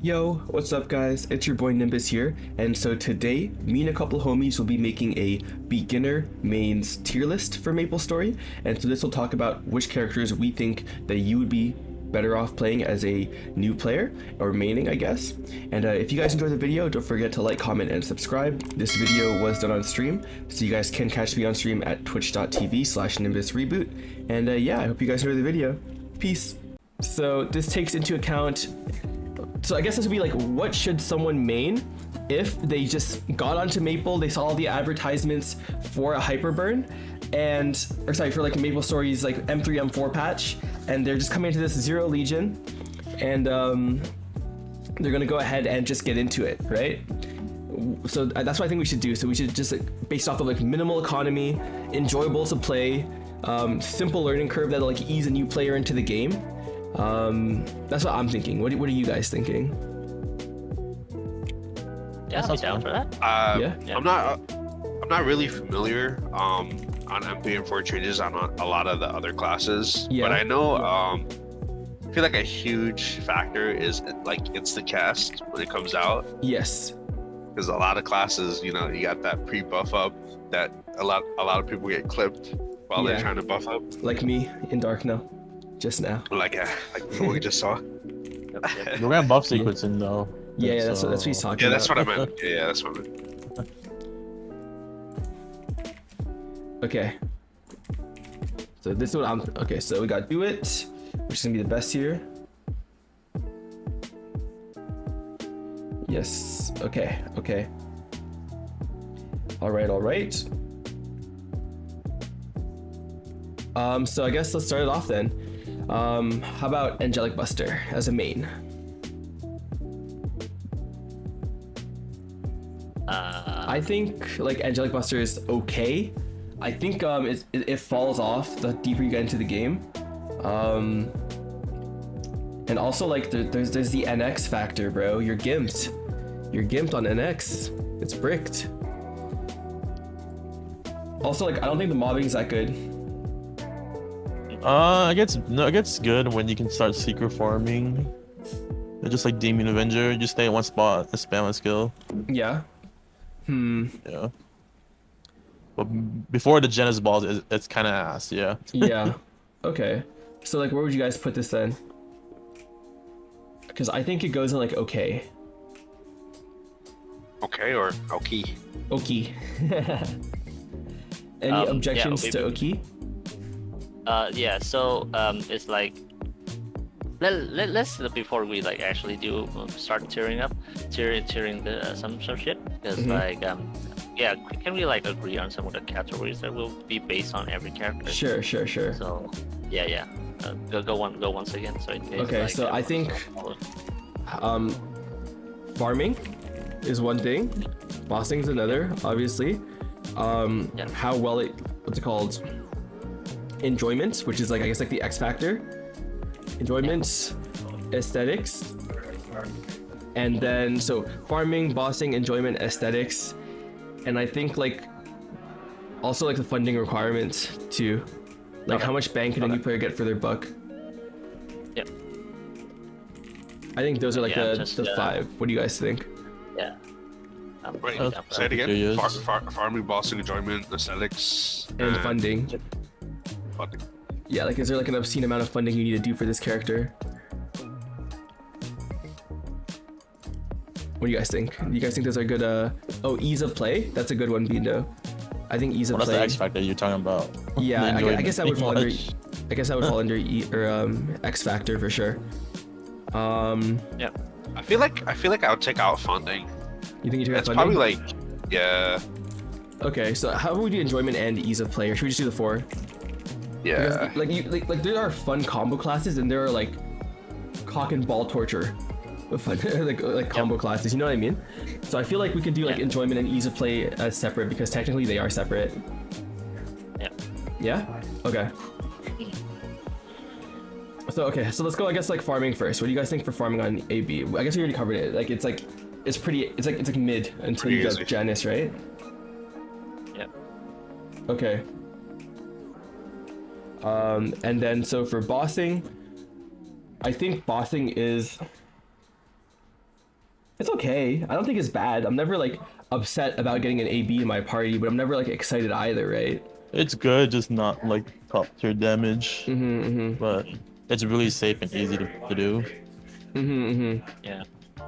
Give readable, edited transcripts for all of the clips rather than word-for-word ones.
Yo, what's up guys? It's your boy Nimbus here, and so today, me and a couple homies will be making a beginner mains tier list for MapleStory, and so this will talk about which characters we think that you would be better off playing as a new player, or maining I guess. And if you guys enjoyed the video, don't forget to like, comment, and subscribe. This video was done on stream, so you guys can catch me on stream at twitch.tv/nimbusreboot, and yeah, I hope you guys enjoy the video. Peace. So this takes into account, so I guess this would be like, what should someone main if they just got onto Maple, they saw all the advertisements for a Hyperburn, and, or sorry, for like MapleStory's like M3, M4 patch, and they're just coming into this Zero Legion, and they're gonna go ahead and just get into it, right? So that's what I think we should do. So we should just, like, based off of like minimal economy, enjoyable to play, simple learning curve that'll like ease a new player into the game. That's what I'm thinking. What are you guys thinking? Yeah, I'll be down for that. Yeah. I'm not really familiar on MP and 4 changes on a lot of the other classes, Yeah. but I know I feel like a huge factor is like instant cast when it comes out, Yes. because a lot of classes, you got that pre-buff up that a lot of people get clipped while Yeah. they're trying to buff up, Like me in Dark now. Just now. like what we just saw. Yep. We're gonna buff sequencing though. Yeah, that's what he's talking Yeah, that's about. what I meant. Yeah, that's what I meant. Okay. So this is what I'm. Okay, so we got Do It, which is gonna be the best here. Yes. Okay. Okay. All right. All right. So I guess let's start it off then. How about Angelic Buster as a main? I think like Angelic Buster is okay. I think it falls off the deeper you get into the game, and also like there's the NX factor, bro. You're gimped on NX. It's bricked. Also, like, I don't think the mobbing is that good. It gets good when you can start secret farming. They're just like Demon Avenger, you stay in one spot and spam a skill. Yeah. Yeah. But before the Genesis balls, it's kind of ass. Yeah. Yeah. Okay. So like, where would you guys put this then? Because I think it goes in like okay. Okay, or okay. Oki. Any objections to Oki? Yeah. So it's like let's before we like actually do start tearing the some shit, because like yeah, can we like agree on some of the categories that will be based on every character? Sure. So yeah. Go once again. So in case, Okay, like, so I think farming is one thing, bossing is another, obviously. Yeah. How well what's it called? Enjoyment, which is like, I guess, like the X factor. Enjoyment, aesthetics, and then so farming, bossing, enjoyment, aesthetics, and I think like also like the funding requirements too. Like how much bang can a new player get for their buck? Yep. I think those are like Yeah, the just, 5. What do you guys think? Yeah. Wait, down for say it that. again. Yes. Farming, bossing, enjoyment, aesthetics, And funding. funding. Yeah, like is there like an obscene amount of funding you need to do for this character? What do you guys think? Do you guys think those are good? Oh, ease of play. That's a good one, Bindo. I think ease of Well, that's play. the X factor you're talking about. Yeah, The I guess that would fall under. enjoyment. I guess that would fall under X factor for sure. Yeah. I feel like I would take out funding. You think you took out It's funding? probably like, yeah, Okay, so how would we do enjoyment and ease of play, or should we just do the 4? yeah. Because, like there are fun combo classes, and there are like cock and ball torture of fun like combo classes. You know what I mean? So I feel like we could do like Yeah. enjoyment and ease of play as separate, because technically they are separate. Yeah. Yeah. Okay. So let's go. I guess like farming first. What do you guys think for farming on AB? I guess we already covered it. Like it's like it's like mid until Pretty you easy. get Janice, right? Yeah. Okay. And then so for bossing, I think bossing is It's okay. I don't think it's bad. I'm never like upset about getting an AB in my party, but I'm never like excited either, right? It's good, just not like top tier damage, Mm-hmm. but it's really safe and easy to do. Yeah.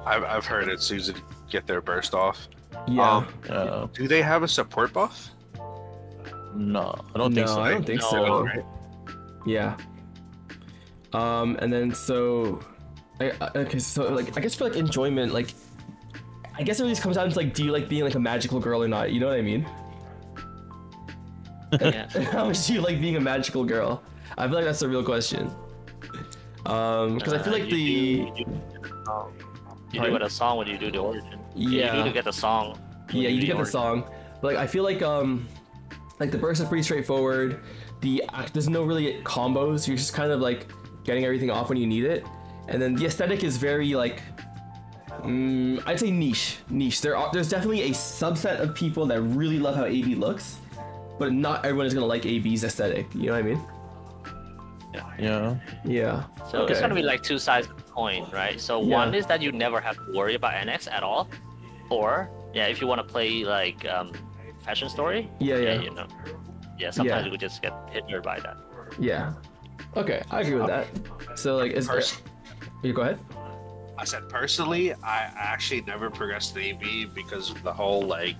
I've heard it's easy to get their burst off. Yeah. Do they have a support buff? No, I don't think No, so. I don't think No, so. right? Yeah. And then so, okay, so like I guess for like enjoyment, like I guess it really just comes down to like, do you like being like a magical girl or not? You know what I mean? Yeah. How much do you like being a magical girl? I feel like that's the real question. Because I feel like you do Pardon? with a song when you do the origin. Yeah. You do to get the song. when yeah, you do do get the origin. song, but like I feel like the burst is pretty straightforward. There's no really combos. You're just kind of like getting everything off when you need it, and then the aesthetic is very like I'd say niche. There's definitely a subset of people that really love how AB looks, but not everyone is gonna like AB's aesthetic. You know what I mean? Yeah. Yeah. So it's gonna be like two sides of the coin, right? So Yeah. one is that you never have to worry about NX at all, or yeah, if you want to play like fashion story, Yeah. you know, sometimes Yeah. you could just get hindered by that. Yeah. Okay, I agree with that. So like, you go ahead. I said personally, I actually never progressed in AB because of the whole like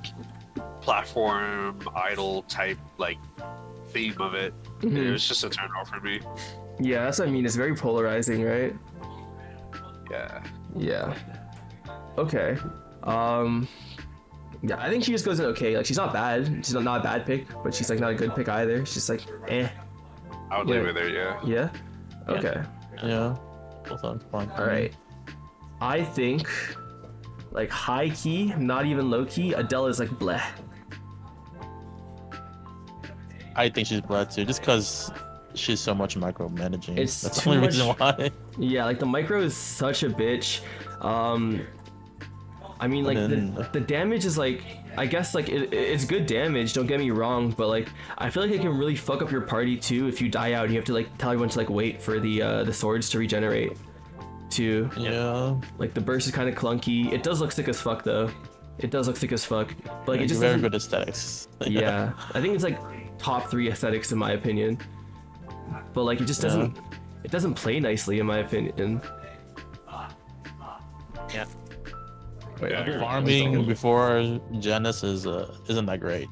platform idol type like theme of it. It was just a turn off for me. Yeah, that's what I mean. It's very polarizing, right? Yeah. Yeah. Okay. Yeah, I think she just goes in okay. Like she's not bad. She's not a bad pick, but she's like not a good pick either. She's like, eh. I would Yeah. leave it there, yeah. Yeah. Okay. Yeah. Both sounds fine. All right. I think, like high key, not even low key. Adele is like bleh. I think she's bled too, just because she's so much micromanaging. It's That's the too only much- reason why. Yeah, like the micro is such a bitch. I mean, like then- the damage is like, I guess like it's good damage. Don't get me wrong, but like I feel like it can really fuck up your party too if you die out and you have to like tell everyone to like wait for the swords to regenerate. Too. Yeah. Like the burst is kind of clunky. It does look sick as fuck though. It does look sick as fuck. But like it just very doesn't- good aesthetics. Yeah, I think it's like top 3 aesthetics in my opinion. But like it just doesn't. It doesn't play nicely in my opinion. Yeah. Wait, Yeah, I'll be- Farming before Janus isn't that great.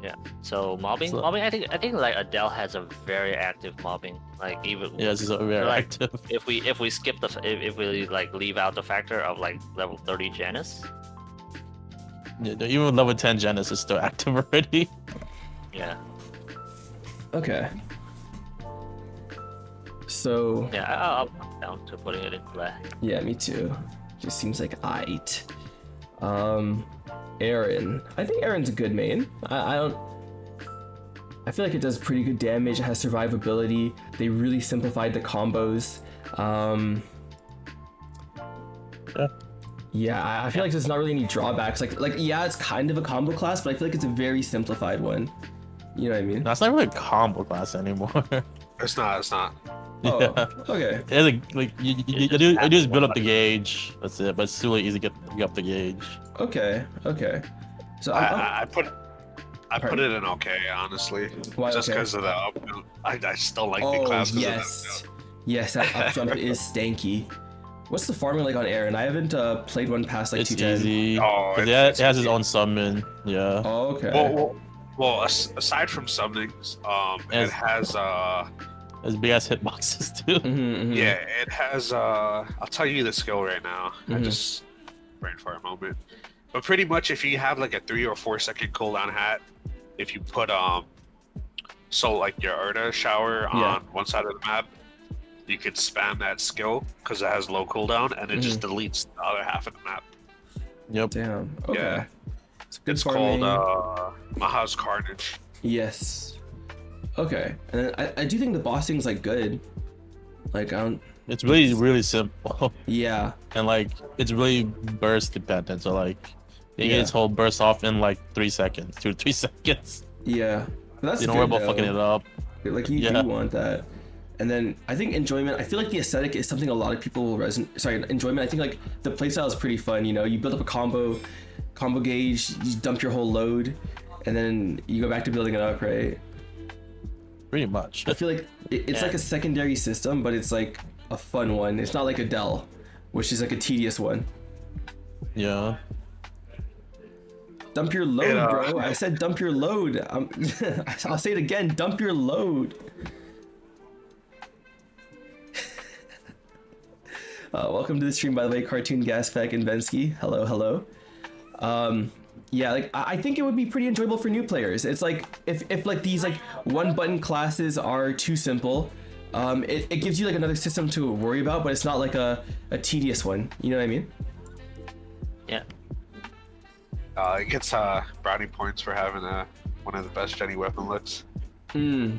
Yeah. So mobbing, So- mobbing. I think like Adele has a very active mobbing. Like even Yeah, it's very like, active. if we skip if we like leave out the factor of like level 30 Janus. Yeah, even level 10 Janus is still active already. Yeah. Okay. So Yeah. I'll down to putting it in play. yeah, me too. Just seems like aight. Aaron. I think Aaron's a good main. I don't. I feel like it does pretty good damage. It has survivability. They really simplified the combos. Yeah. Yeah, I feel like there's not really any drawbacks. Like yeah, it's kind of a combo class, but I feel like it's a very simplified one. You know what I mean? That's not really a combo class anymore. It's not. Oh, Yeah. okay. It's like you just build up the gauge. That's it. But it's really easy to get up the gauge. Okay. So I'm- I put it in okay, honestly. Why Just okay? because of the up. I still like the Oh class. 'cause of yes, yes, that up jump is stanky. What's the farming like on Aaron? I haven't played one past like It's 210. easy. Oh, 'Cause it's it has its easy. own summon. Yeah. Oh, okay. Well, aside from summonings, Yes. it has There's big ass hitboxes too. Mhm. yeah, it has I'll tell you the skill right now. I Mhm. just brain for a moment. But pretty much if you have like a 3 or 4 second cooldown hat, if you put so like your Urda shower Yeah. on one side of the map, you could spam that skill because it has low cooldown and it just deletes the other half of the map. Yep. Damn. Okay. Yeah. It's good It's farming. called Maha's Carnage. Yes. Okay. And then I do think the bossing's like good. Like I don't. It's really simple. Yeah. And like it's really burst dependent. So like you Yeah. get its whole burst off in like 3 seconds, 2 to 3 seconds. Yeah. But that's You don't worry good, about fucking though. it up. Like you Yeah. do want that. And then I think enjoyment. I feel like the aesthetic is something a lot of people will resonate. Sorry, enjoyment. I think like the playstyle is pretty fun. You know, you build up a combo gauge, you dump your whole load, and then you go back to building it up, right? Pretty much. I feel like it's like a secondary system, but it's like a fun one. It's not like a Dell, which is like a tedious one. Yeah. Dump your load, bro. I said dump your load. I'll say it again. Dump your load. Welcome to the stream, by the way, Cartoon Gaspack and Vensky. Hello, hello. Yeah, like I think it would be pretty enjoyable for new players. It's like if like these like one button classes are too simple, it gives you like another system to worry about, but it's not like a tedious one. You know what I mean? Yeah. It gets brownie points for having one of the best Jenny weapon looks.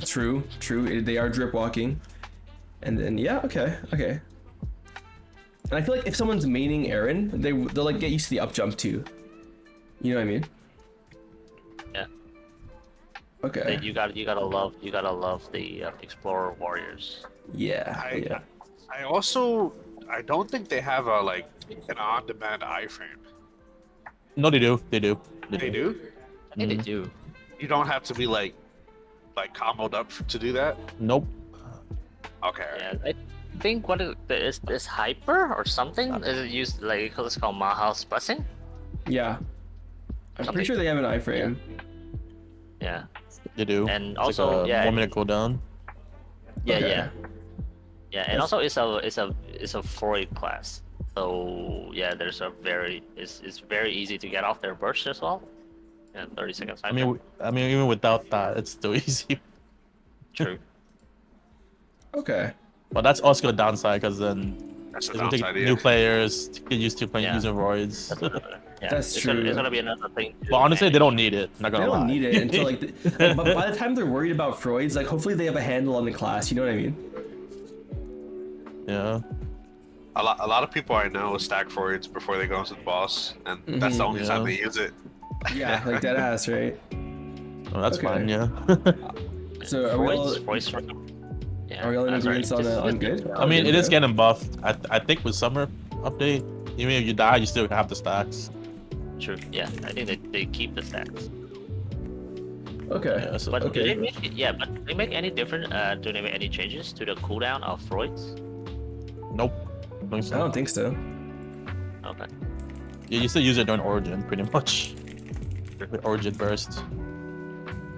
True. They are drip walking, and then yeah, okay. And I feel like if someone's maining Aaron, they'll like get used to the up jump too. You know what I mean? Yeah. Okay. You gotta love the Explorer Warriors. Yeah. I don't think they have an on-demand iframe. No, they do. They do. They do? I think they do. You don't have to be like comboed up to do that? Nope. Okay. Yeah, I think what is this hyper or something? Is it used like it's called Maha's blessing? Yeah. I'm pretty sure they have an iframe. Yeah. They do. And It's also, like a 1 minute cooldown. Yeah, Okay. yeah, and also it's a Freud class. So yeah, it's very easy to get off their burst as well. And 30 seconds. I mean, even without that, it's still easy. True. Okay. But that's also a downside because then That's the it will take downside, yeah. new players to get used to playing Yeah. using roids. Yeah, That's it's true. It's gonna be another thing. But honestly, they don't need it. Not They gonna lie. don't need it until like, but by the time they're worried about Freud's, like hopefully they have a handle on the class. You know what I mean? Yeah. A lot of people I know stack Freuds before they go into the boss, and that's the only time they use it. Yeah, like dead ass, right? Oh, that's Okay. fine. Yeah. So are we all Yeah. are we all in sorry, agreement on good? I mean, it is getting buffed. I think with summer update, even if you die, you still have the stacks. True. Yeah, I think they keep the stats. Okay. Yeah. So But do Okay. they make any different? Do they make any changes to the cooldown of Freud's? nope. I don't think so. Okay. Yeah, you still use it during Origin, pretty much. The Origin burst.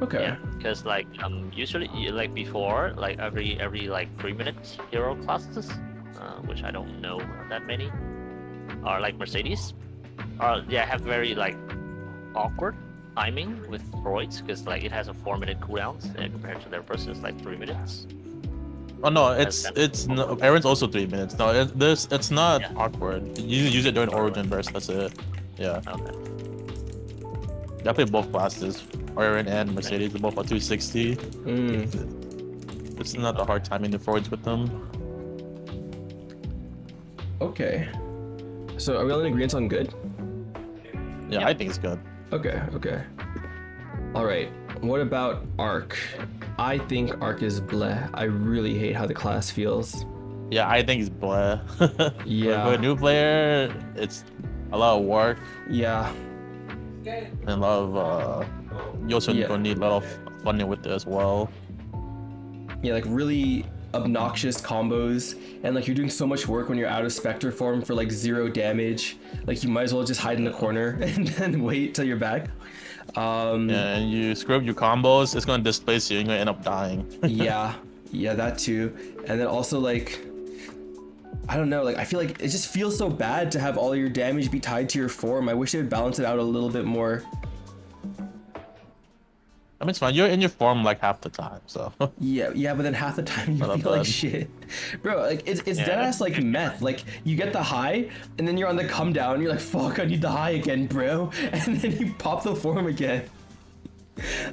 Okay. Yeah, because like usually like before like every like 3-minute hero classes, which I don't know that many, are like Mercedes, or have very like awkward timing with Freud's because like it has a 4-minute cooldown compared to their burst is like 3 minutes. Oh no, it's no, Aaron's also 3 minutes. No, it's not Yeah. awkward. You use it during Origin burst. That's it. Yeah. Okay. I play both classes, Aaron and Mercedes. They're both are 260. It's not the hard timing the forwards with them. Okay. So are we all in agreement on good? Yeah, Yeah. I think it's good. Okay. All right. What about Arc? I think Arc is bleh. I really hate how the class feels. Yeah, I think it's bleh. Yeah. For a new player, it's a lot of work Yeah. and a lot of you also Yeah. gonna need a lot of funding with it as well. Yeah, like really obnoxious combos, and like you're doing so much work when you're out of Spectre form for like 0 damage. Like you might as well just hide in the corner and then wait till you're back. Yeah, and you screw up your combos, it's gonna displace you and you're gonna end up dying. yeah, that too. And then also like, I don't know, like I feel like it just feels so bad to have all your damage be tied to your form. I wish they would balance it out a little bit more. I mean, it's fine. You're in your form like half the time, so. Yeah, but then half the time you Not feel like bad. shit. Bro, like it's Yeah, deadass like meth. Like you get the high and then you're on the come down and you're like, fuck, I need the high again, bro. And then you pop the form again.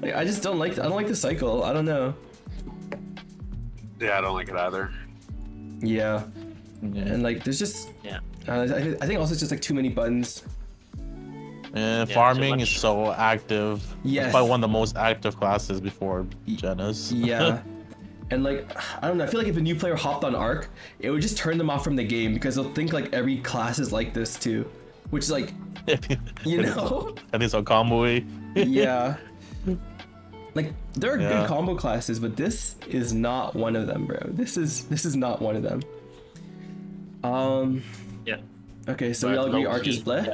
Like I just don't like the cycle. I don't know. Yeah, I don't like it either. Yeah. Yeah. And like there's just Yeah. I think also it's just like too many buttons. And too farming is much. so active. Yes. It's probably one of the most active classes before Genesis. Yeah. And like, I don't know, I feel like if a new player hopped on Arc, it would just turn them off from the game because they'll think like every class is like this too. Which is like, you know? And it's a combo. Yeah. Like, there are Yeah. good combo classes, but this is not one of them, bro. This is not one of them. Yeah. Okay, so But we all agree low Arc is key, bleh?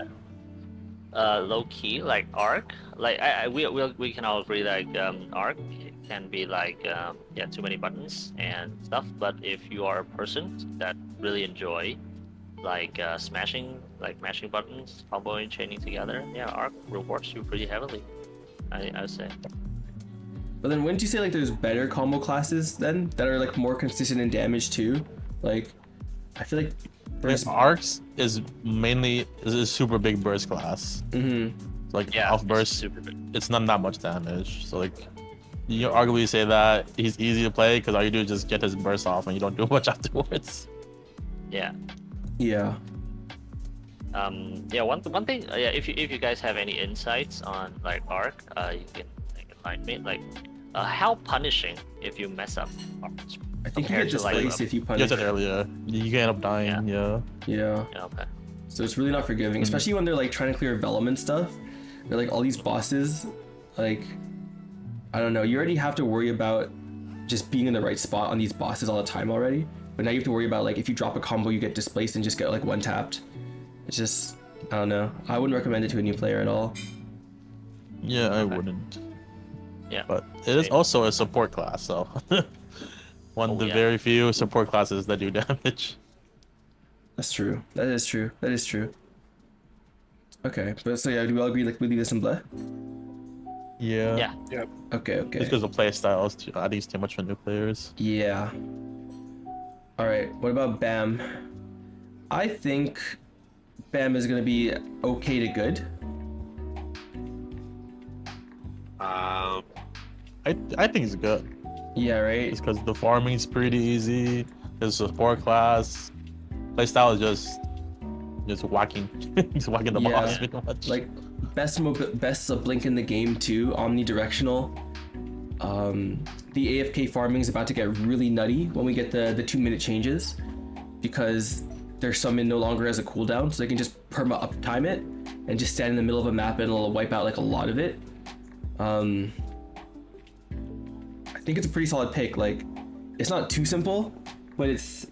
yeah. Low key, like Arc, like we can all agree like Arc can be like yeah, too many buttons and stuff. But if you are a person that really enjoy like mashing buttons, comboing, chaining together, yeah, Arc rewards you pretty heavily. I would say. But then wouldn't you say like there's better combo classes then that are like more consistent in damage too? Like, I feel like there's Arcs is mainly a super big burst class. Like Yeah, off it's burst, super big. it's not that much damage. So like, you arguably say that he's easy to play because all you do is just get his burst off and you don't do much afterwards. Yeah. yeah. Yeah. One thing. Yeah. If you guys have any insights on like Arc, you can find me. Like, how punishing if you mess up Arcs I think you compared get to like. displaced if you You punish. said earlier, you can end up dying. Yeah. Yeah. Yeah, okay. So it's really not forgiving, especially when they're like trying to clear Vellum and stuff. They're like all these bosses, like, I don't know, you already have to worry about just being in the right spot on these bosses all the time already. But now you have to worry about like if you drop a combo, you get displaced and just get like one tapped. It's just, I don't know. I wouldn't recommend it to a new player at all. Yeah, I wouldn't. Yeah. But it is also a support class, so one of the yeah. very few support classes that do damage. That's true. That is true. That is true. Okay, but so yeah, do we all agree like we leave this in bleh? Yeah. Yeah. Yep. Okay, okay. Just because the play style is I think it's too much for new players. Yeah. All right. What about Bam? I think Bam is gonna be okay to good. I think it's good. Yeah. Right. Just because the farming is pretty easy. It's a support class. Play style is just whacking, just whacking the Yeah. boss pretty much. Like best blink in the game too. Omnidirectional. The AFK farming is about to get really nutty when we get the 2-minute changes, because their summon no longer has a cooldown, so they can just perma uptime it and just stand in the middle of a map and it'll wipe out like a lot of it. I think it's a pretty solid pick. Like, it's not too simple, but it's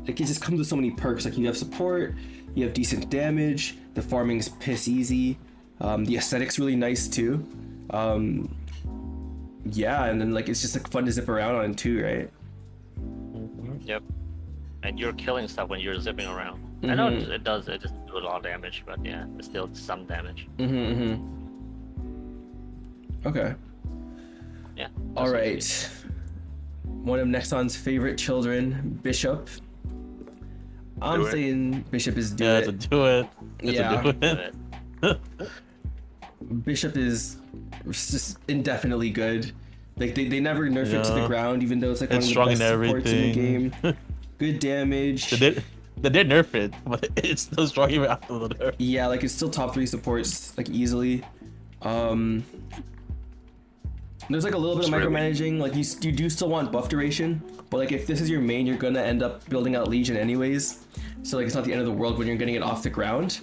like it just comes with so many perks. Like, you have support, you have decent damage, the farming's piss easy, the aesthetic's really nice too. Yeah, and then like it's just like fun to zip around on too, right? Yep. And you're killing stuff when you're zipping around. I know it does. It just do a lot of damage, but yeah, it's still some damage. Okay. Yeah. All right. One of Nexon's favorite children, Bishop. I'm Do it. saying Bishop is do yeah, it. to do it. Yeah. To do it. Bishop is just indefinitely good. Like they never nerf it to the Yeah. ground, even though it's like It's one of the strong best in supports in the everything. game. Good damage. They did nerf it, but it's still strong even after the nerf. Yeah, like it's still top 3 supports like easily. There's like a little bit of It's really- micromanaging. Like you do still want buff duration, but like if this is your main, you're gonna end up building out Legion anyways. So like it's not the end of the world when you're getting it off the ground.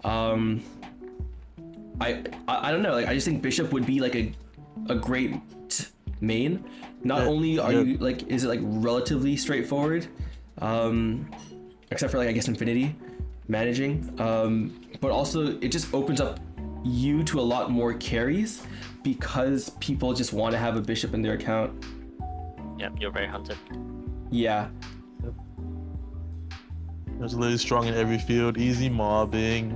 I don't know. Like I just think Bishop would be like a great main. Not Yeah, only are yeah. you like, is it like relatively straightforward, except for like I guess Infinity managing, but also it just opens up you to a lot more carries because people just want to have a Bishop in their account. Yep. You're very hunted. Yeah. It's literally strong in every field, easy mobbing,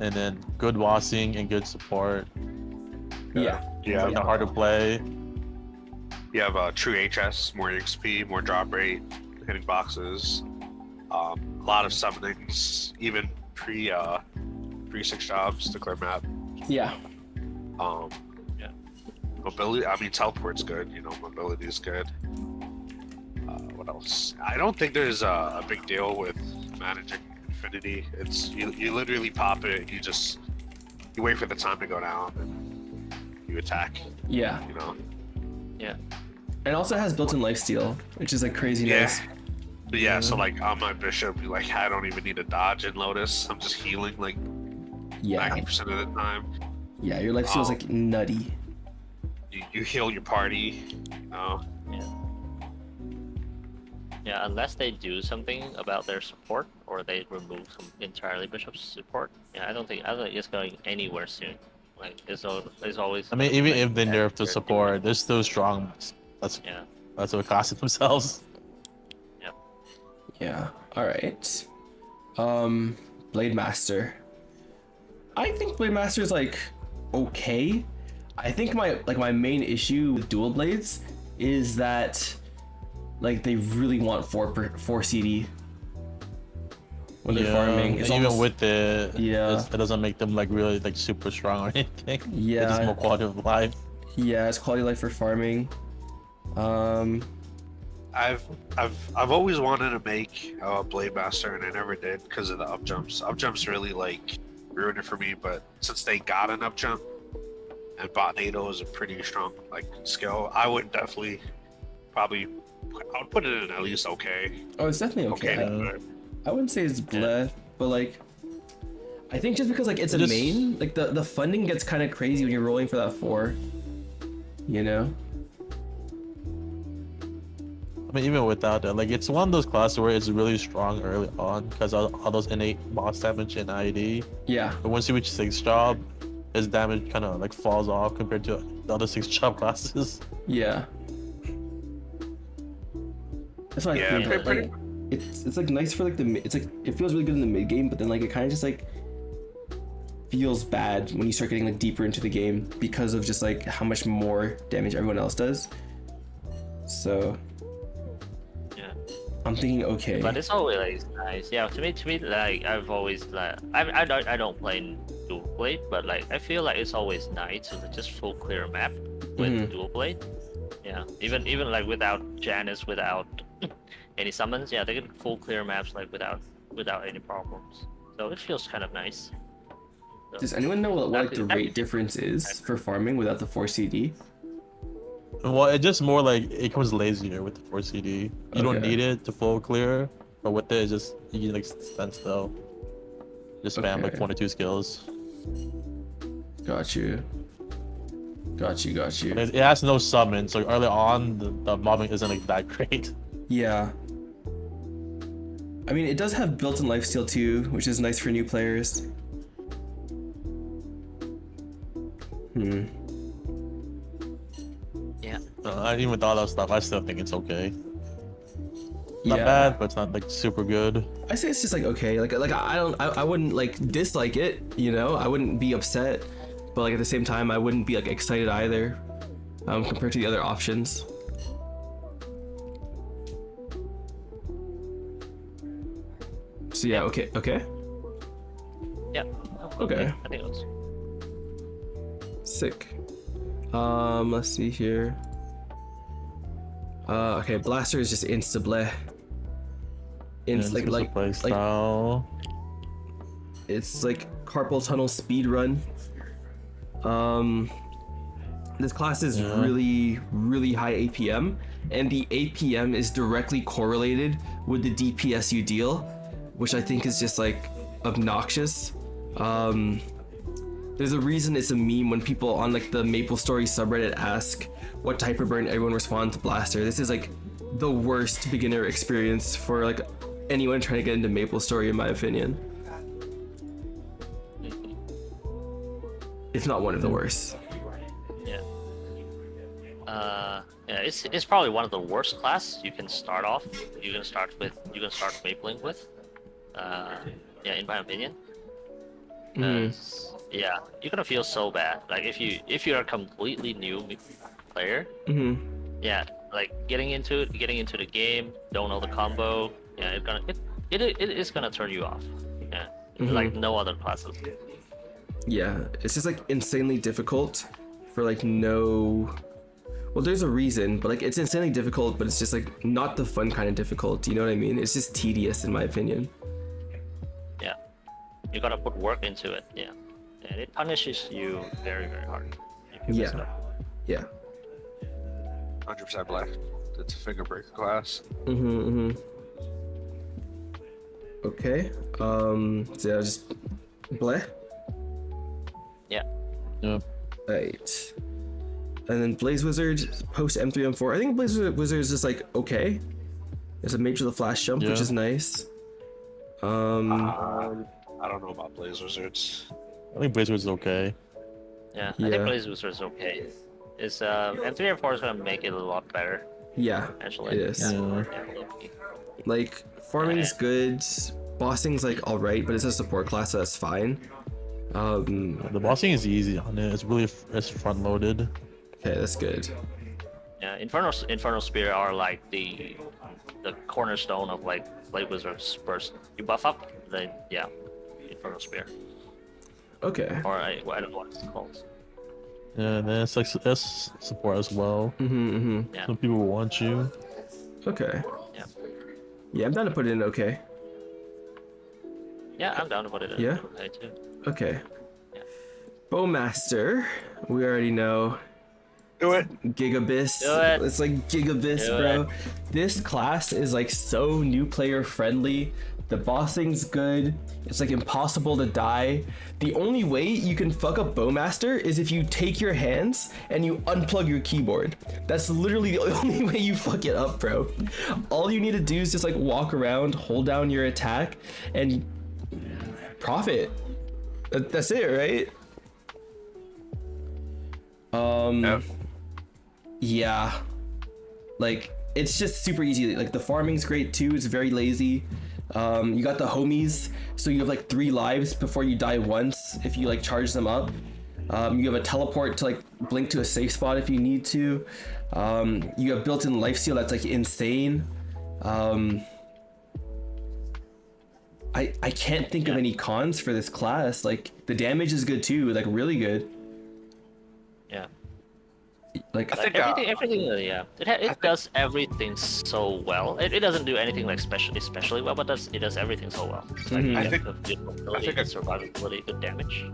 and then good bossing and good support. Yeah. Yeah. It's hard to play. You have true HS, more XP, more drop rate, hitting boxes, a lot of summonings, even pre 6 jobs to clear map. Yeah. Yeah. Mobility, I mean, teleport's good, you know, mobility is good. What else? I don't think there's a big deal with managing Infinity. It's you literally pop it, you wait for the time to go down and you attack, Yeah. you know. Yeah. And also has built-in lifesteal, which is like crazy nice. But yeah, so like on my bishop, like I don't even need to dodge and Lotus. I'm just healing like Yeah. 90% of the time. Yeah, your lifesteal is like nutty. You heal your party. Oh, Yeah, unless they do something about their support or they remove entirely Bishop's support. Yeah, I don't think it's going anywhere soon. Like it's always. I mean, even like, if they nerf the support, they're still strong. That's what cost themselves. Yep. Yeah. All right. Blade Master. I think Blade Master is like okay. I think my main issue with dual blades is that like they really want 4 CD when they're farming. It's Even almost, with it, Yeah. it doesn't make them like really like super strong or anything. Yeah. It's just more quality of life. Yeah, it's quality of life for farming. I've always wanted to make a Blade Master and I never did because of the up jumps. Up jumps really like ruined it for me, but since they got an up jump and Botnado is a pretty strong like skill, I would definitely probably I would put it in at least okay. Oh, it's definitely okay. I wouldn't say it's bleh, but like I think just because like it's a main, like the funding gets kind of crazy when you're rolling for that 4. You know? I mean, even without that, like it's one of those classes where it's really strong early on because all those innate boss damage and ID. Yeah. But once you reach 6 job, his damage kind of like falls off compared to the other 6 job classes. Yeah. That's what I think. Like, it's like nice for like it's like it feels really good in the mid game, but then like it kind of just like feels bad when you start getting like deeper into the game because of just like how much more damage everyone else does. So yeah, I'm thinking okay. But it's always nice. Yeah, to me, like I've always like I don't play dual blade, but like I feel like it's always nice to just full clear map with dual blade. Yeah, even like without Janice, without any summons, yeah, they can full clear maps like without any problems. So it feels kind of nice. So, does anyone know what like the rate difference is for farming without the 4 CD? Well, it just more like it comes lazier with the 4 CD. You don't need it to full clear, but with it, it's just you can like stand still. Just spam like 1 or 2 skills. Got you. It has no summon, so early on the mobbing isn't like that great. Yeah. I mean, it does have built-in lifesteal too, which is nice for new players. Yeah. Even with all that stuff, I still think it's okay. Not Yeah. bad, but it's not like super good. I say it's just like okay. Like I wouldn't like dislike it, you know? I wouldn't be upset, but like at the same time I wouldn't be like excited either. Compared to the other options. So yeah, okay. Yeah. Okay. I think it was. Sick. Let's see here. Okay, Blaster is just insta bleh. It's like carpal tunnel speed run. This class is really high APM, and the APM is directly correlated with the DPS you deal, which I think is just like obnoxious. There's a reason it's a meme when people on like the MapleStory subreddit ask what type of burn everyone responds to Blaster. This is like the worst beginner experience for like anyone trying to get into MapleStory in my opinion. If not one of the worst. Yeah. Yeah, it's probably one of the worst class you can start off. You can start mapling with. Yeah, in my opinion. Yeah, you're gonna feel so bad. Like if you're a completely new player. Yeah, like getting into the game, don't know the combo. Yeah, it is gonna turn you off. Yeah, like no other classes. Yeah, it's just like insanely difficult for like no. Well, there's a reason, but like it's insanely difficult, but it's just like not the fun kind of difficult. You know what I mean? It's just tedious in my opinion. Yeah, you gotta put work into it. Yeah, and it punishes you very hard. If you mess it up. Yeah. 100% black. It's a finger breaker class. Okay. So yeah, just bleh. Yeah. Yeah. Right. And then Blaze Wizard post M3 M4. I think Blaze Wizard is just like okay. There's a mage with a flash jump, which Yeah. is nice. I don't know about Blaze Wizards. I think Blaze Wizard's okay. Yeah, I Yeah. think Blaze Booster is okay. It's M3 and 4 is gonna make it a lot better. Yeah, Actually, it is. Yeah. Yeah, low-key. Like farming's good, bossing's like all right, but it's a support class, so that's fine. The bossing is easy on it. It's front loaded. Okay, that's good. Yeah, Infernal Spear are like the cornerstone of like Blade Wizard's burst. You buff up, then yeah, Infernal Spear. Okay. Or I don't know what it's called. Yeah, and then it's support as well. Yeah. Some people want you. Okay. Yeah. Yeah, I'm down to put it in okay. Yeah, I'm down to put it in. Yeah? Okay too. Okay. Yeah. Bowmaster, we already know. Do it. Gigabis. Do it. It's like Gigabis, Do bro. it. This class is like so new player friendly. The bossing's good. It's like impossible to die. The only way you can fuck up Bowmaster is if you take your hands and you unplug your keyboard. That's literally the only way you fuck it up, bro. All you need to do is just like walk around, hold down your attack, and profit. That's it, right? Yeah. Yeah. Like, it's just super easy. Like, the farming's great too. It's very lazy. You got the homies, so you have like 3 lives before you die once if you like charge them up. You have a teleport to like blink to a safe spot if you need to. You have built-in lifesteal that's like insane. I can't think of any cons for this class. Like, the damage is good too, like really good. Yeah. Like, I think Everything, yeah. It does everything so well. It doesn't do anything like especially well, but it does everything so well. Like, Mhm. I depth think- of durability, I think survivability, good damage.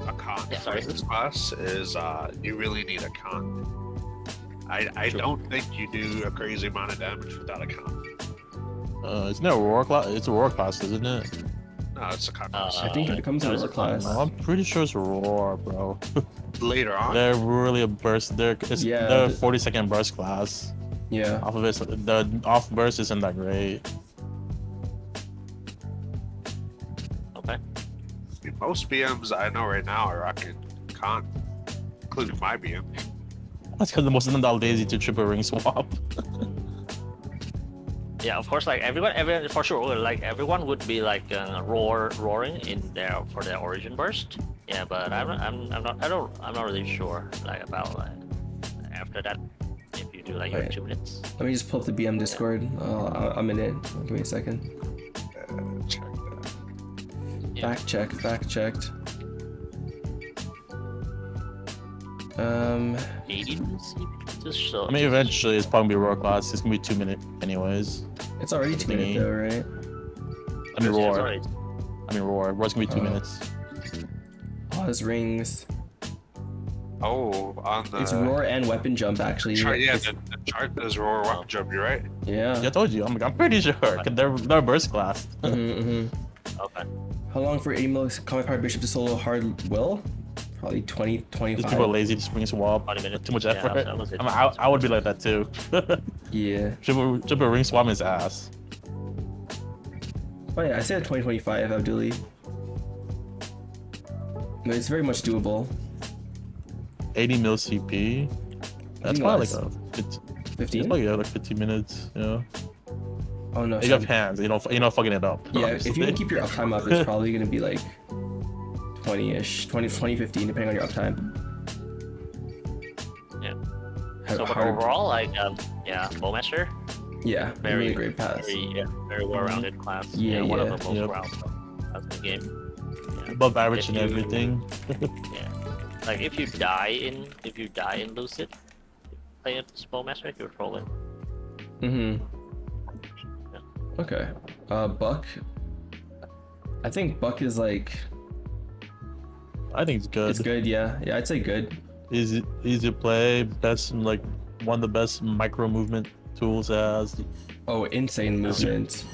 a con Yeah, for sorry. this class is you really need a con. I don't think you do a crazy amount of damage without a con. It's not a roar class. It's a roar class, isn't it? No, it's a con. I think it comes in there's a a class. No, I'm pretty sure it's roar, bro. Later on. They're really a burst. They're Yeah, the 40-second burst class. Yeah. Off of it, the off burst isn't that great. Okay. Most BMs I know right now are rocking con, including my BM. That's because most of them are lazy to triple ring swap. Yeah, of course. Like everyone for sure. Like everyone would be like roaring in there for their origin burst. Yeah, but I'm not really sure like about like after that if you do like your Right. 2 minutes. Let me just pull up the BM Discord. I'm in it. Give me a second. Check that. Yeah. Fact checked. 80 minutes. Just so. I mean, eventually it's probably gonna be roar class. It's gonna be 2 minutes anyways. It's already 2 minutes though, right? I mean Yeah, roar. sorry. I mean roar. Roar's gonna be 2 minutes. Pause rings. Oh, on the It's roar and weapon jump actually. chart. Yeah, It's- the chart does roar weapon jump. You're right. yeah. Yeah, I told you. I'm pretty sure. 'Cause they're burst class. Mhm. Okay. How long for 80 mil comic card bishop to solo hard will? Probably 20, These 25. people are lazy to spring swap. 20 minutes. Too much Yeah, effort. that was it. I would be like that too. Yeah. triple ring swap is ass. Oh yeah, I said 2025, Abduli. No, it's very much doable. 80 mil CP. That's think probably less. like a 15, 15? it's probably like 15 minutes. Yeah. Oh no. You have hands. You're not fucking it up. Yeah, if you can keep your uptime up, it's probably gonna be like 20-ish, 20, 15, depending on your uptime. Yeah. How- So, but how- overall, like, yeah, Bowmaster, yeah, very really great pass. very well-rounded class. Yeah, one of yeah. the most Yep. rounded classes in the game. Yeah. Above average and If you- everything. Yeah. Like if you die in Lucid, play a Bowmaster, you're trolling. Mm-hmm. Yeah. Okay. Buck. I think Buck is like, I think it's good. it's good, yeah. Yeah, I'd say good. Easy to play. Best like one of the best micro movement tools it has. Oh, insane movement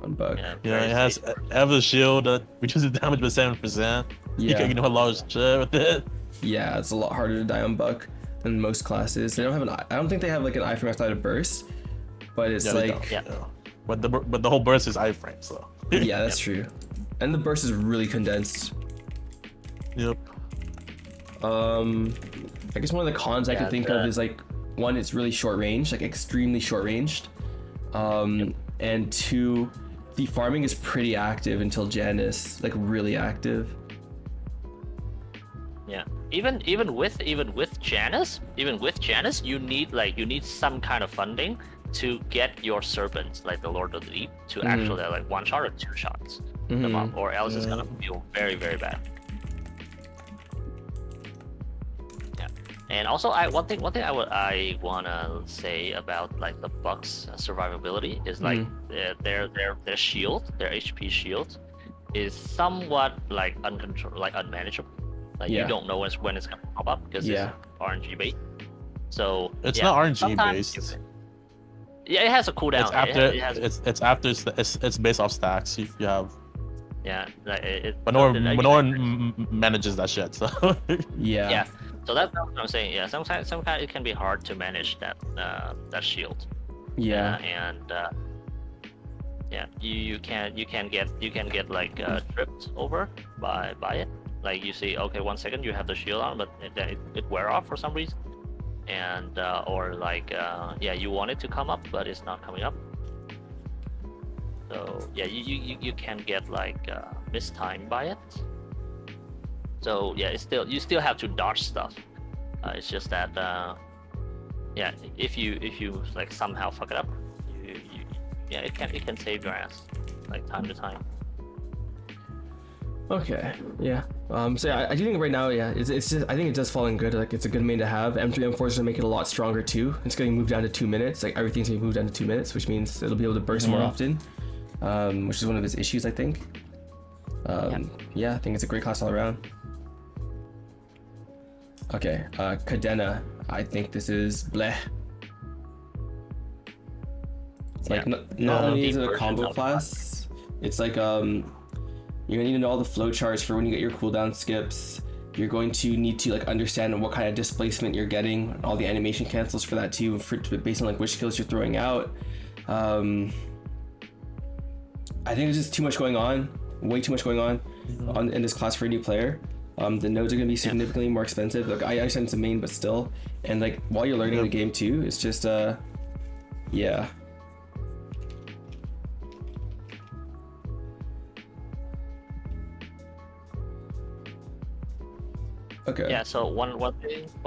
on Buck. Yeah, Yeah, very it has safe. a shield that reduces damage by 7%. You Yeah. can ignore a lot of shit with it. Yeah, it's a lot harder to die on Buck than most classes. They don't have I don't think they have like an iframe outside of burst, but it's Yeah, they like don't, yeah. But the whole burst is iframe, so. yeah, that's true. And the burst is really condensed. Yep. I guess one of the cons I could think of is like one, it's really short range, like extremely short ranged. And two, the farming is pretty active until Janus, like really active. Yeah. Even with Janus, you need some kind of funding to get your serpents, like the Lord of the Deep, to actually like one shot or two shots them up, or else it's gonna feel very, very bad. Yeah. And also, one thing I wanna say about like the Bucks' survivability is like their shield, their HP shield, is somewhat like unmanageable. Like you don't know when it's gonna pop up because it's RNG based. So it's not RNG sometimes based. Yeah, it has a cooldown. It's after it has, it's after it's based off stacks. You have. Yeah, like but no one manages that shit. So. Yeah. So that's what I'm saying. Yeah, sometimes it can be hard to manage that shield. Yeah. And you can get like tripped over by it. Like you see, okay, 1 second you have the shield on, but it wear off for some reason, and or like you want it to come up, but it's not coming up. So yeah, you can get like mistimed by it. So yeah, you still have to dodge stuff. It's just that if you like somehow fuck it up, it can save your ass like time to time. Okay, yeah. So yeah, I do think right now, it's just, I think it does fall in good. Like it's a good main to have. M3, M4 is gonna make it a lot stronger too. It's getting moved down to 2 minutes. Like everything's gonna move down to 2 minutes, which means it'll be able to burst more often, which is one of its issues, I think. Yeah, I think it's a great class all around. Okay, Cadena. I think this is bleh. It's like not only is it a combo class, it's like you're gonna need to know all the flowcharts for when you get your cooldown skips. You're going to need to like understand what kind of displacement you're getting, all the animation cancels for that too, based on like which skills you're throwing out. I think there's just too much going on, way too much going on in this class for a new player. The nodes are gonna be significantly more expensive. Like I understand it's a main, but still, and like while you're learning the game too, it's just yeah. Okay. Yeah. So one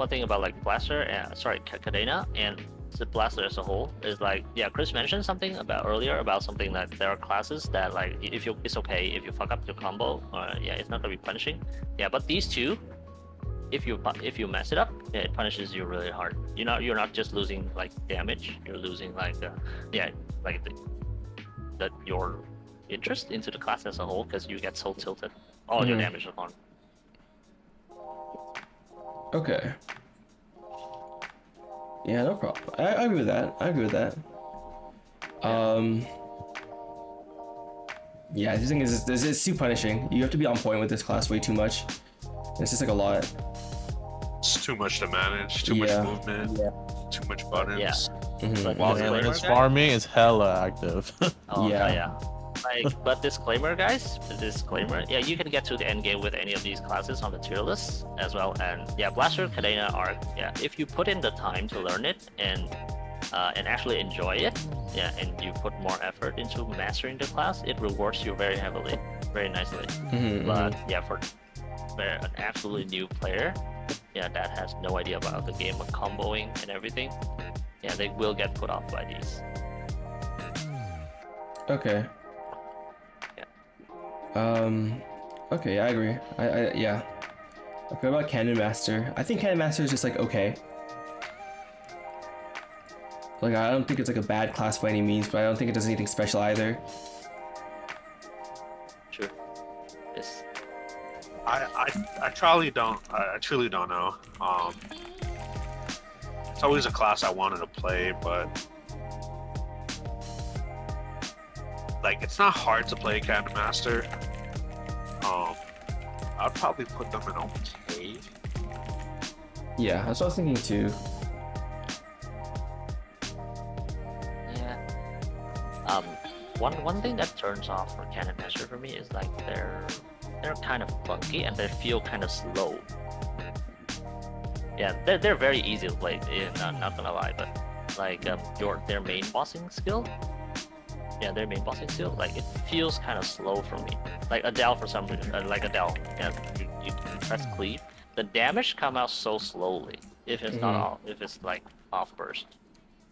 thing about like Blaster, Cadena, and the Blaster as a whole is like, Chris mentioned something earlier about something that there are classes that like it's okay if you fuck up your combo, it's not gonna be punishing. Yeah, but these two, if you mess it up, it punishes you really hard. You're not just losing like damage, you're losing like your interest into the class as a whole because you get so tilted, all your damage upon. Okay. Yeah, no problem. I agree with that. Yeah, the thing is, it's too punishing. You have to be on point with this class way too much. It's just like a lot. It's too much to manage, too much movement, too much buttons. Yeah. But While disclaimer, it's farming, it's hella active. Yeah. But disclaimer, guys. You can get to the end game with any of these classes on the tier list as well. And Blaster, Cadena are if you put in the time to learn it and actually enjoy it, and you put more effort into mastering the class, it rewards you very heavily, very nicely. But for an absolutely new player, that has no idea about the game of comboing and everything, they will get put off by these. Okay. Okay, I agree. Okay, what about Cannon Master? I think Cannon Master is just like okay. Like I don't think it's like a bad class by any means, but I don't think it does anything special either. True. Yes. I truly don't know. It's always a class I wanted to play, but like it's not hard to play Cannon Master. I'd probably put them in okay. Yeah, that's what I was thinking too. Yeah. One thing that turns off for Cannon Master for me is like they're kind of clunky and they feel kind of slow. Yeah, they're very easy to play. Not gonna lie, but like their main bossing skill. Yeah, their main bossing skill, like it feels kind of slow for me. Like Adele for some reason, like Adele, yeah, you press cleave, the damage come out so slowly. If it's not off, if it's like off burst.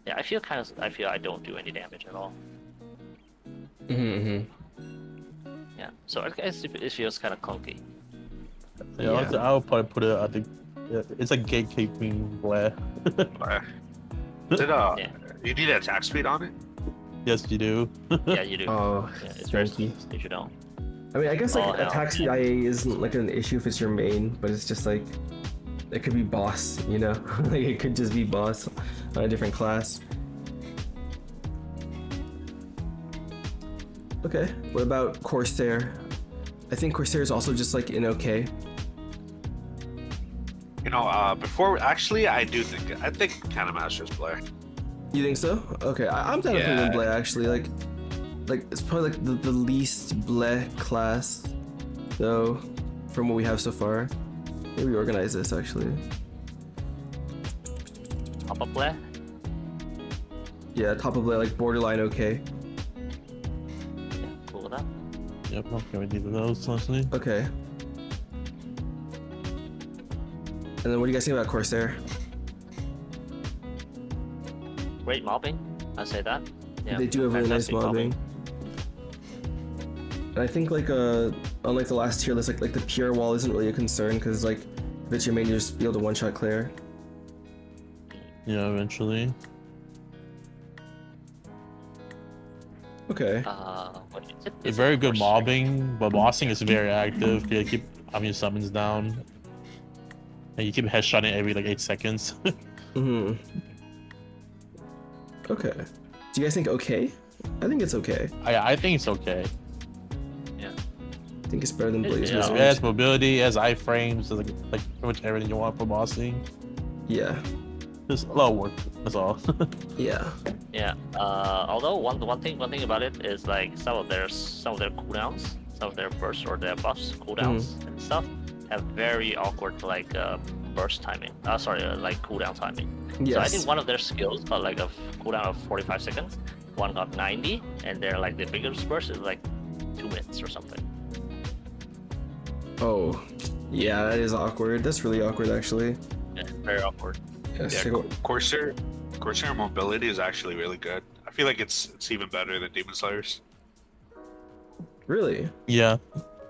Yeah, I feel I don't do any damage at all. Yeah, so I guess it feels kind of clunky. Yeah, I would probably put it. I think it's a gatekeeping blare. You need attack speed on it? Yes, you do. Yeah, you do. Oh, yeah, it's very stinky. if you don't. I mean, I guess like hell. attack speed IA isn't like an issue if it's your main, but it's just like it could be boss, you know? Like it could just be boss on a different class. Okay, what about Corsair? I think Corsair is also just like an okay. You know, before actually, I think Cannon Master's Blair. You think so? Okay, I'm down to put Yeah. in Bleh actually. Like it's probably like the least Bleh class, though, from what we have so far. Maybe organize this actually. Pop up play. Yeah, top of Bleh, like borderline okay. Yeah, cool with that. Yep, I'm gonna do those honestly. Okay. And then what do you guys think about Corsair? Great mobbing, I say that. Yeah, They do have really nice fantastic mobbing. And I think like unlike the last tier list, like the pure wall isn't really a concern because like if it's your main, you just be able to one-shot clear. Yeah, eventually. Okay. What is it? It's very good mobbing, but bossing is very active. You keep having your summons down, and you keep headshotting every like 8 seconds. Okay. Do you guys think okay? I think it's okay. I think it's okay. Yeah. I think it's better than Blaze Yeah. Wizard. It has mobility, it has iframes, like pretty much everything you want for bossing. Yeah. Just a lot of work. That's all. Yeah. Yeah. Although one thing about it is like some of their cooldowns, some of their bursts or their buffs cooldowns and stuff have very awkward like burst timing. Like cooldown timing. Yes. So I think one of their skills got like a cooldown of 45 seconds. One got 90, and they're like the biggest burst is like 2 minutes or something. Oh. Yeah, that is awkward. That's really awkward actually. Yeah, very awkward. Yes. Yeah, take a- Corsair mobility is actually really good. I feel like it's even better than Demon Slayers. Really? Yeah.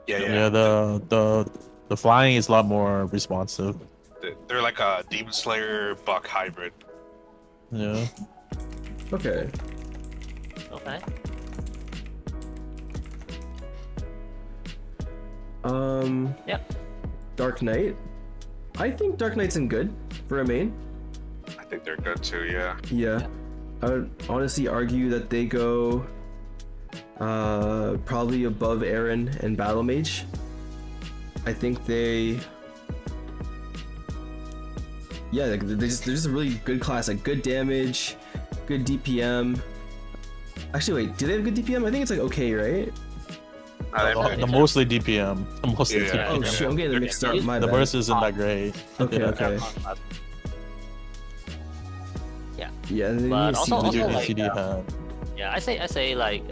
Yeah. The flying is a lot more responsive. They're like a Demon Slayer Buck hybrid. Yeah. Okay. Okay. Yep. Dark Knight. I think Dark Knight's in good for a main. I think they're good too, yeah. Yeah. I would honestly argue that they go probably above Aaron and Battle Mage. I think they're just a really good class, like good damage, good DPM. Actually, wait, do they have good DPM? I think it's like okay, right? The mostly DPM. Mostly Yeah. Oh DPM. shit, I'm getting them mixed up. My The bad. burst isn't that great. Okay, Yeah. okay. Yeah. Yeah, and then But you see also, the- like, CD had. Yeah, I say like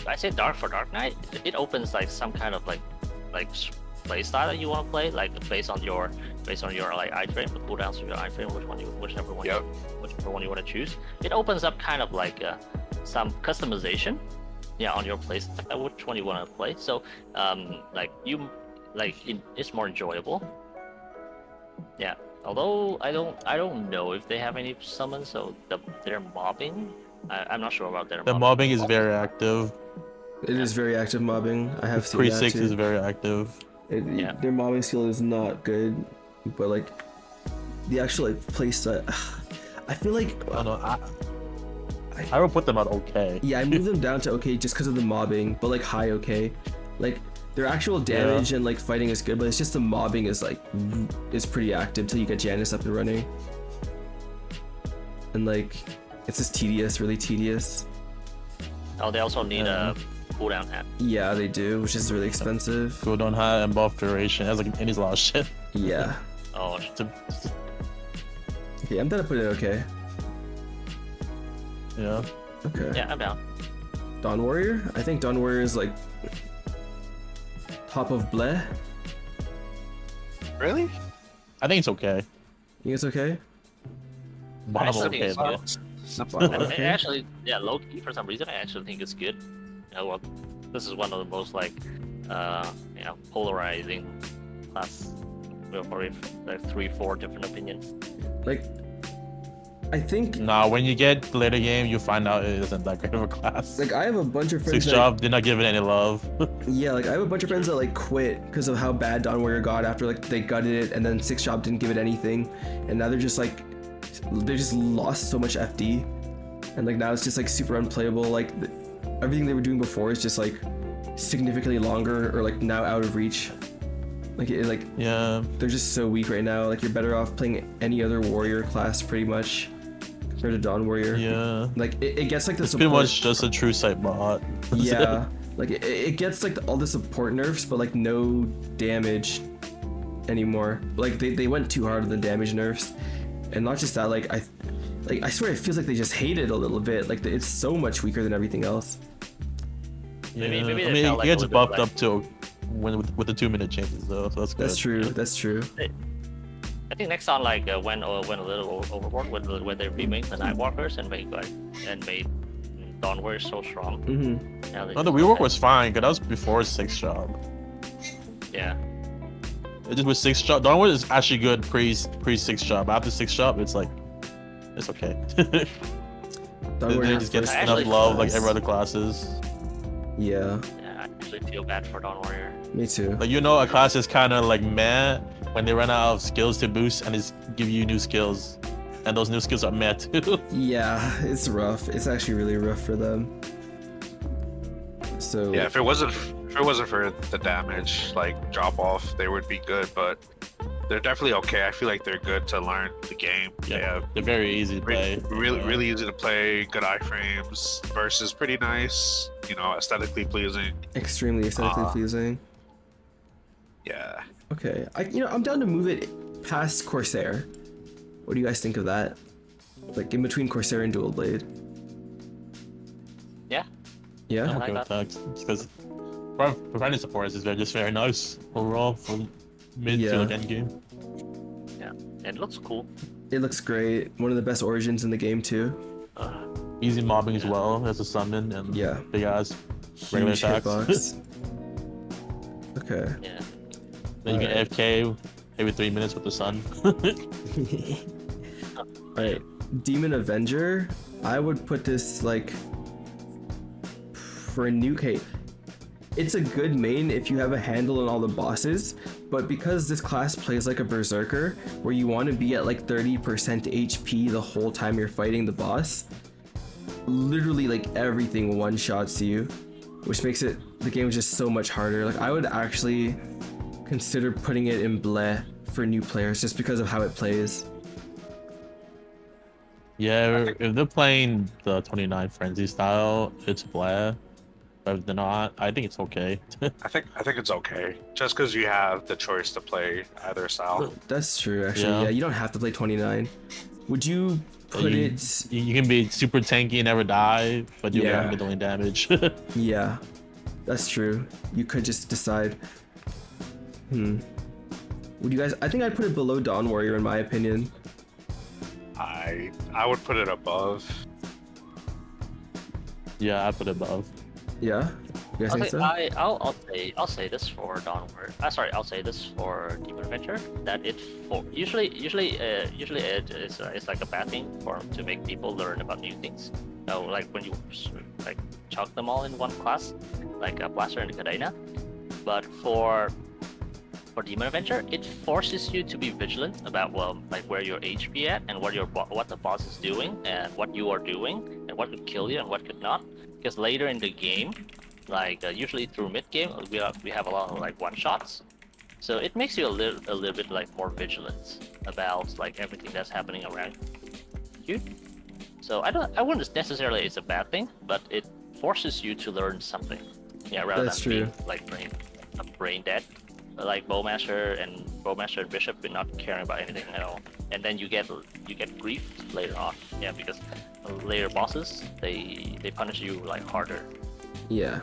I say Dark for Dark Knight. It opens like some kind of like play style that you want to play, like based on your like iframe, the cooldowns of your iframe, whichever one you want to choose. It opens up kind of like some customization, yeah, on your play style, which one you want to play. So it's more enjoyable. Yeah. Although I don't know if they have any summons, so their mobbing, I'm not sure about their The mobbing is very active. It is very active mobbing. I have seen that Pre-6 too. is very active. Yeah. Their mobbing skill is not good, but like the actual like playset. I feel like I don't know. I would put them at okay. yeah, I moved them down to okay just because of the mobbing, but like high okay. Like their actual damage and like fighting is good, but it's just the mobbing is like is pretty active till you get Janice up and running. And like it's just tedious, really tedious. Oh, they also need a cooldown hat. Yeah, they do, which is really expensive. Cooldown hat and buff duration. That's like it needs a lot of shit. Yeah. Oh, Okay, I'm done putting it okay. Yeah. Okay. yeah, I'm down. Dawn Warrior? I think Dawn Warrior is like top of bleh. Really? I think it's okay. You think it's okay? Bottom still think okay, it's though. Bottom I okay. actually, yeah, low-key, for some reason, I actually think it's good. You know, well, this is one of the most, like, you know, polarizing class. We have probably like 3-4 different opinions. Like, I think Nah, when you get the later game, you find out it isn't that great of a class. like I have a bunch of friends Six that, job did not give it any love. yeah, like I have a bunch of friends that like quit because of how bad Dawn Warrior got after like they gutted it and then Six Job didn't give it anything, and now they're just like they just lost so much FD, and like now it's just like super unplayable. Like everything they were doing before is just like significantly longer or like now out of reach. Like like Yeah. they're just so weak right now. Like you're better off playing any other warrior class pretty much compared to Dawn Warrior. Yeah. Like it gets like the It's support. pretty much just a true sight bot. Yeah, like it gets like all the support nerfs, but like no damage anymore. Like they went too hard on the damage nerfs, and not just that. Like I swear it feels like they just hate it a little bit. Like it's so much weaker than everything else. Maybe Yeah. they I mean, felt it like gets a little buffed bit up to when with the 2-minute changes though, so that's good. That's true. That's true. I think next on like went a little overboard when they remade the Nightwalkers and made Dawn Warrior so strong. Mm-hmm. Now they No, the just- rework was fine, cause that was before Six Job. yeah. It just was Six Job. Dawn is actually good pre Six Job. After Six Job, it's like it's okay. Dawn They Warrior just get first actually enough love like class. every other classes. Yeah, Yeah, I actually feel bad for Dawn Warrior. me too. Like you know, a class is kind of like meh when they run out of skills to boost and it's give you new skills, and those new skills are meh too. Yeah, it's rough. It's actually really rough for them. So Yeah, if it wasn't for the damage like drop off, they would be good. But they're definitely okay. I feel like they're good to learn the game. They have They're very easy to play. really easy to play. Good iframes. Versus pretty nice. You know, aesthetically pleasing. extremely aesthetically pleasing. Yeah. Okay, I'm down to move it past Corsair. What do you guys think of that? Like in between Corsair and Dual Blade. Yeah. Yeah. I'm I okay like with that because providing support is just very nice overall for mid Yeah. to like end game. Yeah. It looks cool. It looks great. One of the best origins in the game too. Easy mobbing as well as a summon and Yeah. big ass regular Huge attacks. hitbox. Okay. Yeah. Then you can Alright. AFK every 3 minutes with the sun. Alright. Demon Avenger. I would put this like for a new Kate. It's a good main if you have a handle on all the bosses, but because this class plays like a berserker, where you want to be at like 30% HP the whole time you're fighting the boss, literally like everything one-shots you, which makes the game just so much harder. Like I would actually consider putting it in bleh for new players just because of how it plays. Yeah, if they're playing the 29 Frenzy style, it's blah. But if they're not, I think it's okay. I think it's okay. Just because you have the choice to play either style. That's true, actually. Yeah. Yeah, you don't have to play 29. Would you put you, it? you can be super tanky and never die, but you're Yeah. gonna be doing damage. Yeah, that's true. You could just decide. Would you guys? I think I'd put it below Dawn Warrior in my opinion. I would put it above. Yeah, I put it above. Yeah, you guys think Okay, so? I'll say this for Dawn Warrior. Sorry, I'll say this for Demon Adventure. That it for usually it is it's like a bad thing to make people learn about new things. So like when you like chuck them all in one class, like a Blaster and a Cadena. But for for Demon Avenger, it forces you to be vigilant about like where your HP at and what the boss is doing and what you are doing and what could kill you and what could not. Because later in the game, like usually through mid game, we have a lot of like one shots, so it makes you a little bit like more vigilant about like everything that's happening around you. So I wouldn't necessarily it's a bad thing, but it forces you to learn something. Yeah, rather That's than true. being like brain dead. Like Bowmaster and Bishop, we're not caring about anything at all. And then you get grief later on. Yeah, because later bosses they punish you like harder. Yeah,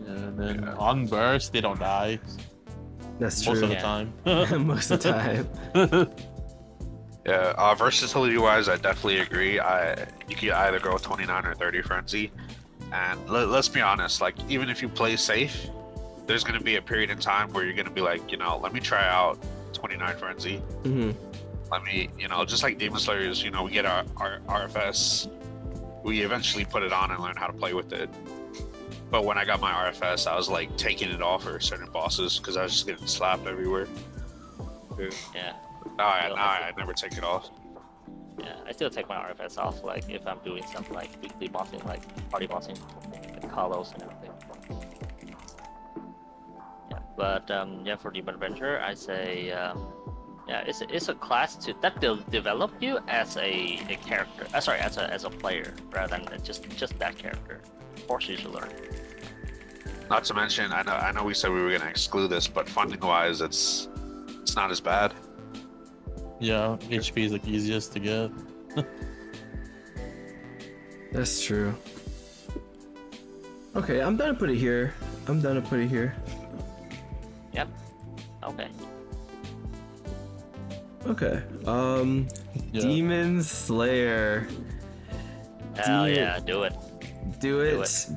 Yeah, and then on burst, they don't die that's most true. of the Yeah. time. Most of the time. Yeah, versatility wise, I definitely agree. You can either go 29 or 30 frenzy, and let's be honest. Like even if you play safe, there's gonna be a period in time where you're gonna be like, let me try out 29 frenzy. Hmm. Let me, just like Demon Slayers, we get our RFS. We eventually put it on and learn how to play with it. But when I got my RFS, I was like taking it off for certain bosses because I was just getting slapped everywhere. Yeah. Now I never take it off. Yeah, I still take my RFS off, like if I'm doing some like weekly bossing, like party bossing, like Carlos and everything. Yeah, but yeah, for Demon Adventure, I say yeah, it's a class that will develop you as a character. Sorry, as a player rather than just that character. Force you to learn. Not to mention, I know we said we were gonna exclude this, but funding wise, it's not as bad. Yeah, HP is like easiest to get. That's true. Okay, I'm done to put it here. Yep. Okay. Okay. Yeah. Demon Slayer. Hell Demon- yeah, do it. Do it.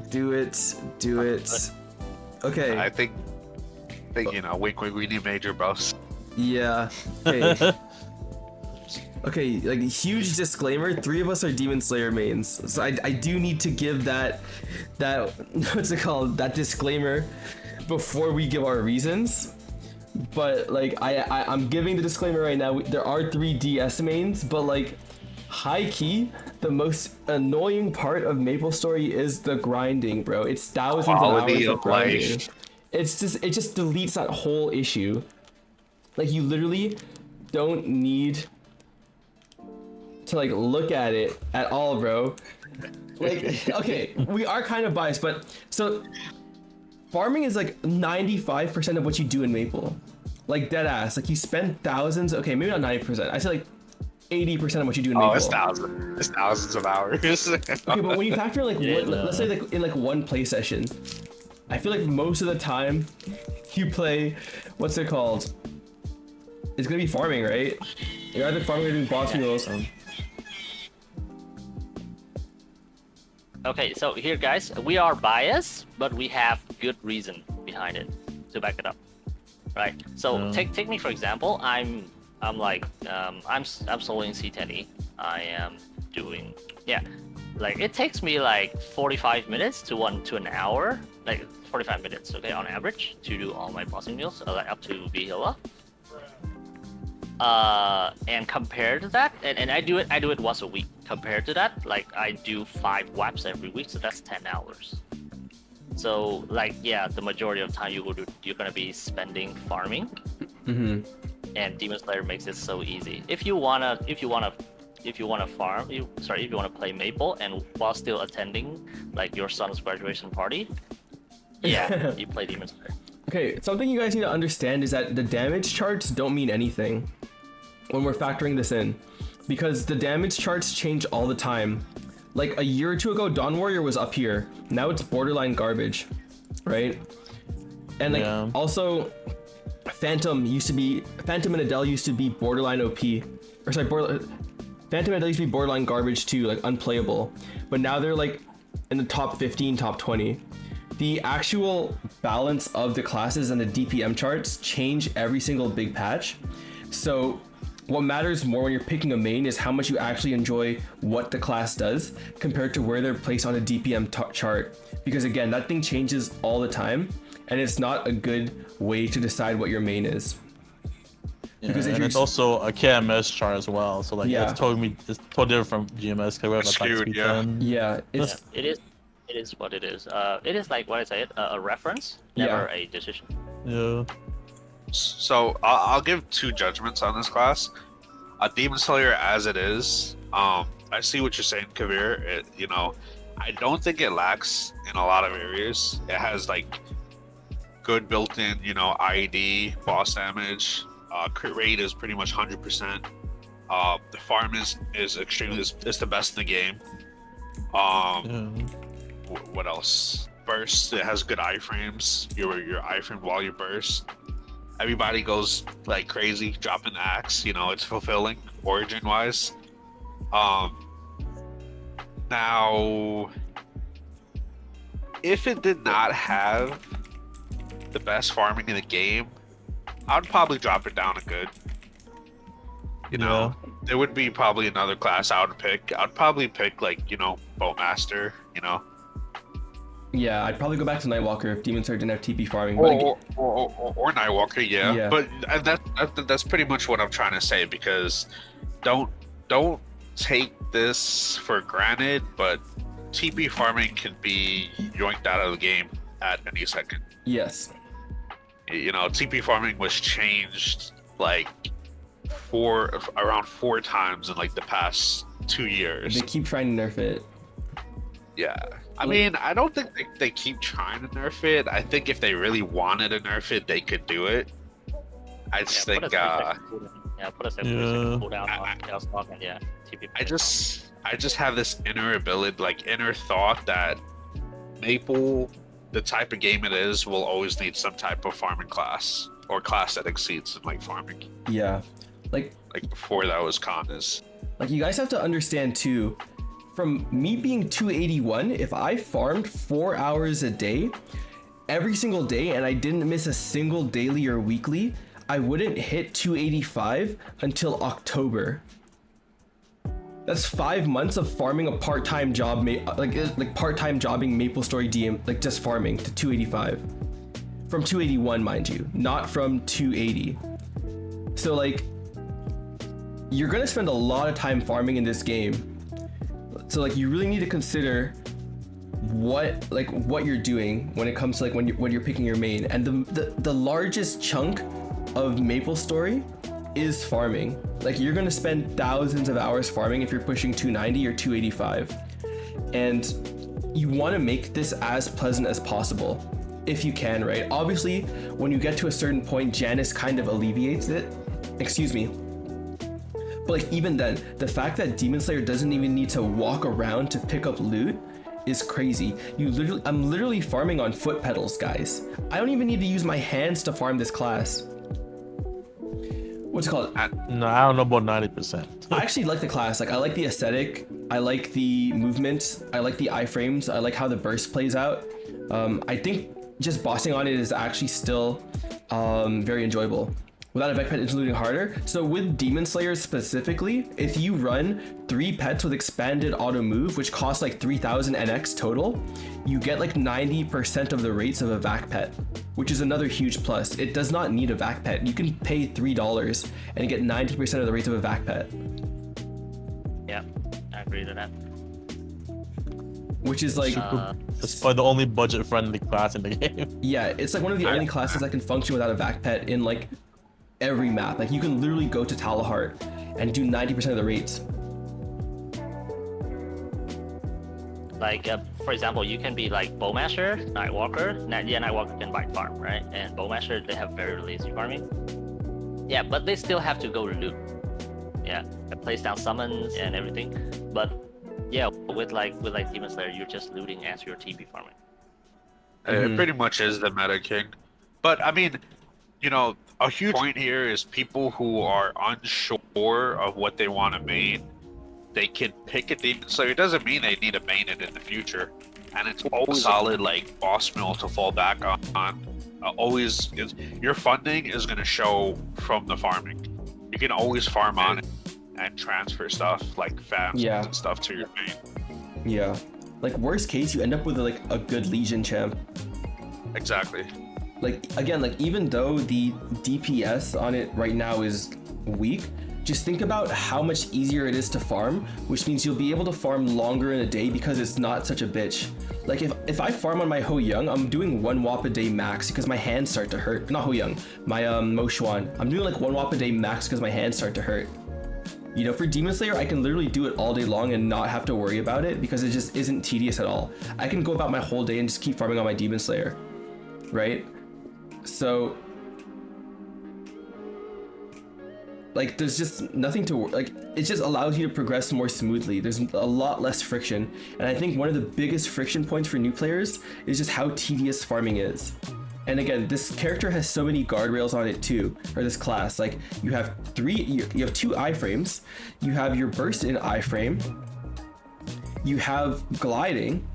Okay. I think wink, we need major buffs. Yeah. Okay. Okay, like huge disclaimer, 3 of us are Demon Slayer mains. So I do need to give that what's it called? That disclaimer before we give our reasons. But like I'm giving the disclaimer right now. There are 3 DS mains, but like high key, the most annoying part of MapleStory is the grinding, bro. It's thousands of Quality hours of of grinding. life. It just deletes that whole issue. Like you literally don't need to like look at it at all, bro. Like okay, we are kind of biased, but so farming is like 95% of what you do in Maple. Like dead ass. Like you spend thousands, okay, maybe not 90%. I say like 80% of what you do in Maple. Oh, it's thousands of hours. Okay, but when you factor like let's say like in like one play session, I feel like most of the time you play what's it called? It's gonna be farming, right? You're either farming or doing boss mules. Okay, so here, guys, we are biased, but we have good reason behind it to back it up, right? So take me for example. I'm soloing C10E. I am doing like it takes me like 45 minutes to an hour, like 45 minutes, okay, on average to do all my bossing meals, like up to Vihila. And compared to that, and I do it once a week. Compared to that, like I do 5 WAPs every week, so that's 10 hours. So like yeah, the majority of time you're gonna be spending farming. Mm-hmm. And Demon Slayer makes it so easy. If you wanna farm, if you wanna play Maple and while still attending like your son's graduation party, yeah, you play Demon Slayer. Okay, something you guys need to understand is that the damage charts don't mean anything when we're factoring this in, because the damage charts change all the time. Like a year or 2 ago, Dawn Warrior was up here. Now it's borderline garbage, right? And like also, Phantom and Adele used to be borderline OP, or sorry, Phantom and Adele used to be borderline garbage too, like unplayable. But now they're like in the top 15, top 20. The actual balance of the classes and the DPM charts change every single big patch. So what matters more when you're picking a main is how much you actually enjoy what the class does compared to where they're placed on a DPM chart. Because again, that thing changes all the time. and it's not a good way to decide what your main is. Yeah, Because if and you're it's also a KMS chart as well. So like Yeah. it's totally different from GMS because we have It's like skewed, speed yeah. 10. yeah, it's It is what it is. It is like what I said, a reference, Yeah. never a decision. Yeah. So I'll give two judgments on this class. Demon Slayer as it is. I see what you're saying, Kavir. I don't think it lacks in a lot of areas. It has like good built-in, IED, boss damage. Crit rate is pretty much 100%. The farm is extremely it's the best in the game. What else? Burst. It has good iframes. Your iframe while you burst. Everybody goes like crazy, dropping the axe. It's fulfilling origin-wise. Now, if it did not have the best farming in the game, I'd probably drop it down a good. There would be probably another class I would pick. I'd probably pick like Boatmaster. Yeah, I'd probably go back to Nightwalker if Demon Slayer didn't have TP farming. Or Nightwalker, yeah. But that's pretty much what I'm trying to say, because don't take this for granted, but TP farming can be yoinked out of the game at any second. Yes. TP farming was changed like around 4 times in like the past 2 years. They keep trying to nerf it. Yeah. I mean, I don't think they keep trying to nerf it. I think if they really wanted to nerf it, they could do it. I just think, put a 7 second cooldown on Tailstock and TP. I just have this inner thought that Maple, the type of game it is, will always need some type of farming class or class that exceeds in like farming. Yeah. Like before that was Kanas. Like, you guys have to understand too, from me being 281, if I farmed 4 hours a day, every single day, and I didn't miss a single daily or weekly, I wouldn't hit 285 until October. That's 5 months of farming a part-time job, like part-time jobbing MapleStory DM, like just farming to 285. From 281, mind you, not from 280. So like, you're gonna spend a lot of time farming in this game. So like, you really need to consider what you're doing when it comes to like when you're picking your main. And the largest chunk of MapleStory is farming. Like, you're gonna spend thousands of hours farming if you're pushing 290 or 285. And you wanna make this as pleasant as possible, if you can, right? Obviously, when you get to a certain point, Janus kind of alleviates it. Excuse me. But like, even then, the fact that Demon Slayer doesn't even need to walk around to pick up loot is crazy. I'm literally farming on foot pedals, guys. I don't even need to use my hands to farm this class. What's it called? No, I don't know about 90%. I actually like the class. Like, I like the aesthetic. I like the movement. I like the iframes. I like how the burst plays out. I think just bossing on it is actually still very enjoyable. Without a Vec pet, including harder. So with Demon Slayer specifically, if you run 3 pets with expanded auto move, which costs like 3,000 NX total, you get like 90% of the rates of a Vac pet, which is another huge plus. It does not need a Vac pet. You can pay $3 and get 90% of the rates of a Vac pet. Yeah, I agree to that. Which is like, it's probably the only budget-friendly class in the game. yeah, it's like one of the only classes that can function without a Vac pet in like every map. Like, you can literally go to Talahart and do 90% of the rates. Like, for example, you can be like Bowmaster, Nightwalker. Nightwalker can bite farm, right? And Bowmaster, they have very lazy farming. Yeah, but they still have to go loot. Yeah, and place down summons and everything. But yeah, with like Demon Slayer, you're just looting as your TP farming. It pretty much is the meta king. But I mean, a huge point here is people who are unsure of what they want to main, they can pick a Demon Slayer. It doesn't mean they need to main it in the future. And it's always solid like boss mill to fall back on. Your funding is going to show from the farming. You can always farm on it and transfer stuff like fams and stuff to your main. Yeah. Like, worst case, you end up with like a good Legion champ. Exactly. like again, like even though the DPS on it right now is weak, just think about how much easier it is to farm, which means you'll be able to farm longer in a day because it's not such a bitch. Like if I farm on my Ho Young, I'm doing 1 WAP a day max because my hands start to hurt. Not Ho Young, my Mo Xuan. I'm doing like 1 WAP a day max because my hands start to hurt. You know, for Demon Slayer, I can literally do it all day long and not have to worry about it because it just isn't tedious at all. I can go about my whole day and just keep farming on my Demon Slayer, right? So, like, there's just nothing to, like, it just allows you to progress more smoothly. There's a lot less friction. And I think one of the biggest friction points for new players is just how tedious farming is. And again, this character has so many guardrails on it too, or this class. Like you have you have 2 iframes, you have your burst in iframe, you have gliding.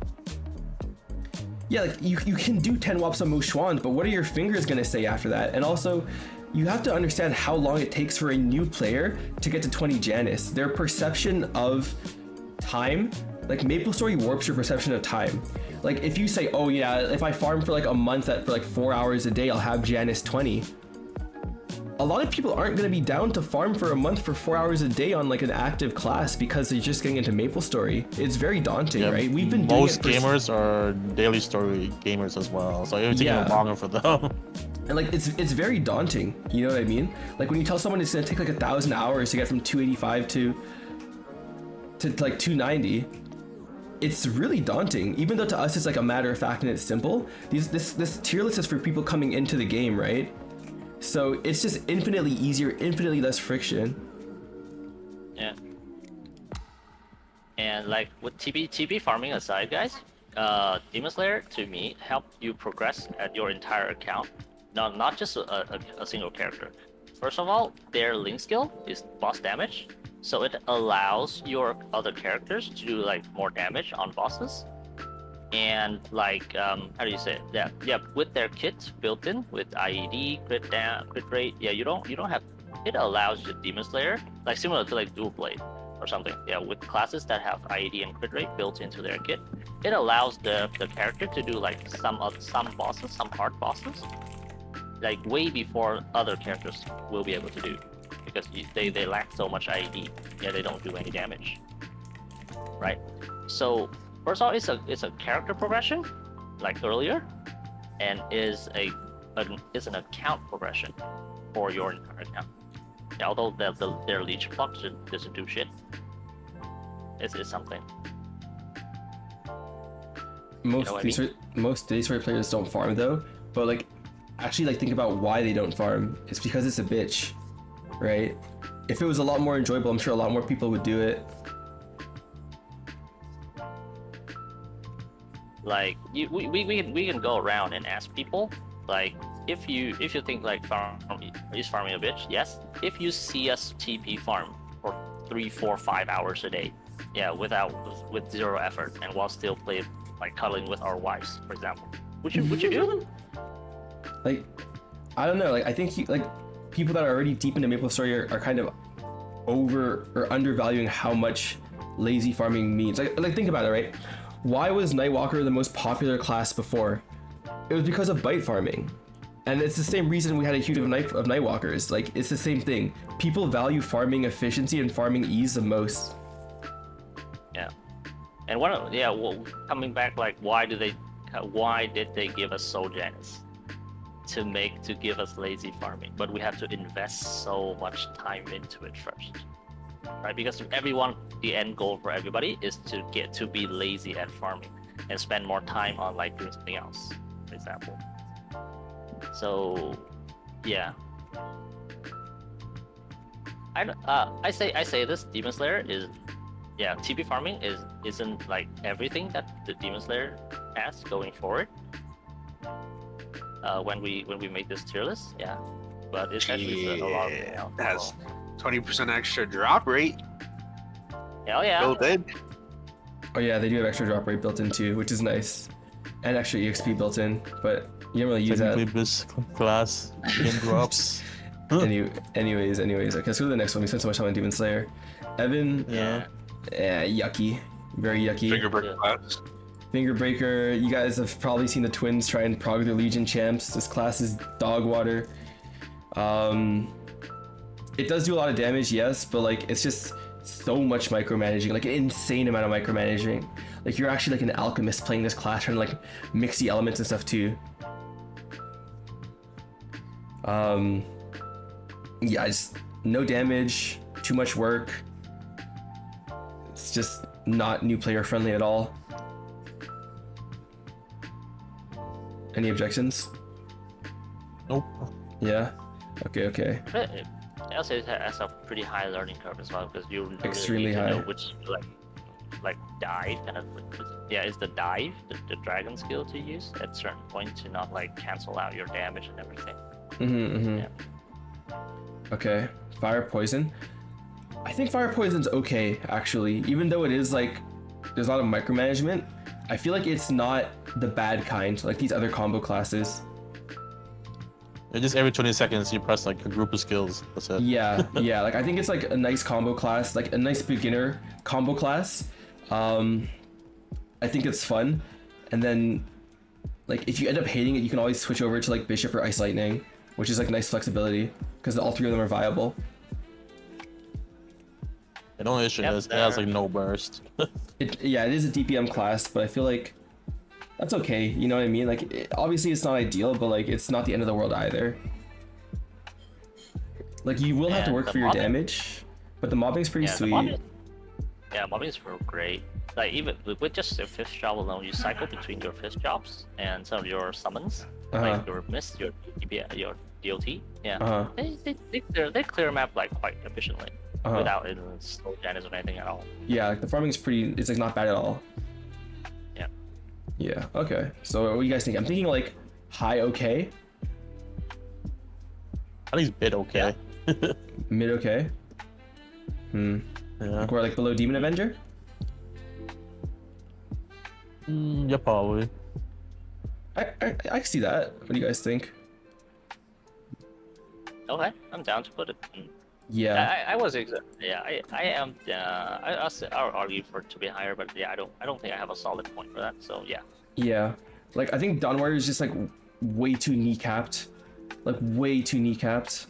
Yeah, like you can do 10 WAPs on Mo Xuan, but what are your fingers gonna say after that? And also, you have to understand how long it takes for a new player to get to 20 Janus. Their perception of time, like MapleStory warps your perception of time. Like if you say, oh yeah, if I farm for like a month for like 4 hours a day, I'll have Janus 20. A lot of people aren't going to be down to farm for a month for 4 hours a day on like an active class because they're just getting into MapleStory. It's very daunting, right? We've been doing most gamers are daily story gamers as well, so it would take longer for them. And like it's very daunting, you know what I mean? Like when you tell someone it's going to take like 1,000 hours to get from 285 to like 290. It's really daunting, even though to us it's like a matter of fact and it's simple. This tier list is for people coming into the game, right? So it's just infinitely easier, infinitely less friction. Yeah. And like with TP farming aside, guys, Demon Slayer to me helped you progress at your entire account, not just a single character. First of all, their link skill is boss damage. So it allows your other characters to do like more damage on bosses, and like how do you say it? Yeah, with their kit built in with IED, crit rate. Yeah, you don't have. It allows the Demon Slayer, like similar to like Dual Blade or something. Yeah, with classes that have IED and crit rate built into their kit, it allows the character to do like some bosses, some hard bosses, like way before other characters will be able to do. Because they lack so much IED, yeah, they don't do any damage, right? So first of all, it's a character progression, like earlier, and is an account progression for your entire account. Yeah, although their leech block doesn't do shit, it's something. Most day story players don't farm though, but like actually like think about why they don't farm. It's because it's a bitch. Right? If it was a lot more enjoyable, I'm sure a lot more people would do it. Like we can go around and ask people, like if you think like is farming a bitch, yes. If you see us TP farm for 3, 4, 5 hours a day, yeah, with 0 effort and while still play like cuddling with our wives, for example, would you do? Like, I don't know. Like I think people that are already deep into MapleStory are kind of over or undervaluing how much lazy farming means. Like think about it, right? Why was Nightwalker the most popular class before? It was because of bite farming. And it's the same reason we had a huge of Nightwalkers. Like it's the same thing. People value farming efficiency and farming ease the most. Yeah. And coming back, like why did they give us Soul Janus? To give us lazy farming, but we have to invest so much time into it first, right? Because the end goal for everybody is to get to be lazy at farming and spend more time on like doing something else, for example. So, yeah. I say this Demon Slayer is, yeah, TP farming isn't like everything that the Demon Slayer has going forward. When we make this tier list, yeah, but it's actually a lot. It has 20% extra drop rate. Hell yeah. Built in. Oh yeah, they do have extra drop rate built in too, which is nice, and extra EXP built in, but you don't really use that. This class in drops. Anyways, okay, let's go to the next one. We spent so much time on Demon Slayer. Evan, Yeah, yucky, very yucky. Fingerprint class. Finger Breaker. You guys have probably seen the twins try and prog their Legion champs. This class is dog water. It does do a lot of damage, yes, but like it's just so much micromanaging, like an insane amount of micromanaging. Like you're actually like an alchemist playing this class, trying to like mix the elements and stuff too. Yeah, just no damage, too much work. It's just not new player friendly at all. Any objections? Nope. Yeah. Okay. But it also it has a pretty high learning curve as well because you really Extremely need to high. know which like dive kind of it's the dive, the dragon skill to use at certain point to not like cancel out your damage and everything. Yeah. Okay. Fire poison. I think fire poison's okay actually, even though it is like there's a lot of micromanagement. I feel like it's not the bad kind like these other combo classes. Just every 20 seconds you press like a group of skills. That's it. Yeah. Like I think it's like a nice combo class, like a nice beginner combo class. I think it's fun, and then like if you end up hating it, you can always switch over to like Bishop or Ice Lightning, which is like nice flexibility because all three of them are viable. The only issue is it has like no burst. It is a DPM class, but I feel like that's okay. You know what I mean? Like obviously it's not ideal, but like it's not the end of the world either. Like you will have to work for your damage, but the mobbing's pretty sweet. Mobbing is great. Like even with just your 5th job alone, you cycle between your 5th jobs and some of your summons, like your mist, your DPS, your DOT. Yeah, they clear map like quite efficiently without it slow damage or anything at all. Yeah, like the farming is pretty. It's like not bad at all. Yeah. Okay. So what do you guys think? I'm thinking like high okay. I think it's bit okay. Mid okay. Yeah. Like we're like below Demon Avenger. Yeah, probably. I see that. What do you guys think? Okay, I'm down to put it. Yeah. I was I am. I'll argue for it to be higher, but yeah, I don't think I have a solid point for that. So yeah. Yeah. Like I think Dawn Warrior is just like way too kneecapped, like way too kneecapped.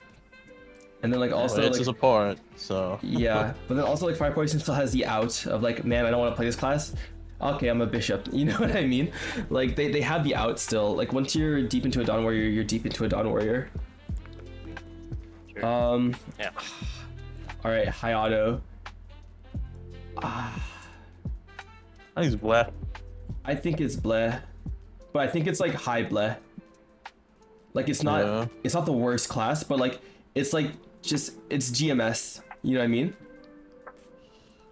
And then like also it's like a support, so yeah, but then also like Fire Poison still has the out of like, man, I don't want to play this class. Okay, I'm a bishop. You know what I mean? Like they have the out still. Like once you're deep into a Dawn Warrior, you're deep into a Dawn Warrior. Sure. Yeah. All right, high auto. I think it's bleh. I think it's bleh, but I think it's like high bleh. Like it's not the worst class, but like it's like just it's GMS. You know what I mean?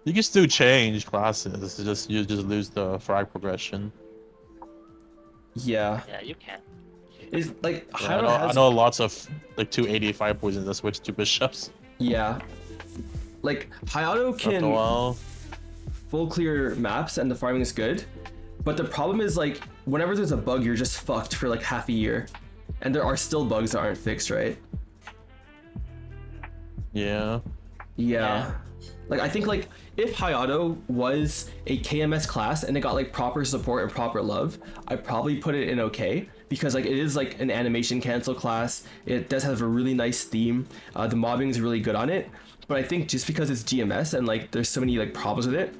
You can still change classes. It's just you just lose the frag progression. Yeah. Yeah, you can. It's like Yeah, I know lots of like 285 poisons that switch to bishops. Yeah. Like high auto After a can while. full clear maps and the farming is good, but the problem is like whenever there's a bug, you're just fucked for like half a year, and there are still bugs that aren't fixed, right? Yeah. Like I think like if high auto was a KMS class and it got like proper support and proper love, I'd probably put it in okay, because like it is like an animation cancel class. It does have a really nice theme. The mobbing is really good on it, but I think just because it's GMS and like there's so many like problems with it,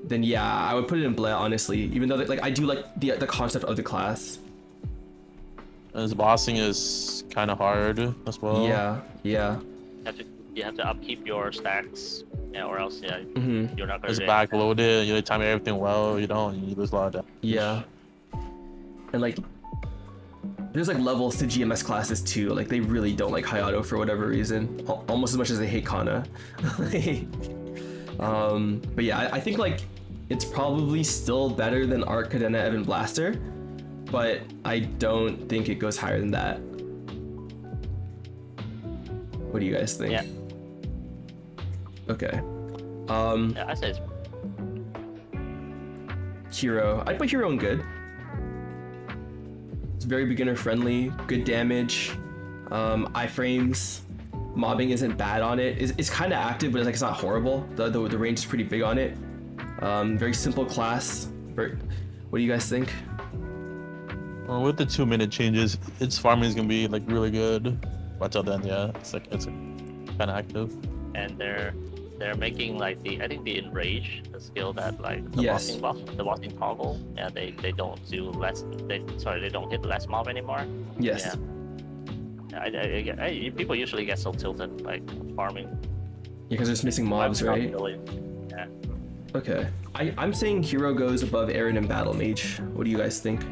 then yeah, I would put it in bleh, honestly, even though like I do like the concept of the class. And his bossing is kind of hard as well. Yeah. You have to upkeep your stacks, or else you're not gonna. It's backloaded. You time everything well. You lose a lot of damage. Yeah. And like there's like levels to GMS classes too. Like they really don't like high auto for whatever reason, almost as much as they hate Kana. But yeah, I think like it's probably still better than Arc Cadena Evan Blaster, but I don't think it goes higher than that. What do you guys think? Yeah. Okay. Yeah, I say it's Hero. I'd put Hero in good. It's very beginner friendly, good damage, iframes, mobbing isn't bad on it. It's kind of active, but it's not horrible. The range is pretty big on it. Very simple class. What do you guys think? Well, with the 2-minute changes, its farming is gonna be like really good. But until then, yeah, it's kind of active. And they're making like I think the enrage, the skill that like the Yes. bossing buff, the bossing toggle. Yeah, they don't do less. They don't hit less mob anymore. Yes. Yeah. People usually get so tilted like farming. Yeah, because they're just missing mobs, right? Yeah. Okay. I'm saying hero goes above Aaron and battle mage. What do you guys think?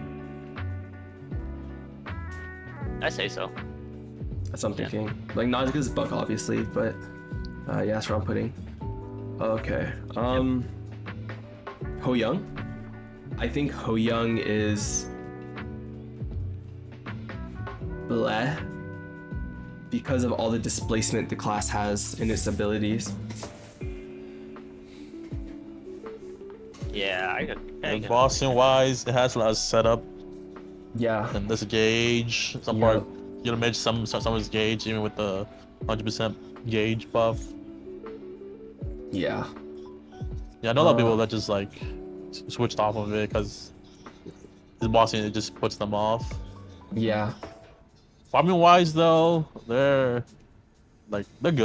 I say so. That's what I'm thinking. Like not as good as Buck, obviously, but yeah, that's where I'm putting. Okay. Ho Young. I think Ho Young is bleh because of all the displacement the class has in its abilities. Yeah, I could. And bossing wise, it has a lot of setup Yeah. and this gauge. Some Yeah. part you know, match some of his gauge even with the 100% gauge buff. Yeah. Yeah, I know a lot of people that just like switched off of it because the bossing it just puts them off. Yeah. Farming wise though, they're good. But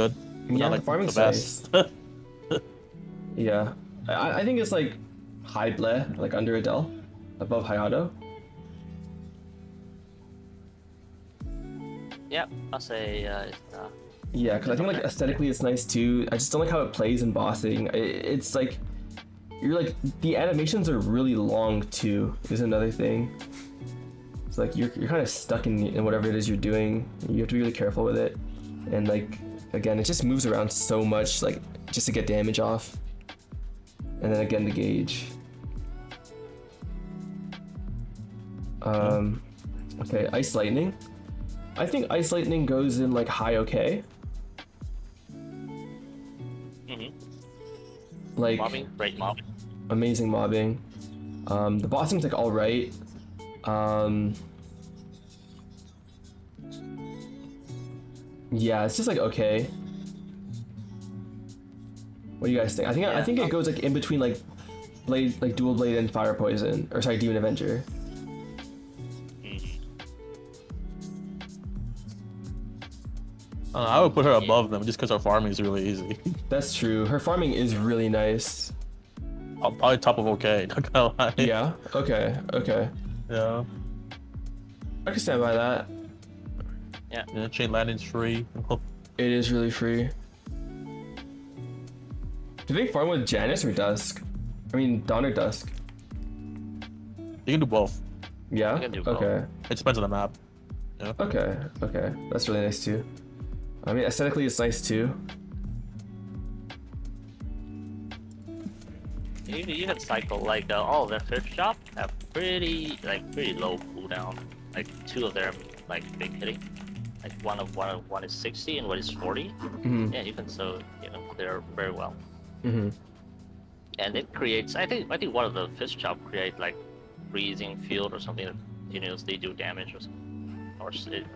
Yeah, not, the farming's the best. Yeah. I think it's like high bleh, like under Adele, above Hayato. Yeah, I'll say Yeah, because I think like aesthetically it's nice too. I just don't like how it plays in bossing. It's like you're like the animations are really long too. Is another thing. It's like you're kind of stuck in whatever it is you're doing. You have to be really careful with it, and like again, it just moves around so much, like just to get damage off, and then again the gauge. Okay, Ice Lightning. I think Ice Lightning goes in like high okay. Like mobbing, great mob. amazing mobbing. The bossing's like all right. Yeah, it's just like okay. What do you guys think? I think it goes like in between like blade, like dual blade and fire poison, or sorry, demon avenger. I would put her above them just because her farming is really easy. That's true. Her farming is really nice. Probably top of okay, not gonna lie. Yeah. Okay. Okay. Yeah. I can stand by that. Yeah, chain landing's free. It is really free. Do they farm with Janice or Dusk? I mean, Dawn or Dusk? You can do both. Yeah? You can do both. Okay. It depends on the map. Yeah. Okay. Okay. That's really nice too. I mean, aesthetically, it's nice too. You can cycle like all of their fish shop have pretty low cooldown. Like two of them like big hitting. Like one is 60 and one is 40. Mm-hmm. Yeah, you can clear very well. Mm-hmm. And it creates I think one of the fish shop create like freezing field or something that they do damage or something. Or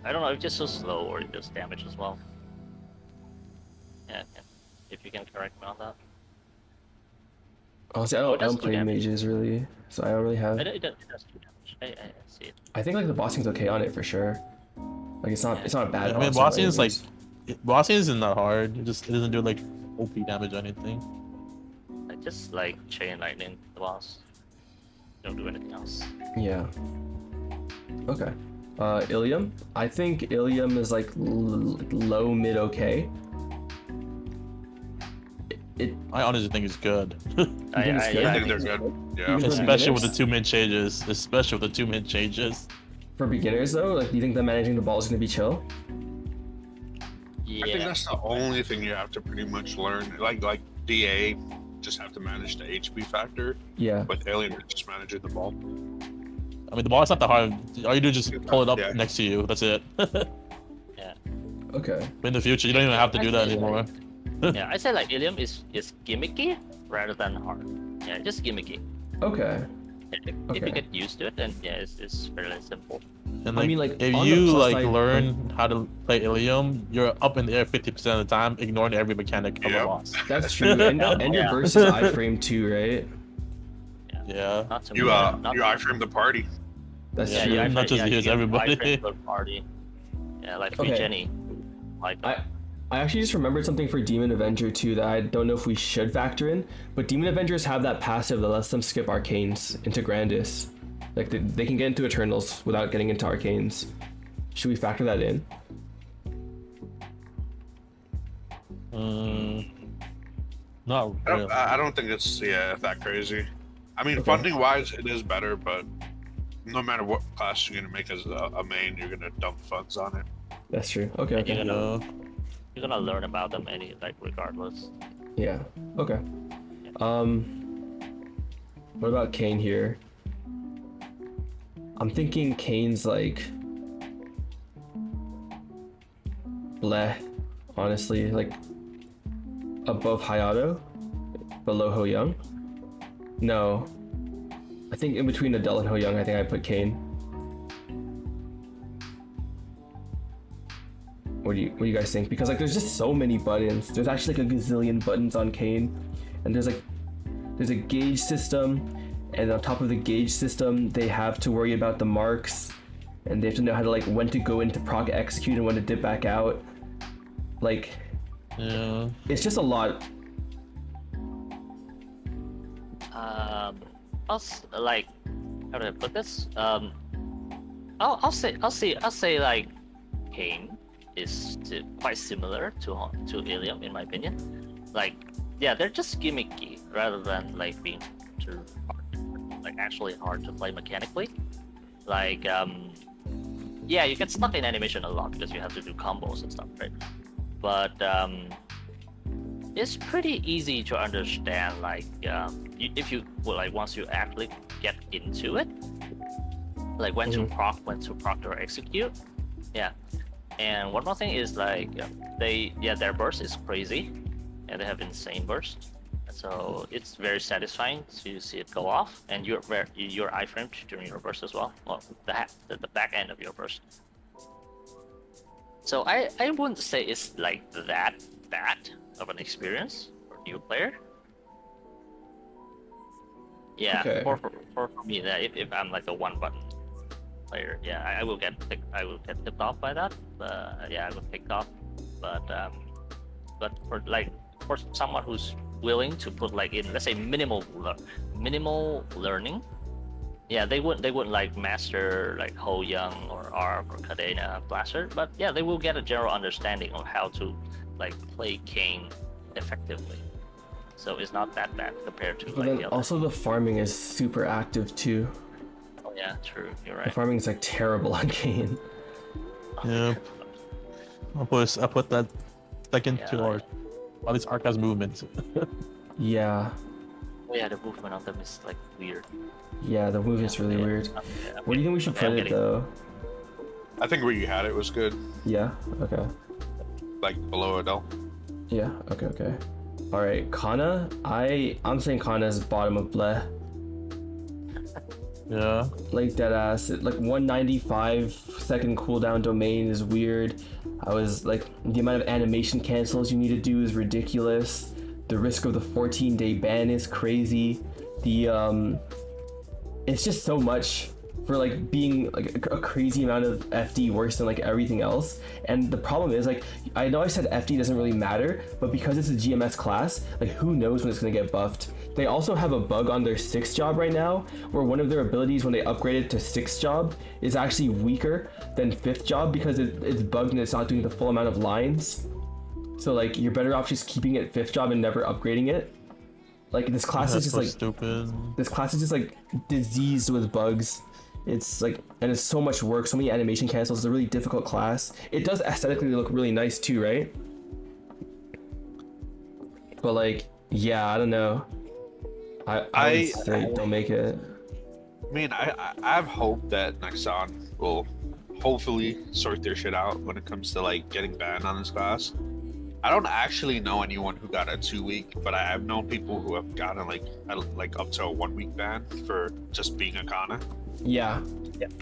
I don't know, it's just so slow or it does damage as well. Yeah. If you can correct me on that. Honestly, I don't play mages really, so I don't really have. It does do damage. I see it. I think like the bossing's okay on it for sure. Like it's not a bad. I mean, boss bossing is like anyways. bossing isn't that hard. It doesn't do like OP damage or anything. I just like chain lightning the boss. Don't do anything else. Yeah. Okay. Ilium. I think Ilium is like low mid okay. I honestly think it's good. think it's good? I think they're good. Yeah. Even for Especially with the beginners? 2-min changes. Especially with the 2-min changes. For beginners though, like do you think that managing the ball is gonna be chill? Yeah. I think that's the only thing you have to pretty much learn. Like DA, just have to manage the HP factor. Yeah. With Alien, you're just managing the ball. I mean, the ball is not that hard. All you do is just pull it up Yeah. next to you. That's it. Yeah. Okay. In the future, you don't even have to do that anymore. Yeah, I say like Ilium is gimmicky rather than hard. Yeah, just gimmicky. Okay. If Okay. you get used to it, then yeah, it's fairly simple. And I like, mean, like, if on the you plus like side- learn how to play Ilium, you're up in the air 50% of the time, ignoring every mechanic of the Yeah. boss. That's true. And your Yeah. burst is iframe too, right? Yeah. Not to You me. Not you iframe the party. That's yeah, true. yeah, Not just you, it's everybody. Party. Yeah, like Free Okay. Jenny. Like I actually just remembered something for Demon Avenger too that I don't know if we should factor in, but Demon Avengers have that passive that lets them skip arcanes into Grandis. Like they can get into Eternals without getting into arcanes. Should we factor that in? Not really. I don't think it's that crazy. I mean, Okay. funding wise, it is better, but no matter what class you're gonna make as a main, you're gonna dump funds on it. That's true. Okay, you're okay. gonna you're gonna learn about them regardless. Yeah. Okay. What about Kane here? I'm thinking Kane's like bleh, honestly, like above Hayato, below Ho Young. No. I think in between Adele and Ho Young, I think I put Kane. What do you guys think? Because like there's just so many buttons. There's actually like a gazillion buttons on Kane, and there's a gauge system, and on top of the gauge system, they have to worry about the marks, and they have to know how to like when to go into proc execute and when to dip back out. Like, Yeah. it's just a lot. Like, how do I put this? I'll say like Kane is quite similar to Ilium in my opinion. Like, yeah, they're just gimmicky rather than like being too hard, like actually hard to play mechanically. Like, yeah, you get stuck in animation a lot because you have to do combos and stuff, right? But it's pretty easy to understand. Like, if you like once you actually get into it, like when to proc, or execute. Yeah. And one more thing is like their burst is crazy, and they have insane burst. So it's very satisfying to see it go off, and your iframe during your burst as well. Well, the back end of your burst. So I wouldn't say it's like that bad of an experience for new player. Yeah, Okay. for me, that if I'm like a one button player, yeah, I will get tipped off by that. Yeah, I will picked off. But for someone who's willing to put like in, let's say, minimal learning, yeah, they wouldn't like master like Ho Young or Arc or Cadena Blaster, but yeah, they will get a general understanding of how to like play Kane effectively. So it's not that bad compared to But like then the other. also the farming is super active too. Oh, yeah, true. You're The right. farming is like terrible on Kane. Yeah. I put that second to Yeah. Arc. At least Arc has movement. Yeah. Oh, yeah, the movement of them is like weird. Yeah, the movement's really weird. Yeah, Where do you think we should put it though? I think where you had it was good, Yeah. Okay. like below Adele. Yeah. Okay. Okay. All right. Kana. I'm saying Kana's bottom of bleh. Yeah. Like dead ass. Like 195 second cooldown domain is weird. I was like, the amount of animation cancels you need to do is ridiculous. The risk of the 14-day ban is crazy. It's just so much for like being like a crazy amount of FD worse than like everything else. And the problem is like, I know I said FD doesn't really matter, but because it's a GMS class, like who knows when it's gonna get buffed. They also have a bug on their 6th job right now, where one of their abilities when they upgrade it to 6th job is actually weaker than 5th job because it's bugged and it's not doing the full amount of lines. So like you're better off just keeping it 5th job and never upgrading it. Like this class That's is just so like stupid. this class is just like diseased with bugs. It's like, and it's so much work, so many animation cancels. It's a really difficult class. It does aesthetically look really nice too, right? But like, yeah, I don't know. I would say don't make it. I mean, I have hope that Nexon will hopefully sort their shit out when it comes to like getting banned on this class. I don't actually know anyone who got a 2-week, but I have known people who have gotten like up to a 1-week ban for just being a Kana. Yeah.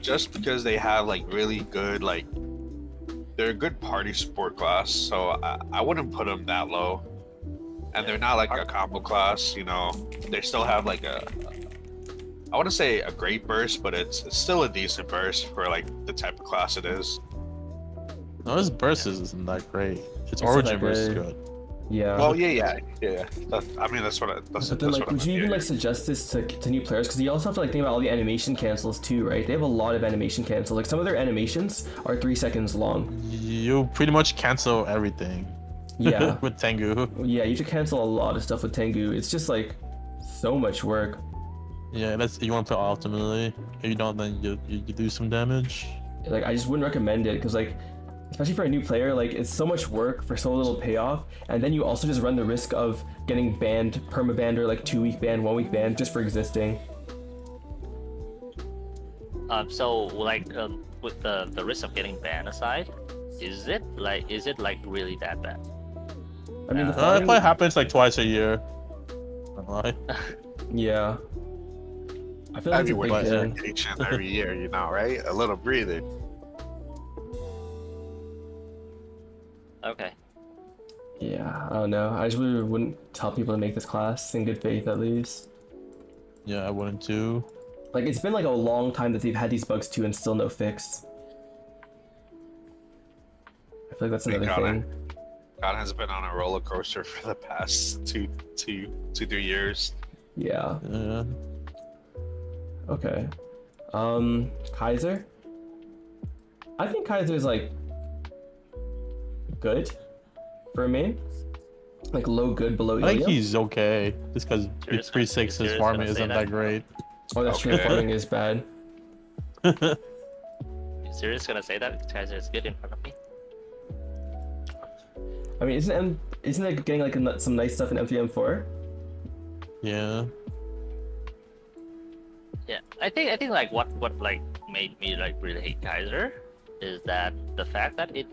Just because they have like really good they're a good party support class, so I wouldn't put them that low. And they're not like a combo class, you know. They still have like I wouldn't say a great burst, but it's still a decent burst for like the type of class it is. No, his burst isn't that great. Its not origin that burst is good. good. Yeah. Well, yeah. I mean, that's what I. That's, But then, that's like, what would I you meant, even yeah, like suggest this to new players? Because you also have to like think about all the animation cancels too, right? They have a lot of animation cancels. Like some of their animations are 3 seconds long. You pretty much cancel everything. Yeah. With Tengu. Yeah, you have to cancel a lot of stuff with Tengu. It's just like so much work. Yeah, that's you want to play optimally. If you don't, then you do some damage. Like I just wouldn't recommend it because like, especially for a new player, like it's so much work for so little payoff, and then you also just run the risk of getting banned, permabanned, or like 2-week ban, 1-week ban just for existing. So like with the risk of getting banned aside, is it like really that bad? I mean, the It farming, probably happens like twice a year. Don't lie. yeah. I feel like it's a big everyone thing. each and every year, you know, right? A little breather. Okay. Yeah, I don't know. I just really wouldn't tell people to make this class in good faith, at least. Yeah, I wouldn't too. Like it's been like a long time that they've had these bugs too, and still no fix. I feel like that's another thing. God has been on a roller coaster for the past two, 3 years. Yeah. Yeah. Okay. Kaiser. I think Kaiser's like good for a main. Like low good below I think Ilya. he's okay. Just because Serious? 3-6 his Serious farming gonna say isn't that? that great. Oh, that's true. Okay. Farming is bad. You serious gonna say that? Kaiser is good in front of me. I mean, isn't it getting like some nice stuff in M3M4? Yeah. Yeah, I think like what like made me like really hate Kaiser is that the fact that it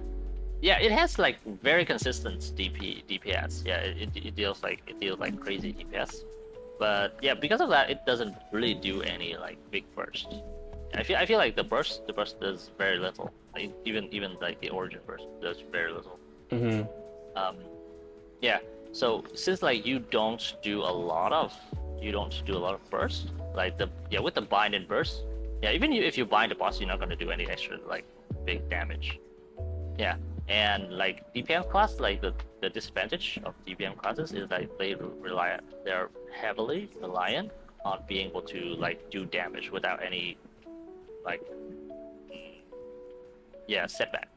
has like very consistent DPS. Yeah, it deals like crazy DPS, but yeah, because of that, it doesn't really do any like big burst. I feel like the burst does very little. Like, even like the origin burst does very little. Mm-hmm. Yeah. So since like you don't do a lot of burst, like with the bind and burst, yeah, even if you bind the boss, you're not gonna do any extra like big damage. Yeah, and like DPM class, like the disadvantage of DPM classes is like they're heavily reliant on being able to like do damage without any like setback.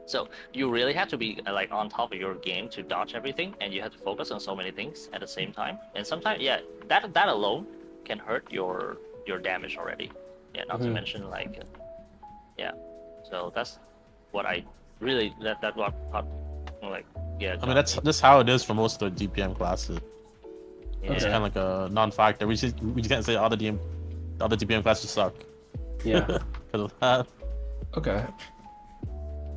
So you really have to be like on top of your game to dodge everything, and you have to focus on so many things at the same time. And sometimes, yeah, that alone can hurt your damage already. Yeah, not to mention like, yeah. So that's what I really what like yeah. I mean, that's how it is for most of the DPM classes. yeah. It's kind of like a non-factor. We just can't say all the other DPM classes suck Yeah. because of that. Okay.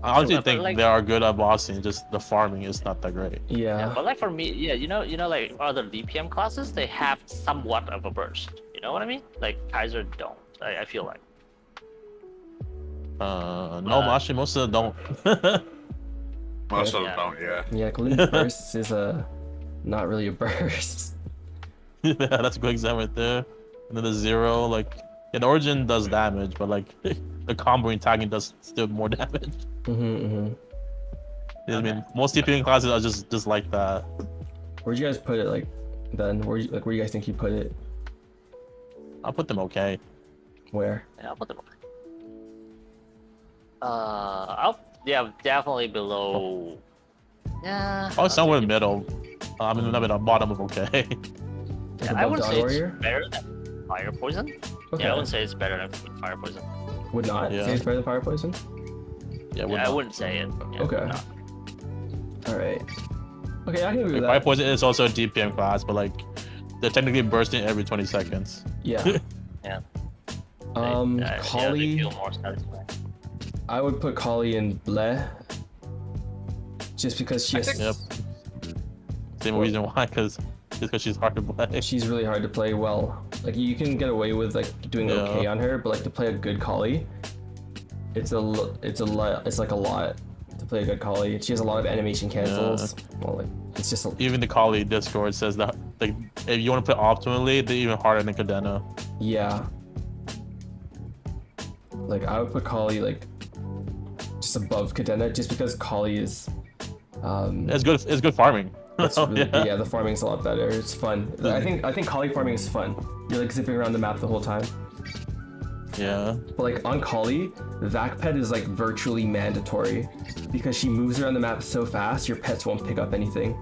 I honestly But, think like- they are good at bossing. Just the farming is not that great. Yeah, Yeah. but like for me, yeah, you know, like other DPM classes, they have somewhat of a burst. You know what I mean? Like Kaiser don't. I feel like. No, actually, most of them don't. Most of them Yeah. don't, yeah. Yeah. Gloomy burst is not really a burst. Yeah, that's a good example right there. And then the zero, like, yeah, the origin does damage, but like the comboing tagging does still more damage. Mm-hmm. I mean, most DPM classes are just like that. Where'd you guys put it? Like, then where do you guys think you put it? I'll put them okay. Where? Yeah, I'll put them. Definitely below. Yeah. Oh, somewhere in the middle. I mean, not middle, bottom of okay. Like I above wouldn't Dawn say Warrior? it's better than Fire Poison. Okay. Yeah, I wouldn't say it's better than Fire Poison. Would not Yeah. say it's better than Fire Poison? Yeah, Yeah, I wouldn't say it. Yeah, Okay. no. Alright. Okay, I can agree with Fire that. Poison is also a DPM class, but like they're technically bursting every 20 seconds. Yeah. Yeah. they Kali, feel more satisfying. I would put Kali in Bleh. Just because she has, Yep. Same reason why, just because she's hard to play. she's really hard to play well. Like you can get away with like doing Yeah. okay on her, but like to play a good Kali, it's like a lot to play a good Kali. She has a lot of animation cancels. Well, like it's just Even the Kali Discord says that like if you want to play optimally, they're even harder than Cadena. Yeah. Like I would put Kali like just above Cadena just because Kali is It's good. It's good farming. it's really, Yeah. yeah, the farming's a lot better. It's fun. I think Kali farming is fun. You're like zipping around the map the whole time. Yeah. But like on Kali, Vac Pet is like virtually mandatory because she moves around the map so fast your pets won't pick up anything.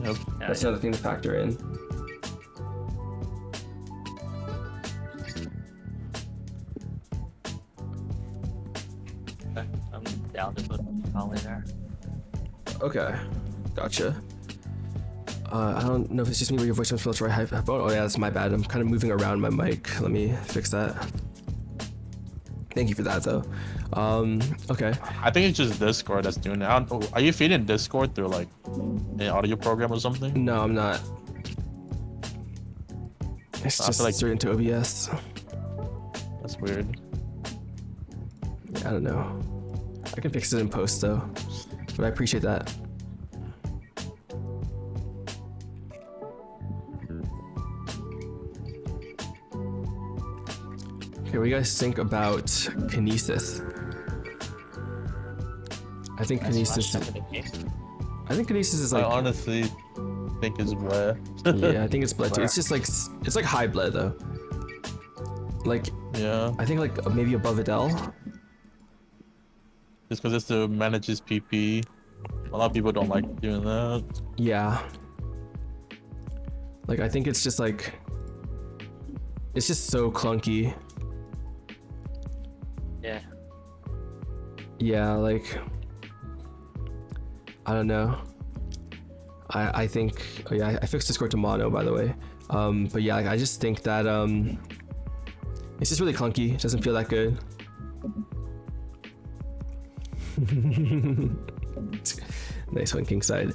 Yep. That's another thing to factor in. I'm down to put Holly there. Okay, gotcha. I don't know if it's just me where your voice comes filter right headphone. Oh yeah, that's my bad. I'm kind of moving around my mic. Let me fix that. Thank you for that though. Okay. I think it's just Discord that's doing that. I don't know, are you feeding Discord through like an audio program or something? No, I'm not. It's I just feel like- straight into OBS. That's weird. Yeah, I don't know. I can fix it in post though, but I appreciate that. Okay, what do you guys think about Kinesis? I think Kinesis. I think Kinesis is I like. honestly think it's bleh. Yeah, I think it's bled too. It's just like it's like high bled though. Like Yeah. I think like maybe above Adele. Just because it's the manages PP. A lot of people don't like doing that. Yeah. Like I think it's just like it's just so clunky. Yeah. Yeah, like I don't know. I think oh yeah, I fixed Discord to mono by the way. But yeah, like, I just think that it's just really clunky. It doesn't feel that good. Nice one, Kingside.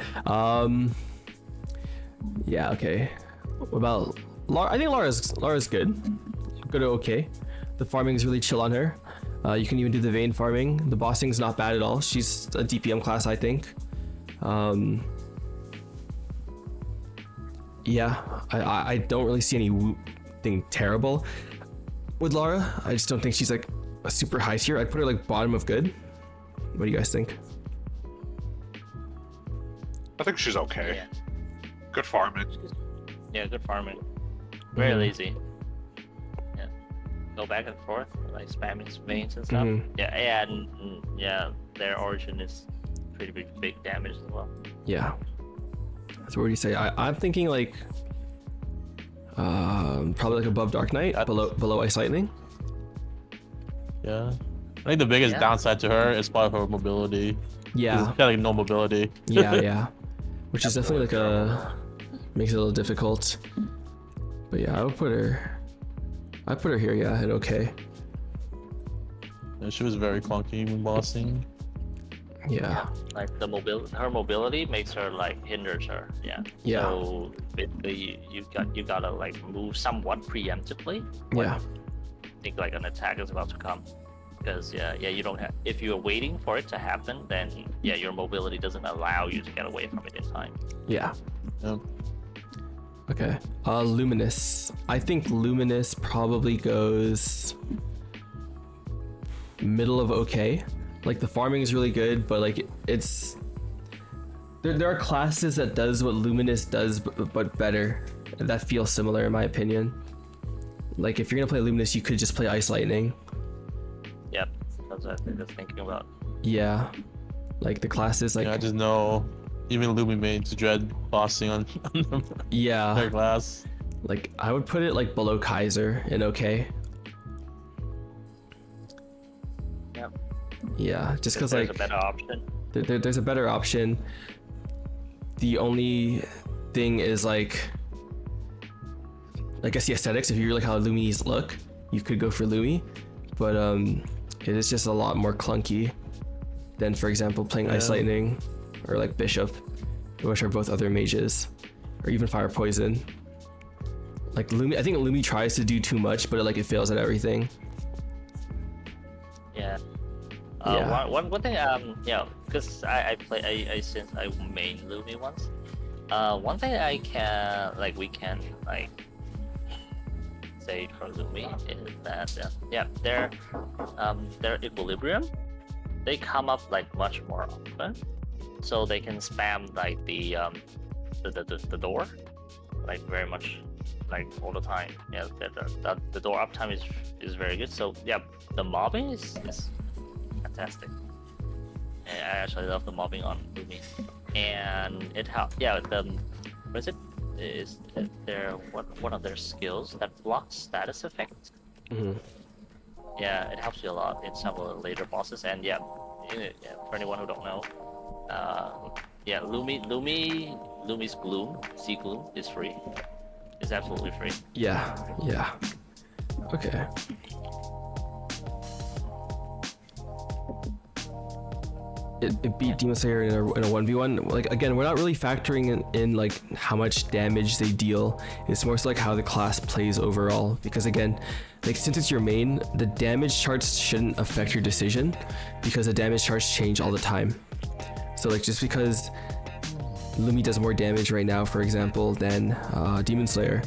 Yeah, okay. What about Lara? I think Lara's good. Good to okay. The farming is really chill on her. You can even do the vein farming. The bossing's not bad at all. She's a DPM class, I think. Yeah, I don't really see anything terrible with Lara. I just don't think she's like a super high tier. I'd put her like bottom of good. What do you guys think? I think she's okay. Yeah. Good farming. Yeah, good farming. Very Mhm. lazy. Yeah. Go back and forth, like spamming veins and stuff. Mhm. Yeah, and yeah, their origin is pretty big damage as well. Yeah. So what do you say? I'm thinking like probably like above Dark Knight, below Ice Lightning. Yeah. I think the biggest Yeah. downside to her is probably her mobility. Yeah. She's got like no mobility. Yeah. Which is definitely like makes it a little difficult. But yeah, I'd put her here, yeah, and okay. Yeah, she was very clunky when bossing. Yeah. Like her mobility makes her like hinders her. Yeah. Yeah. So basically, you gotta like move somewhat preemptively. when Yeah. you think like an attack is about to come. Because you don't have. If you're waiting for it to happen, then yeah, your mobility doesn't allow you to get away from it in time. Yeah. Yep. Okay. Luminous. I think Luminous probably goes middle of okay. Like the farming is really good, but like it's there are classes that does what Luminous does but better. That feels similar in my opinion. Like if you're gonna play Luminous, you could just play Ice Lightning. Yep, that's what I was thinking about. Yeah. Like the classes like Yeah, I just know even Lumi mates dread bossing on their yeah. class. Like I would put it like below Kaiser in okay. Yep. Yeah, just because There's like a better option. there's a better option. The only thing is like I guess the aesthetics. If you like how Lumi's look, you could go for Lumi, but it is just a lot more clunky than, for example, playing Ice Yeah. Lightning or like Bishop, which are both other mages, or even Fire Poison. Like Lumi, I think Lumi tries to do too much, but it fails at everything. Yeah. Yeah. One thing, because I since I main Lumi once, One thing we can say for Lumi is that their equilibrium, they come up like much more often, so they can spam like the door like very much like all the time. Yeah, the door uptime is very good. So yeah, the mobbing is fantastic. And I actually love the mobbing on Lumi, and it helps. Yeah, what is it? Is their one of their skills that blocks status effect. Yeah, it helps you a lot in some of the later bosses. And yeah, for anyone who don't know, yeah, Lumi's Gloom, Sea Gloom is free. It's absolutely free. Yeah. Okay. It beat Demon Slayer in a 1v1. Like, again, we're not really factoring in like how much damage they deal. It's more so like how the class plays overall, because again, like, since it's your main, the damage charts shouldn't affect your decision, because the damage charts change all the time. So like, just because Lumi does more damage right now, for example, than Demon Slayer,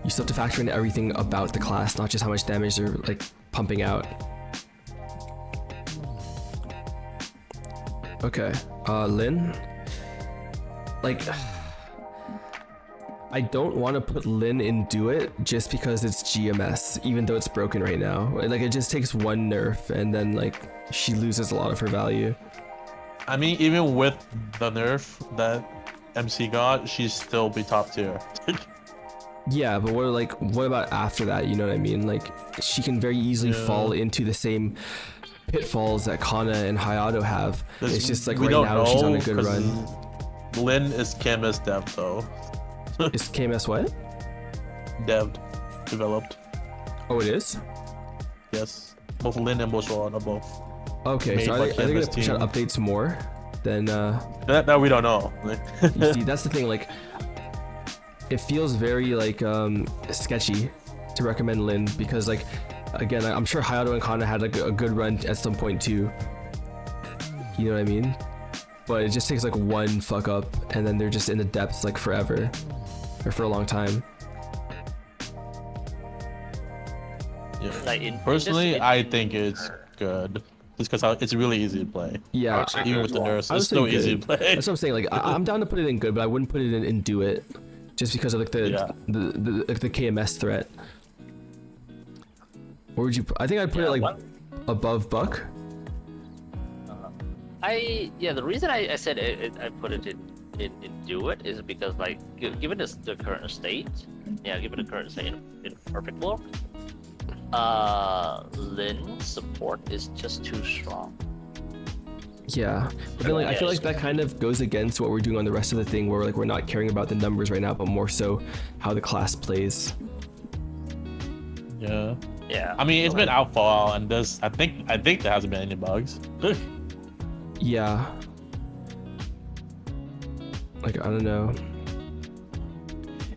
you still have to factor in everything about the class, not just how much damage they're like pumping out. Okay, Lin. Like, I don't want to put Lin in Do It just because it's GMS, even though it's broken right now. Like, it just takes one nerf and then like she loses a lot of her value. I mean, even with the nerf that MC got, she'd still be top tier. Yeah, but what about after that? You know what I mean? Like, she can very easily fall into the same pitfalls that Kana and Hayato have. It's just like right now she's on a good run. Lin is KMS dev though. Is KMS what? Developed. Oh, it is? Yes. Both Lin and Boshoan are both. Okay, so are they gonna push out updates more than that we don't know. You see, that's the thing, like, it feels very like sketchy to recommend Lin, because like, again, I'm sure Hayato and Kana had like a good run at some point too. You know what I mean? But it just takes like one fuck up and then they're just in the depths like forever, or for a long time. Yeah. Like personally, I think it's good. Just because it's really easy to play. Yeah, even with the nurse, it's still easy to play. That's what I'm saying. Like, I'm down to put it in good, but I wouldn't put it in Do It, just because of like the KMS threat. Or would you? I think I'd put it like above Buck. The reason I said I put it in Do It is because, like, given the current state, given the current state in Perfect World, Lin's support is just too strong. Yeah, but then like, I feel like that kind of goes against what we're doing on the rest of the thing, where like we're not caring about the numbers right now, but more so how the class plays. Yeah. Yeah. I mean, it's been out for a while, and I think there hasn't been any bugs. Yeah. Like, I don't know.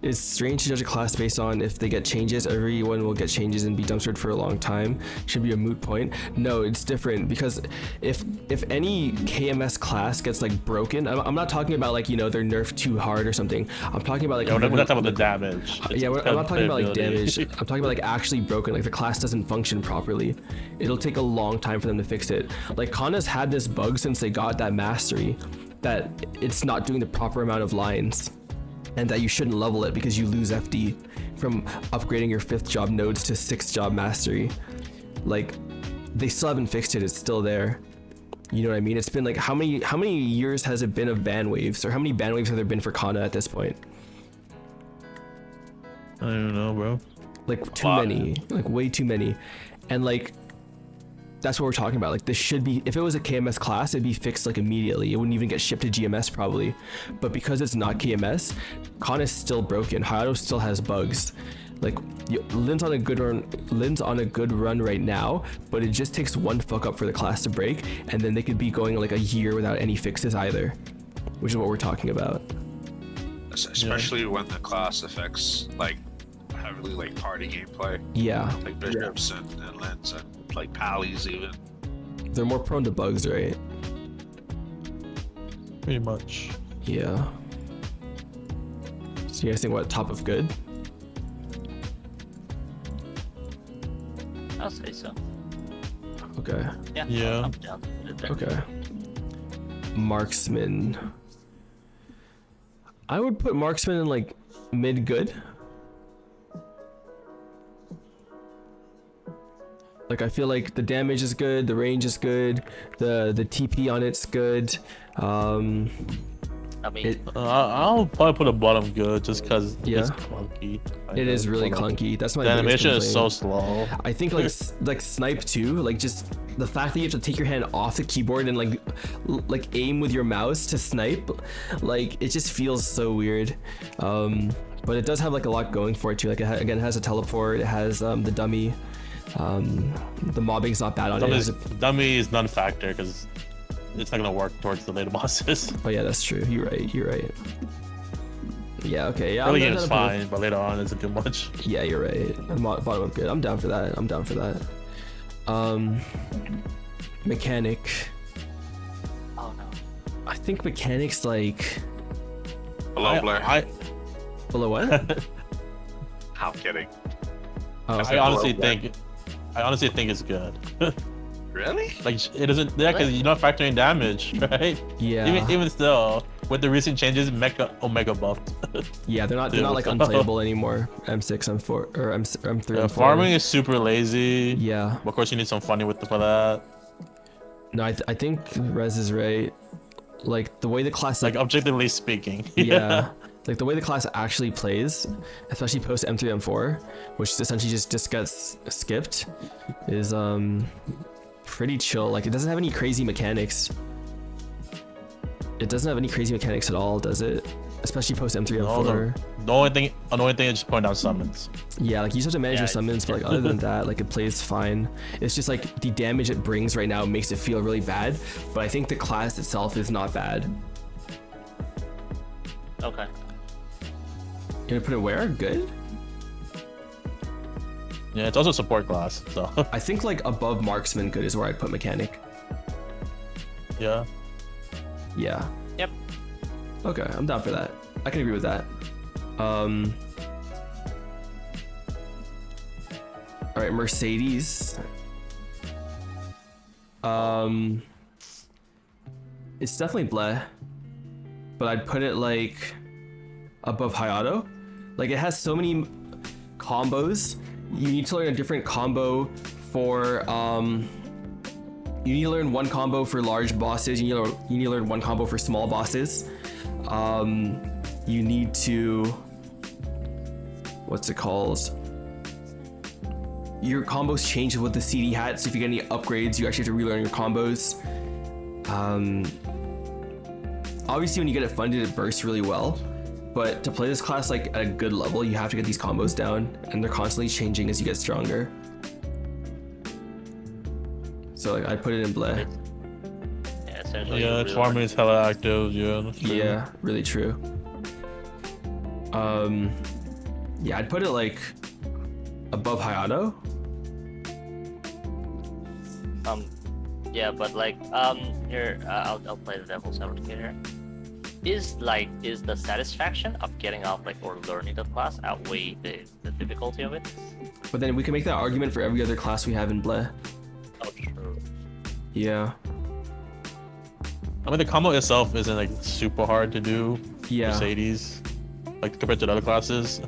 It's strange to judge a class based on if they get changes. Everyone will get changes and be dumpstered for a long time. Should be a moot point. No, it's different, because if any KMS class gets like broken, I'm not talking about like, you know, they're nerfed too hard or something. I'm talking about like, we're not talking about the damage. I'm not talking about like damage. I'm talking about like actually broken, like the class doesn't function properly. It'll take a long time for them to fix it. Like, Kana's had this bug since they got that mastery, that it's not doing the proper amount of lines, and that you shouldn't level it because you lose FD from upgrading your 5th job nodes to 6th job mastery. Like, they still haven't fixed it. It's still there. You know what I mean? It's been like, how many years has it been of ban waves, or how many ban waves have there been for Kana at this point? I don't know, bro. Like, too many, like way too many. And like, that's what we're talking about. Like, this should be, if it was a KMS class, it'd be fixed like immediately. It wouldn't even get shipped to GMS probably. But because it's not KMS, Kana's still broken. Hayato still has bugs. Like, Lin's on a good run right now, but it just takes one fuck up for the class to break, and then they could be going like a year without any fixes either, which is what we're talking about. Especially when the class affects like heavily like party gameplay. Yeah. Like bishops and lens and like pallies even. They're more prone to bugs, right? Pretty much. Yeah. So you guys think what, top of good? I'll say so. Okay. Yeah. Yeah. I'm down to put it there. Okay. Marksman. I would put marksman in like mid good. Like I feel like the damage is good, the range is good, the TP on it's good. I mean, I'll probably put a bottom good just because Yeah. it's clunky. It is really clunky. That's my The biggest animation is so complaint. slow. I think like snipe too, like just the fact that you have to take your hand off the keyboard and like aim with your mouse to snipe, like it just feels so weird. But it does have like a lot going for it too. Like again, it has a teleport, it has the dummy. The mobbing's not bad on it. Dummy is non-factor because it's not gonna work towards the later bosses. Oh yeah, that's true. You're right. Yeah, okay. Yeah, Early I'm game is down fine, but later on isn't too much. Yeah, you're right. Bottom up good. I'm down for that. Mechanic. oh no. I think mechanic's like Hello, Blair. below what? I'm kidding. Oh, I honestly think it's good. Really? Like it doesn't, yeah, because you're not factoring damage, right? yeah. Even still, with the recent changes, Omega buffed. Yeah, they're not like unplayable anymore. M6, M4, or M3, M4. Farming is super lazy. Yeah. Of course, you need some funny with for that. No, I think Rez is right. Like the way the class Like objectively speaking. yeah. Like the way the class actually plays, especially post M3, M4, which essentially just gets skipped, is pretty chill. Like it doesn't have any crazy mechanics. It doesn't have any crazy mechanics at all, does it? Especially post M3, M4. The only thing is just point out summons. Yeah, like you just have to manage Yeah, your summons, but like other than that, like it plays fine. It's just like the damage it brings right now makes it feel really bad, but I think the class itself is not bad. Okay. You gonna put it where? Good? Yeah, it's also support class, so I think like above marksman good is where I'd put mechanic. yeah. Yeah. Yep. Okay, I'm down for that. I can agree with that. All right, Mercedes. It's definitely bleh, but I'd put it like above Hayato. Like it has so many combos. You need to learn a different combo for you need to learn one combo for large bosses. You need to learn one combo for small bosses. You need to, what's it called? Your combos change with the CD hat, so if you get any upgrades, you actually have to relearn your combos. Obviously, when you get it funded, it bursts really well. But to play this class like at a good level, you have to get these combos down, and they're constantly changing as you get stronger. So like I put it in bleh. Yeah, essentially. Yeah, its farming is hella active. Yeah. That's true. Yeah, really true. Yeah, I'd put it like above Hayato. Yeah, but like here I'll play the devil's advocate here. Is the satisfaction of getting off like or learning the class outweigh the difficulty of it? But then we can make that argument for every other class we have in bleh. Oh, true. Yeah. I mean, the combo itself isn't like super hard to do. Yeah. Mercedes, like compared to the other classes.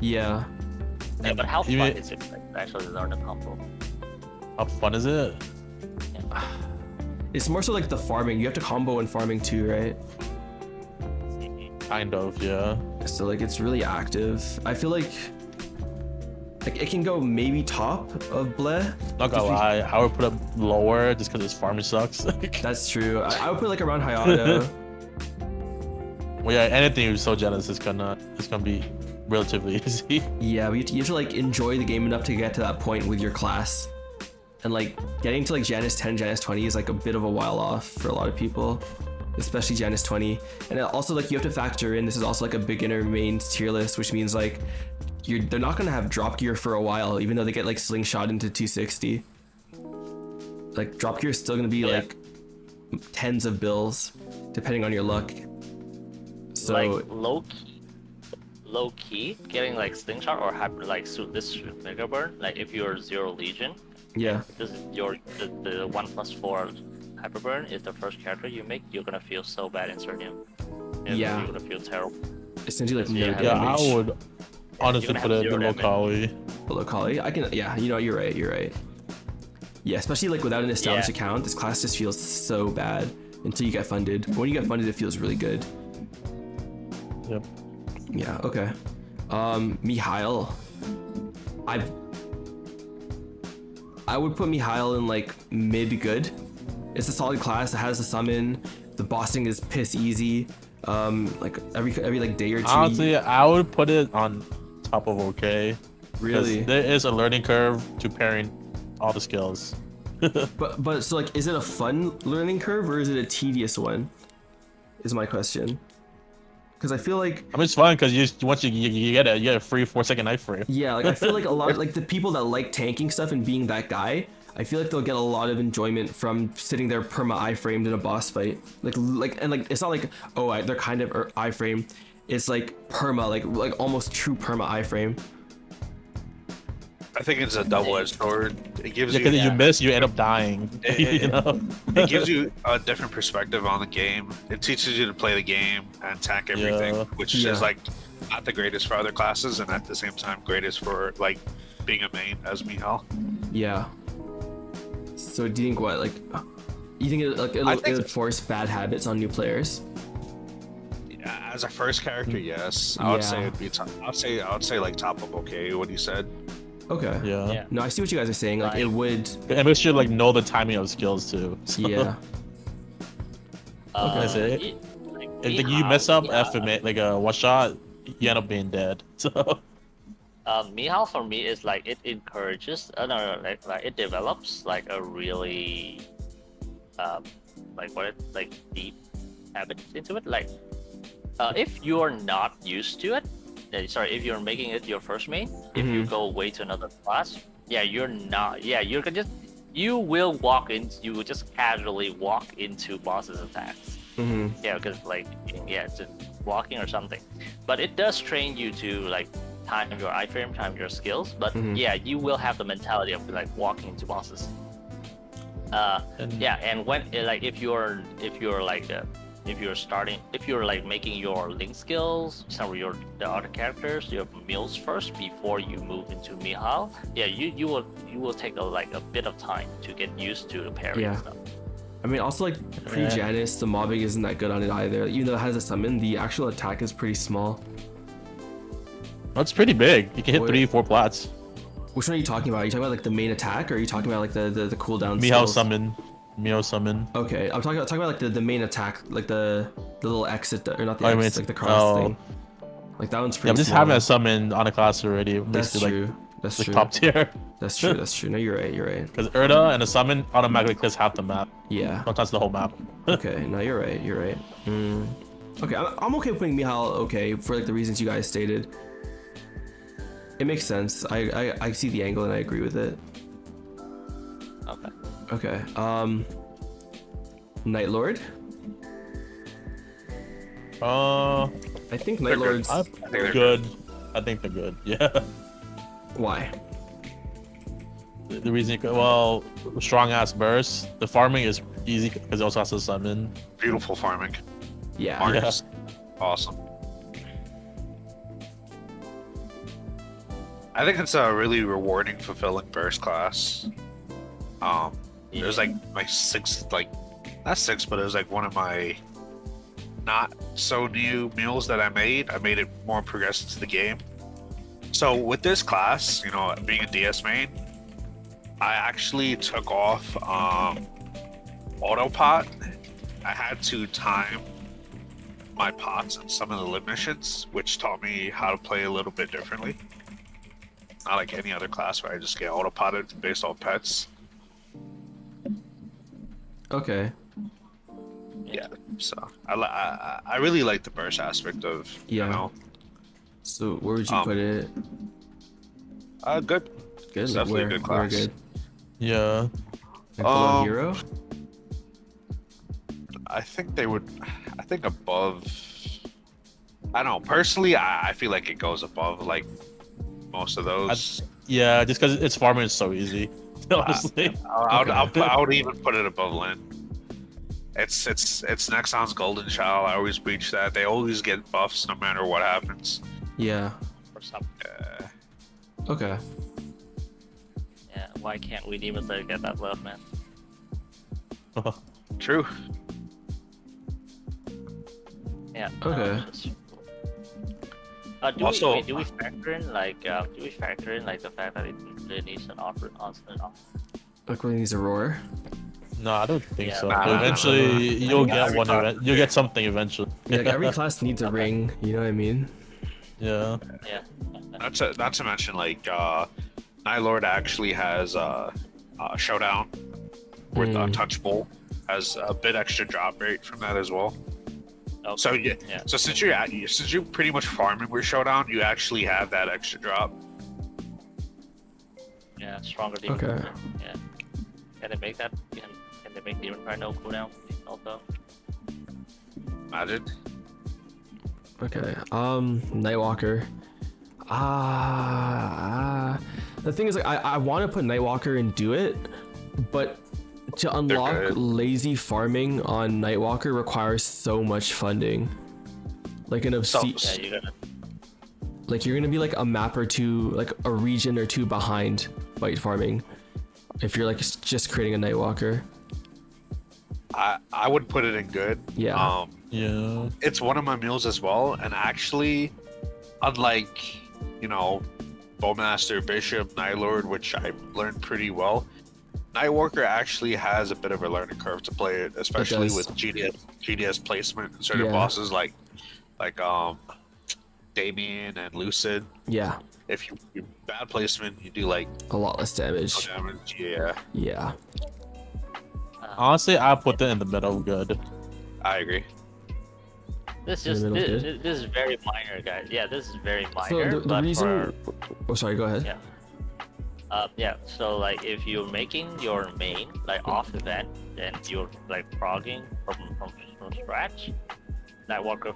Yeah. Yeah, but how fun Even- is it like, to actually learn the combo? How fun is it? It's more so like the farming. You have to combo in farming too, right? Kind of, yeah. So like it's really active. I feel like it can go maybe top of bleh. Not gonna lie, I would put it lower just because its farming sucks. That's true. I would put like around Hayato. Well, yeah, anything you're so jealous is gonna be relatively easy. Yeah, but you have to like enjoy the game enough to get to that point with your class. And like getting to like Janus 10, Janus 20 is like a bit of a while off for a lot of people, especially Janus 20. And also like you have to factor in, this is also like a beginner mains tier list, which means like they're not gonna have drop gear for a while, even though they get like slingshot into 260. Like drop gear is still gonna be like tens of bills, depending on your luck. So like low key, low key getting like slingshot or hyper like this mega burn. Like if you're 0 Legion, Yeah. this is the 1+4 hyper burn is the first character you make. You're gonna feel so bad in Cernium. Yeah. You're gonna feel terrible. Essentially, like no Yeah, damage. Yeah, I would honestly gonna put have it zero below damage. Kali. Below Kali, I can. Yeah, you know, you're right. You're right. Yeah, especially like without an established Yeah. account, this class just feels so bad until you get funded. But when you get funded, it feels really good. Yep. Yeah. Okay. Mihail. I would put Mihail in like mid good. It's a solid class. It has the summon. The bossing is piss easy. Like every like day or two. Honestly, I would put it on top of okay. 'Cause Really? there is a learning curve to pairing all the skills. But so like, is it a fun learning curve or is it a tedious one? Is my question. Because I feel like I mean, it's fun because once you get a free 4-second knife frame. yeah, like I feel like a lot of like the people that like tanking stuff and being that guy, I feel like they'll get a lot of enjoyment from sitting there perma iframed in a boss fight. Like it's not like they're kind of iframe. It's like perma, like almost true perma iframe. I think it's a double-edged sword. It gives Because you you miss, you end up dying. You know? it gives you a different perspective on the game. It teaches you to play the game and attack everything, Yeah. which Yeah. is like not the greatest for other classes, and at the same time greatest for like being a main as Mihal. Yeah. So do you think what like? You think it'll force bad habits on new players? Yeah, as a first character, yes. I would Yeah. say it'd be. I would say like top of okay. What he said. Okay. Yeah. Yeah. No, I see what you guys are saying. Like it would. And make sure like know the timing of skills too. So, Yeah. That's it. Like, If you Mihal, mess up yeah. like a one shot, you end up being dead. So Mihal for me is like it encourages, no, like it develops like a really, like deep habits into it. Like, if you're not used to it, if you're making it your first main, if you go way to another class, you will just casually walk into bosses' attacks. Yeah, because just walking or something. But it does train you to like time your iframe, time your skills. But you will have the mentality of like walking into bosses. And when if you're like making your link skills, some of the other characters, your meals first before you move into Mihal, you will take a bit of time to get used to the parry and stuff. I mean, also like pre-Janus, the mobbing isn't that good on it either. Even though it has a summon, the actual attack is pretty small. that's pretty big. You can hit 3-4 plats. Which one are you talking about? Are you talking about like the main attack, or are you talking about like the cooldown? Mihal skills? summon. Mio summon. Okay, I'm talking about like the main attack, like the little exit, or not the I X, mean, it's- like the cross oh. thing. Like that one's pretty. Yeah, I'm just small. having a summon on a class already. That's Basically, true. like, That's like true. top tier. That's true. That's true. No, you're right. You're right. Because Erda and a summon automatically clears half the map. Yeah. Sometimes the whole map. Okay. No, you're right. You're right. Okay, I'm okay with putting Mihal okay for like the reasons you guys stated. It makes sense. I see the angle and I agree with it. Okay. Okay. Night Lord. I think Night Lord's. they're Good. I think they're good. Yeah. Why? The reason, strong ass burst. The farming is easy because it also has to summon. Beautiful farming. Yeah. Mark's awesome. I think it's a really rewarding, fulfilling burst class. It was like my sixth, not sixth, but it was like one of my not so new meals that I made. I made it more progressive to the game. So with this class, being a DS main, I actually took off autopot. I had to time my pots and some of the limb missions, which taught me how to play a little bit differently. Not like any other class where I just get autopotted based on pets. Okay. Yeah, so I really like the burst aspect of So where would you put it? Good. Good. It's definitely a good Where class. good? Yeah. Like below hero? I think they would. I think above I don't know. Personally, I feel like it goes above like most of those. Yeah, just because its farming is so easy. Honestly. I would even put it above Lin. It's Nexon's golden child. I always preach that. They always get buffs no matter what happens. Yeah. Or something. Okay. Yeah. Why can't we Demon Slayer get that love, man? True. Yeah. Okay. Do we factor in like the fact that it needs an offer on and off? Like when he's a roar. No, I don't think Yeah, so. nah, But eventually, you'll think get one. You'll get something eventually. Yeah, like every class needs a ring. You know what I mean? Yeah. Yeah. Not to mention like Night Lord actually has showdown with Touchable, has a bit extra drop rate from that as well. Okay. So yeah. So since you're pretty much farming with showdown, you actually have that extra drop. Yeah, stronger demon. Okay. Yeah. Can they make that? Can they make Demon Cry no cooldown also? Imagine. Okay. Nightwalker. The thing is, like, I want to put Nightwalker and do it, but to unlock good. lazy farming on Nightwalker requires so much funding. Like an obscene. Yeah, you gotta. Like you're gonna be like a map or two, like a region or two behind bite farming, if you're like just creating a Nightwalker. I would put it in good. Yeah. Yeah. It's one of my meals as well, and actually, unlike Bowmaster, Bishop, Night Lord, which I learned pretty well, Nightwalker actually has a bit of a learning curve to play it, especially does. with GDS placement and certain Yeah. bosses like Damien and Lucid. Yeah. If you bad placement, you do like A lot less damage. no damage. Yeah, Yeah. Honestly, I put that in the middle. Good. I agree. This In is the middle is this is very minor, guys. Yeah, this is very So minor. the but reason. Oh, sorry. Go ahead. Yeah. Yeah. So like, if you're making your main like off event, and you're like progging from scratch, Nightwalker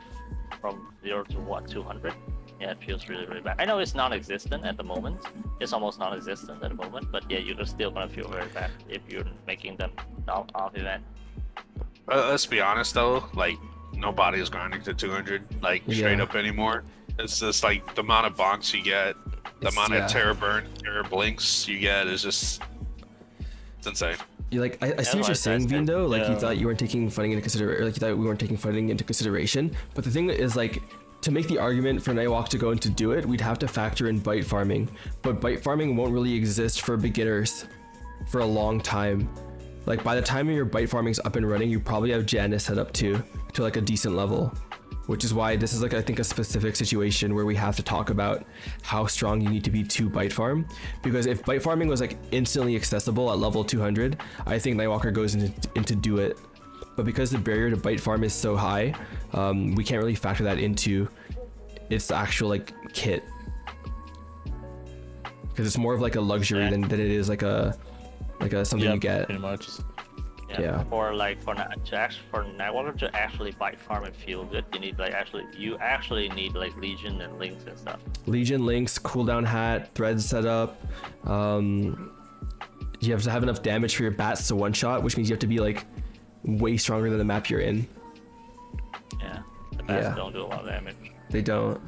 from 0 to what 200. Yeah, it feels really bad. I know it's non-existent at the moment. It's almost non-existent at the moment, but yeah, you're still gonna feel very bad if you're making them off event. Let's be honest though, like nobody is grinding to 200 like straight Yeah. up anymore. It's just like the amount of bonks you get, the amount of terror blinks you get is just it's insane. You like I see what like you're saying, that. Vin, though. Like you Yeah. thought you weren't taking funding into consideration, like you thought we weren't taking funding into consideration. But the thing is, like, to make the argument for Nightwalk to go and to do it, we'd have to factor in bite farming. But bite farming won't really exist for beginners for a long time. Like by the time your bite farming's up and running, you probably have Janice set up to like a decent level. Which is why this is like I think a specific situation where we have to talk about how strong you need to be to bite farm. Because if bite farming was like instantly accessible at level 200, I think Nightwalker goes into do it. But because the barrier to bite farm is so high, we can't really factor that into its actual like kit. Because it's more of like a luxury than it is like a something you get. Pretty much. Yeah. For Nightwalker to actually bite farm and feel good, you actually need like Legion and Links and stuff. Legion, links, cooldown hat, threads set up. You have to have enough damage for your bats to one shot, which means you have to be like way stronger than the map you're in. Yeah, the bats Yeah. don't do a lot of damage. They don't.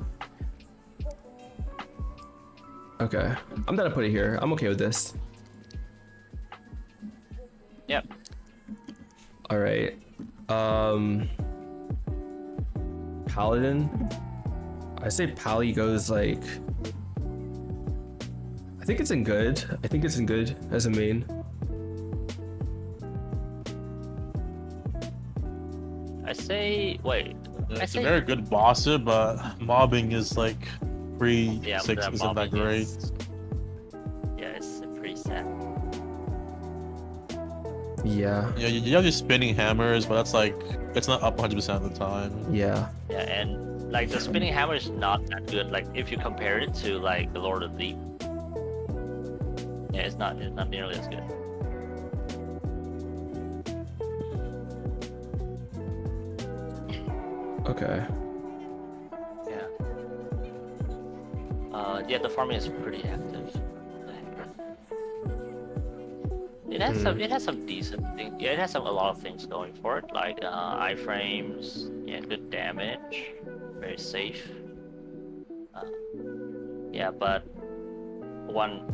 Okay, I'm gonna put it here. I'm okay with this. Yep. All right. Paladin. I say Pally goes like. I think it's in good. I think it's in good as a main. I say wait. It's say- a very good bosser, but mobbing is like 3, Yeah, 6 but isn't that mobbing great. Yeah, it's pretty sad. Yeah. Yeah, you have your spinning hammers, but that's like it's not up 100% of the time. Yeah. Yeah, and like the spinning hammer is not that good. Like if you compare it to like the Lord of the Deep, yeah, it's not nearly as good. Okay. yeah, the farming is pretty active. It has some decent things. Yeah, it has a lot of things going for it, like iframes, yeah, good damage, very safe. Yeah, but one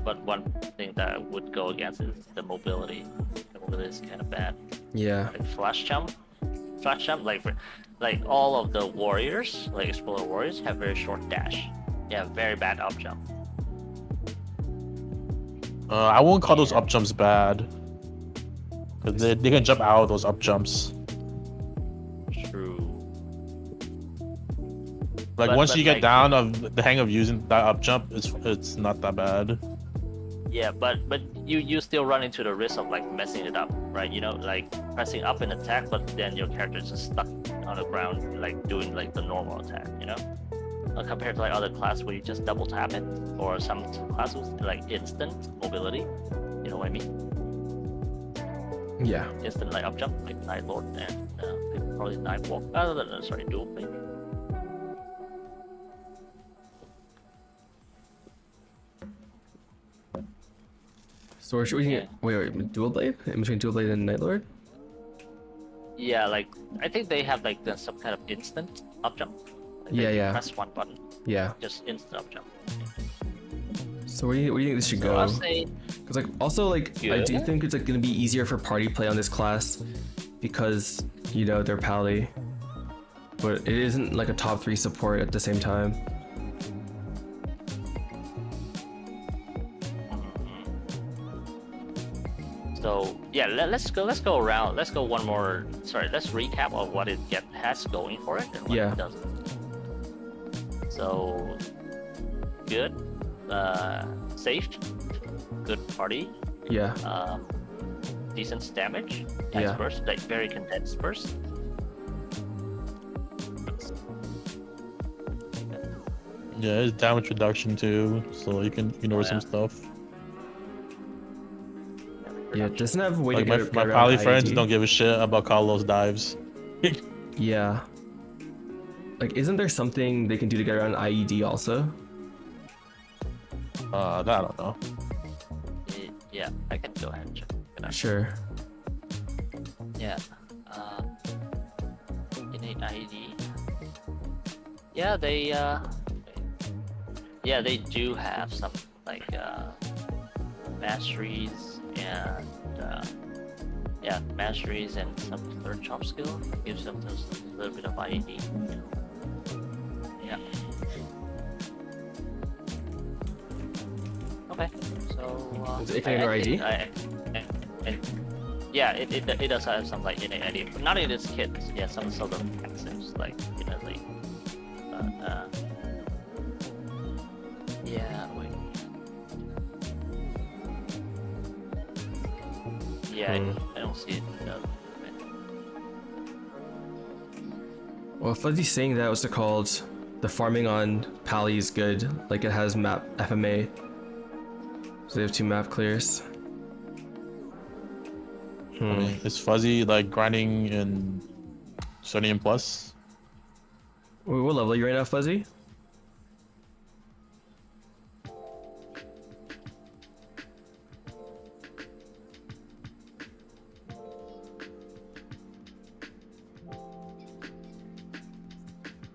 thing that would go against is the mobility. The mobility is kind of bad. Yeah. Like flash jump, like all of the warriors, like explorer warriors, have very short dash. Yeah, very bad up jump. I won't call those up jumps bad. Cause they can jump out of those up jumps. True. Like But- once but you get like- down of the hang of using that up jump, it's not that bad. Yeah, but you still run into the risk of like messing it up, right? You know, like pressing up in attack, but then your character is just stuck on the ground, like doing like the normal attack, you know? Compared to like other classes where you just double tap it, or some classes like instant mobility. You know what I mean? Yeah. Instant like up jump, like Night Lord and probably Night Walk. Sorry, Dual Blade. So we're Yeah. wait, dual blade in between dual blade and Night Lord. Yeah, like I think they have like some kind of instant up jump. Like, Yeah, you yeah. Press one button, Yeah. just instant up jump. So where do you think this should So go? I'll say Because like also like I do Good. think it's like gonna be easier for party play on this class because you know they're pally, but it isn't like a top 3 support at the same time. so. Yeah, let's go around. Let's go one more. Sorry, let's recap of what it has going for it and what Yeah. it doesn't. So good, safe, good party, Yeah. decent damage, nice Yeah. burst, like very condensed burst. Yeah, it's damage reduction too, so you can ignore yeah. some stuff. Yeah. It doesn't have a way Like to my get my around pally friends IED. don't give a shit about Carlos dives. Yeah. Like, isn't there something they can do to get around IED also? I don't know. Yeah, I can go ahead and check it out. Sure. Yeah. Innate ID. Yeah, they do have some like masteries and masteries and some third chop skill gives them those a little bit of ID. Yeah. Okay. So Is it ignore ID? Yeah, it does have some like innate ID, but not in its kit. Yeah, some sort of passives like innately. Yeah, wait. Yeah, I don't see it. No. Well, Fuzzy's saying that, what's it called? The farming on Pally is good. Like, it has map FMA. So they have 2 map clears. I mean, is Fuzzy like grinding in Sodium Plus? Wait, what level are you right now, Fuzzy?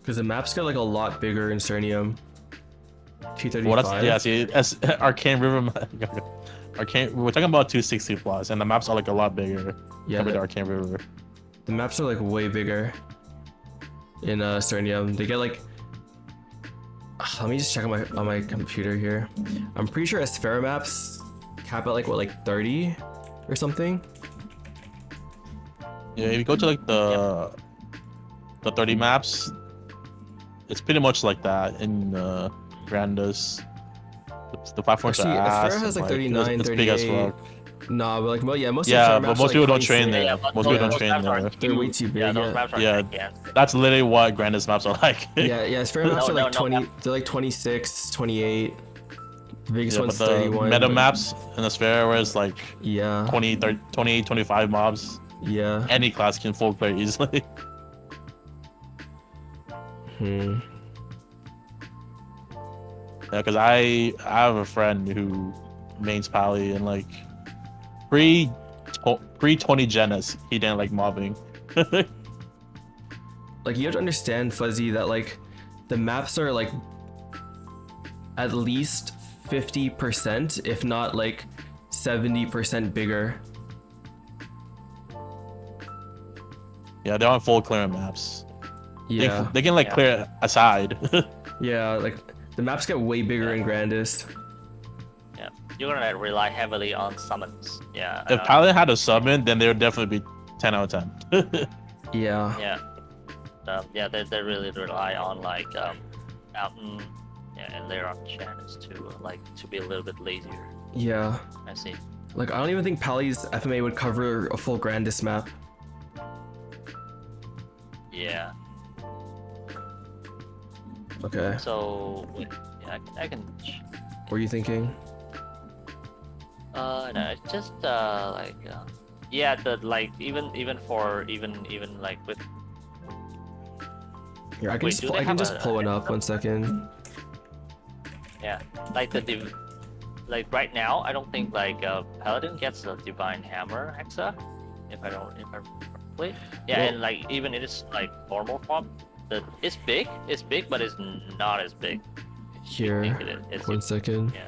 Because the maps get like a lot bigger in Cernium. 235. Well, that's yeah. See, as Arcane River, Arcane. We're talking about 260 plus, and the maps are like a lot bigger Yeah, compared to the, Arcane River. the maps are like way bigger in Cernium. They get like. Let me just check on my computer here. I'm pretty sure Asphera maps cap at like what, like 30 or something. Yeah, if you go to like the 30 maps, it's pretty much like that in Grandus. The platforms Actually, are ass. Asphera has and, like 39, it's big as 38. fuck. Nah, but like, well, yeah, most of Yeah, Asphera but maps most are people like don't train 26. there. but Most those- people don't those train maps are there. They're way huge. too big, Yeah, those yeah. maps are Yeah. gigantic. That's literally what Grandus maps are like. Yeah, Asphera maps No, are like no, 20. no. They're like 26, 28. The biggest Yeah, one's but the 31. meta but- maps in the sphere where it's like Yeah. 20, 30, 28, 25 mobs, Yeah. any class can full clear easily. Yeah, because I have a friend who mains Pally and like pre 20 Genesis, he didn't like mobbing. Like you have to understand, Fuzzy, that like the maps are like at least 50%, if not like 70% bigger. Yeah, they're on full clear maps. Yeah. They can like Yeah. clear aside. Yeah, like the maps get way bigger in Grandest. Yeah, you're gonna rely heavily on summons. Yeah. If Paladin had a summon, then they would definitely be 10 out of 10. Yeah. Yeah. Yeah, they really rely on like Mountain, yeah, and later on Janice to be a little bit lazier. Yeah. I see. Like I don't even think Pally's FMA would cover a full Grandest map. Yeah. Okay. So yeah, I can. What are you thinking? No, it's just yeah, the like even like with Here, I can Wait, just do pull, they I can have just a- pull one up 1 second. yeah, like like right now I don't think like Paladin gets a Divine Hammer Hexa if I wait. Yeah, Well- and like even it is like normal form. It's big, but it's not as big. Here, I think it's 1 second. yeah.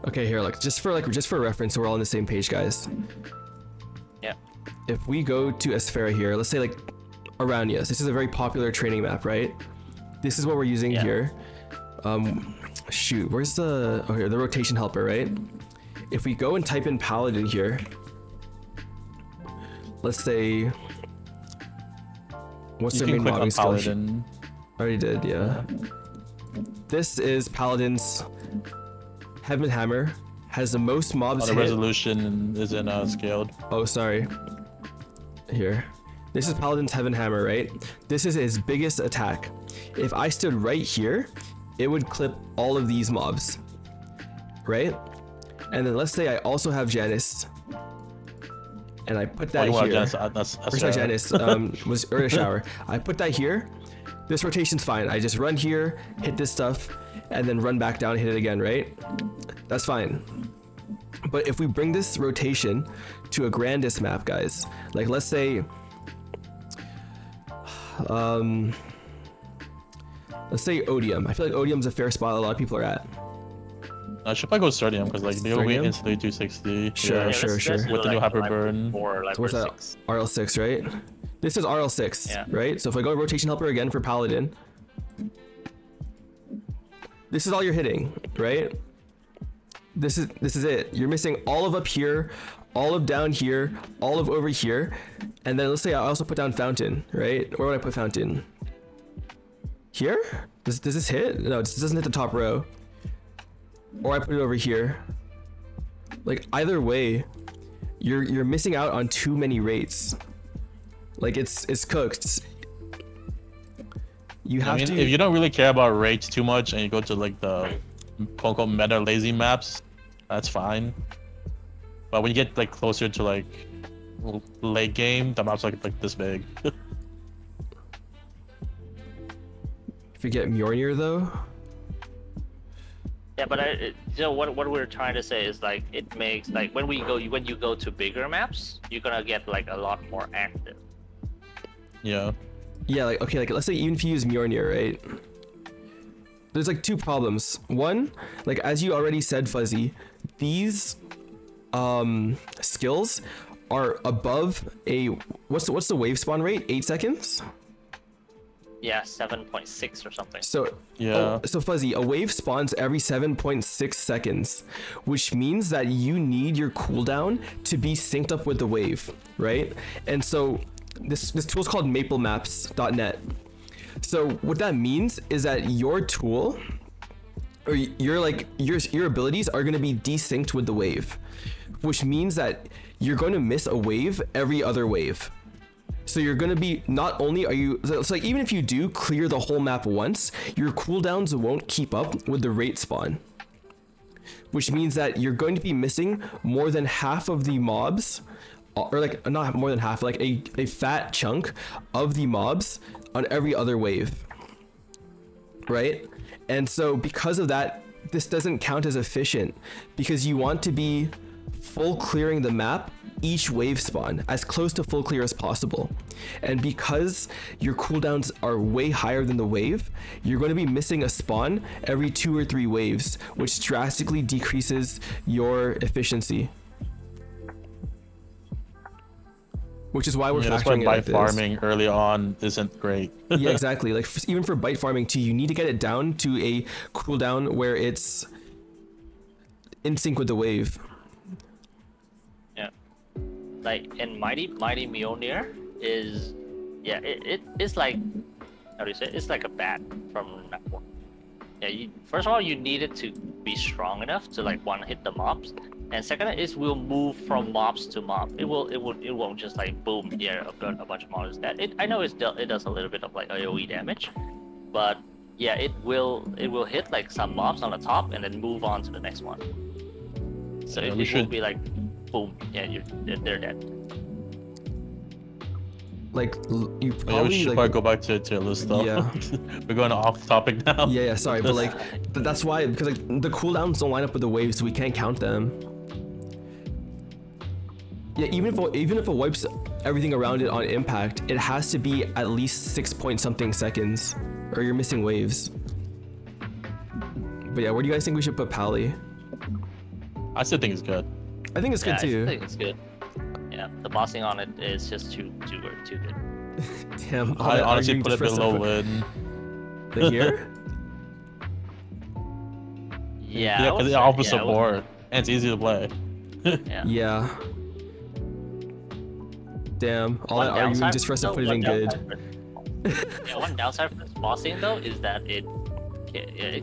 Okay, here, like just for reference, so we're all on the same page, guys. Yeah. If we go to Esfera here, let's say like Aranias, this is a very popular training map, right? This is what we're using Yeah. here. Shoot, where's the the rotation helper, right? If we go and type in Paladin here, let's say, what's You their can main click on mobbing skill? Paladin. Already did, yeah. This is Paladin's Heaven Hammer. Has the most mobs Oh, the hit. resolution isn't scaled. Oh, sorry. Here. This is Paladin's Heaven Hammer, right? This is his biggest attack. If I stood right here, it would clip all of these mobs. Right? And then let's say I also have Janice. And I put that you want here. Janice, that's Or sorry, fair. Janice was Earth Shower. I put that here. This rotation's fine. I just run here, hit this stuff, and then run back down, hit it again, right? That's fine. But if we bring this rotation to a Grandest map, guys, like let's say, let's say Odium. I feel like Odium's a fair spot a lot of people are at. I should probably go Sturdium because like they'll be Sturdium? instantly 260. Sure, yeah. sure. With the new Hyper Burn. Or like So what's that? 6. RL6, right? This is RL6, Yeah. right? So if I go rotation helper again for Paladin, this is all you're hitting, right? This is it. You're missing all of up here, all of down here, all of over here, and then let's say I also put down Fountain, right? Where would I put Fountain? Here? Does this hit? No, this doesn't hit the top row. Or I put it over here. Like either way, you're missing out on too many rates. Like it's cooked. You have I mean, to. if you don't really care about rates too much and you go to like the quote unquote meta lazy maps, that's fine. But when you get like closer to like late game, the maps are like this big. If you get Mjolnir though. Yeah, but what we're trying to say is like it makes like when you go to bigger maps, you're gonna get like a lot more active. Yeah. Yeah, like okay, like let's say even if you use Mjolnir, right? There's like two problems. One, like as you already said, Fuzzy, these skills are above a what's the wave spawn rate? 8 seconds? Yeah, 7.6 or something. So Yeah. so Fuzzy, a wave spawns every 7.6 seconds, which means that you need your cooldown to be synced up with the wave, right? And so this tool is called MapleMaps.net. So what that means is that your tool or your abilities are going to be desynced with the wave, which means that you're going to miss a wave every other wave. So you're going to be, not only are you, so like even if you do clear the whole map once, your cooldowns won't keep up with the rate spawn, which means that you're going to be missing more than half of the mobs, or like not more than half, like a fat chunk of the mobs on every other wave. right? And so because of that, this doesn't count as efficient because you want to be full clearing the map each wave spawn as close to full clear as possible. And because your cooldowns are way higher than the wave, you're going to be missing a spawn every 2 or 3 waves, which drastically decreases your efficiency. Which is why we're Yeah, that's why factoring it bite like this. farming early on isn't great. Yeah, exactly. Like even for bite farming too, you need to get it down to a cooldown where it's in sync with the wave. Yeah. Like in Mighty Mjolnir is, yeah, it's like, how do you say it? It's like a bat from Network. Yeah, first of all, you need it to be strong enough to like one hit the mobs, and second is will move from mobs to mob. It won't just like boom, yeah, I've got a bunch of monsters. I know it does a little bit of like AOE damage, but yeah, it will hit like some mobs on the top and then move on to the next one. So Yeah, it won't be like boom, yeah, they're dead. Like you Yeah, probably we should like, probably go back to your list though. Yeah. We're going off topic now. yeah, sorry, but like that's why, because like the cooldowns don't line up with the waves, so we can't count them. Yeah, even if it wipes everything around it on impact, it has to be at least 6 point something seconds, or you're missing waves. But yeah, where do you guys think we should put Pally? I still think it's good. I think it's good Yeah, too. I think it's good. Yeah, the bossing on it is just too good. Damn, all I that honestly arguing put it for below stuff. Lin. The here? Yeah, Yeah, I would because it say- offers yeah, I would- support and it's easy to play. Yeah. Yeah. Damn, all One that argument downside- just for us to no, put it one in good. downside for- yeah, one downside for this bossing though is that it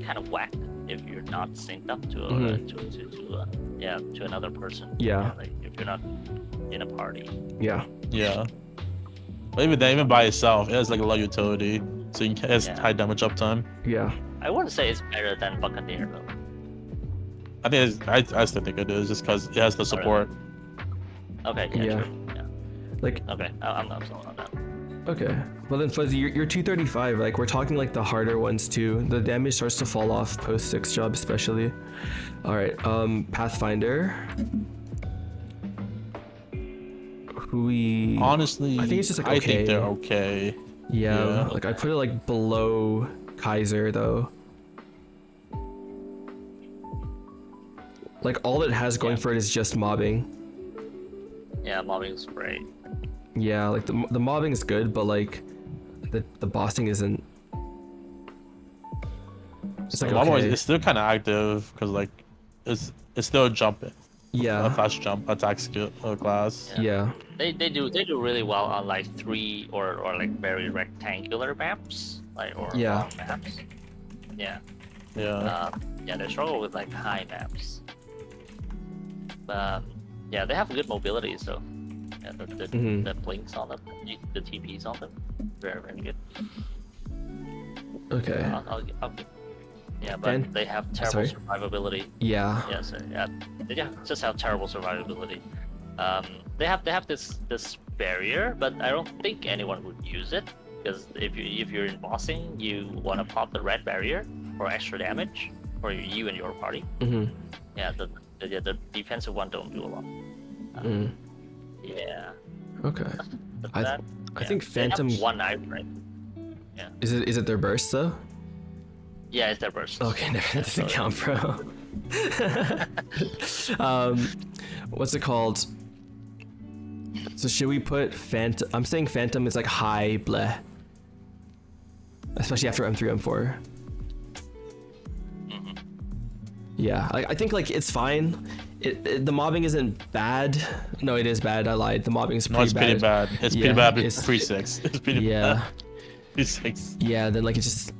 kind of whack if you're not synced up to to another person. Yeah. Like if you're not in a party. Yeah. Yeah. But even then, even by itself, it has like a lot of utility. So you can, it has Yeah. high damage uptime. Yeah. I wouldn't say it's better than Buccaneer though. I think I still think it is just because it has the support. Okay. Yeah. Yeah. True. Yeah. Like, Okay. I'm not sold on that. okay. Well then, Fuzzy, you're 235. Like, we're talking like the harder ones too. The damage starts to fall off post 6 job, especially. All right. Pathfinder. Who we? Honestly, I think it's just like I okay. think they're okay. Yeah. Yeah. Like I put it like below Kaiser though. Like all it has going Yeah. for it is just mobbing. Yeah, mobbing's great. Yeah, like the mobbing is good, but like the bossing isn't. It's like Otherwise, okay. it's still kind of active because like it's still a jump, a Yeah, fast jump attack skill class. yeah, They do really well on like 3 or like very rectangular maps, like or Yeah. long maps. Yeah. Yeah. Yeah, they struggle with like high maps. But yeah, they have good mobility, so yeah, Mhm. the blinks on them, the TPs on them, very good. okay, I'll give- yeah, but Then- they have terrible sorry? survivability. yeah, Yeah, so yeah, they just have terrible survivability. They have this barrier, but I don't think anyone would use it because if you're in bossing, you want to pop the red barrier for extra damage for you and your party. mm-hmm. Yeah, the defensive one don't do a lot. Mm. Yeah. Okay. But I that, I yeah, think they have Phantom one eye, right? is it their burst though? Yeah, it's their burst. Okay, no, that doesn't count, bro. What's it called? So should we put Phantom? I'm saying Phantom is like high bleh, especially after M3 M4. Mhm. Yeah, I think like it's fine. The mobbing isn't bad. No, it is bad. I lied. The mobbing is No, pretty it's bad. pretty bad. It's Yeah, pretty bad. it's- It's pre-6. It's pretty Yeah, bad. Pre-6. yeah. Then like it's just.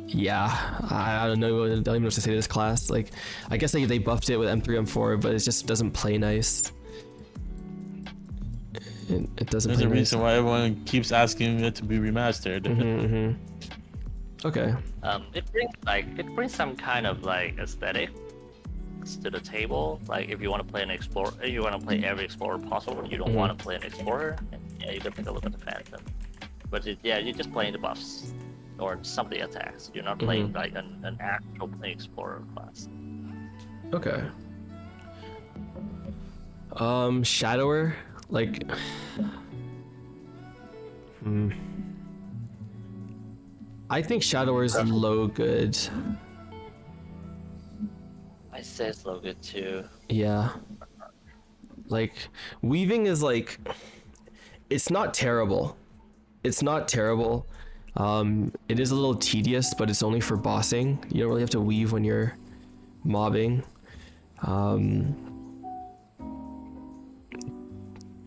Yeah, I don't know. I don't even know what to say to this class. Like, I guess they buffed it with M3 M4, but it just doesn't play nice. It doesn't There's play a nice. reason why everyone keeps asking it to be remastered. Mm-hmm. Okay. It brings some kind of like aesthetic to the table. Like if you want to play an explorer, if you want to play every explorer possible, you don't Mhm. want to play an explorer. And, yeah, you can take a look at the Phantom. But you're just playing the buffs. or some of the attacks. You're not playing like an actual plane explorer class. Okay. Shadower, like. I think Shadower is low good. I say it's low good too. Yeah. Like, weaving is like, it's not terrible. It's not terrible. It is a little tedious, but it's only for bossing. You don't really have to weave when you're mobbing.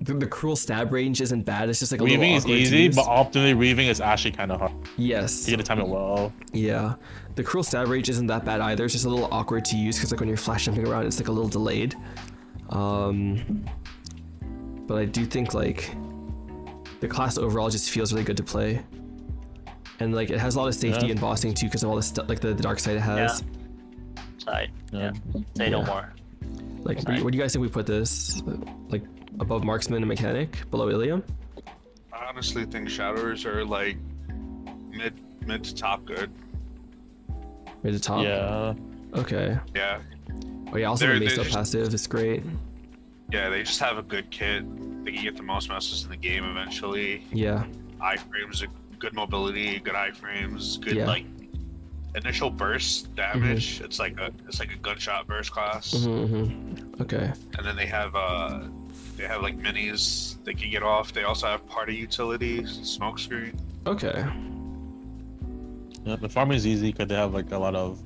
The cruel stab range isn't bad. It's just like a Weaving little is awkward to easy, use. but optimally weaving is actually kind of hard. Yes. You get to time it well. Yeah. The cruel stab range isn't that bad either. It's just a little awkward to use because like when you're flash jumping around, it's like a little delayed. But I do think like the class overall just feels really good to play, and like it has a lot of safety and bossing too because of all the stuff like the dark side it has. Side. Yeah. Say no more. Like, where do you guys think we put this? Like above marksman and mechanic, below Ilium? I honestly think Shadowers are like mid to top good. Mid to top. Yeah. Okay. Yeah. Oh yeah. Also, They're- the they're Meso just- passive is great. Yeah, they just have a good kit. They can get the most messes in the game eventually. Yeah. Iframes, good mobility, good iframes, good Yeah. like initial burst damage. It's like a gunshot burst class. Okay. And then they have like minis they can get off. They also have party utility, smoke screen. Okay. Yeah, the farming is easy because they have like a lot of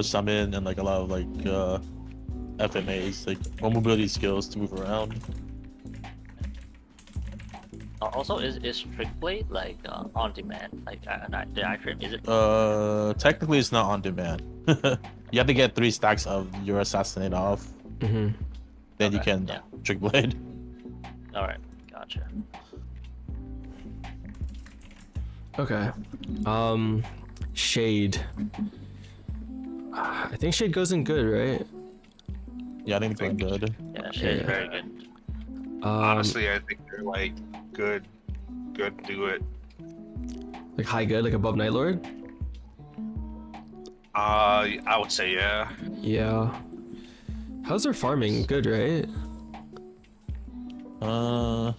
summon and like a lot of like FMAs, like more mobility skills to move around. Also, is Trickblade like on demand? Like the iframe, is it? Technically it's not on demand. You have to get 3 stacks of your assassinate off. Then you Okay, can yeah. trick blade. All right, gotcha. Okay. Shade. I think Shade goes in good, right? Yeah, I think it's going good. Yeah, she's Yeah. very good. Honestly, I think they're like good do it. Like high good, like above Night Lord. I would say yeah. Yeah. How's their farming? Good, right? I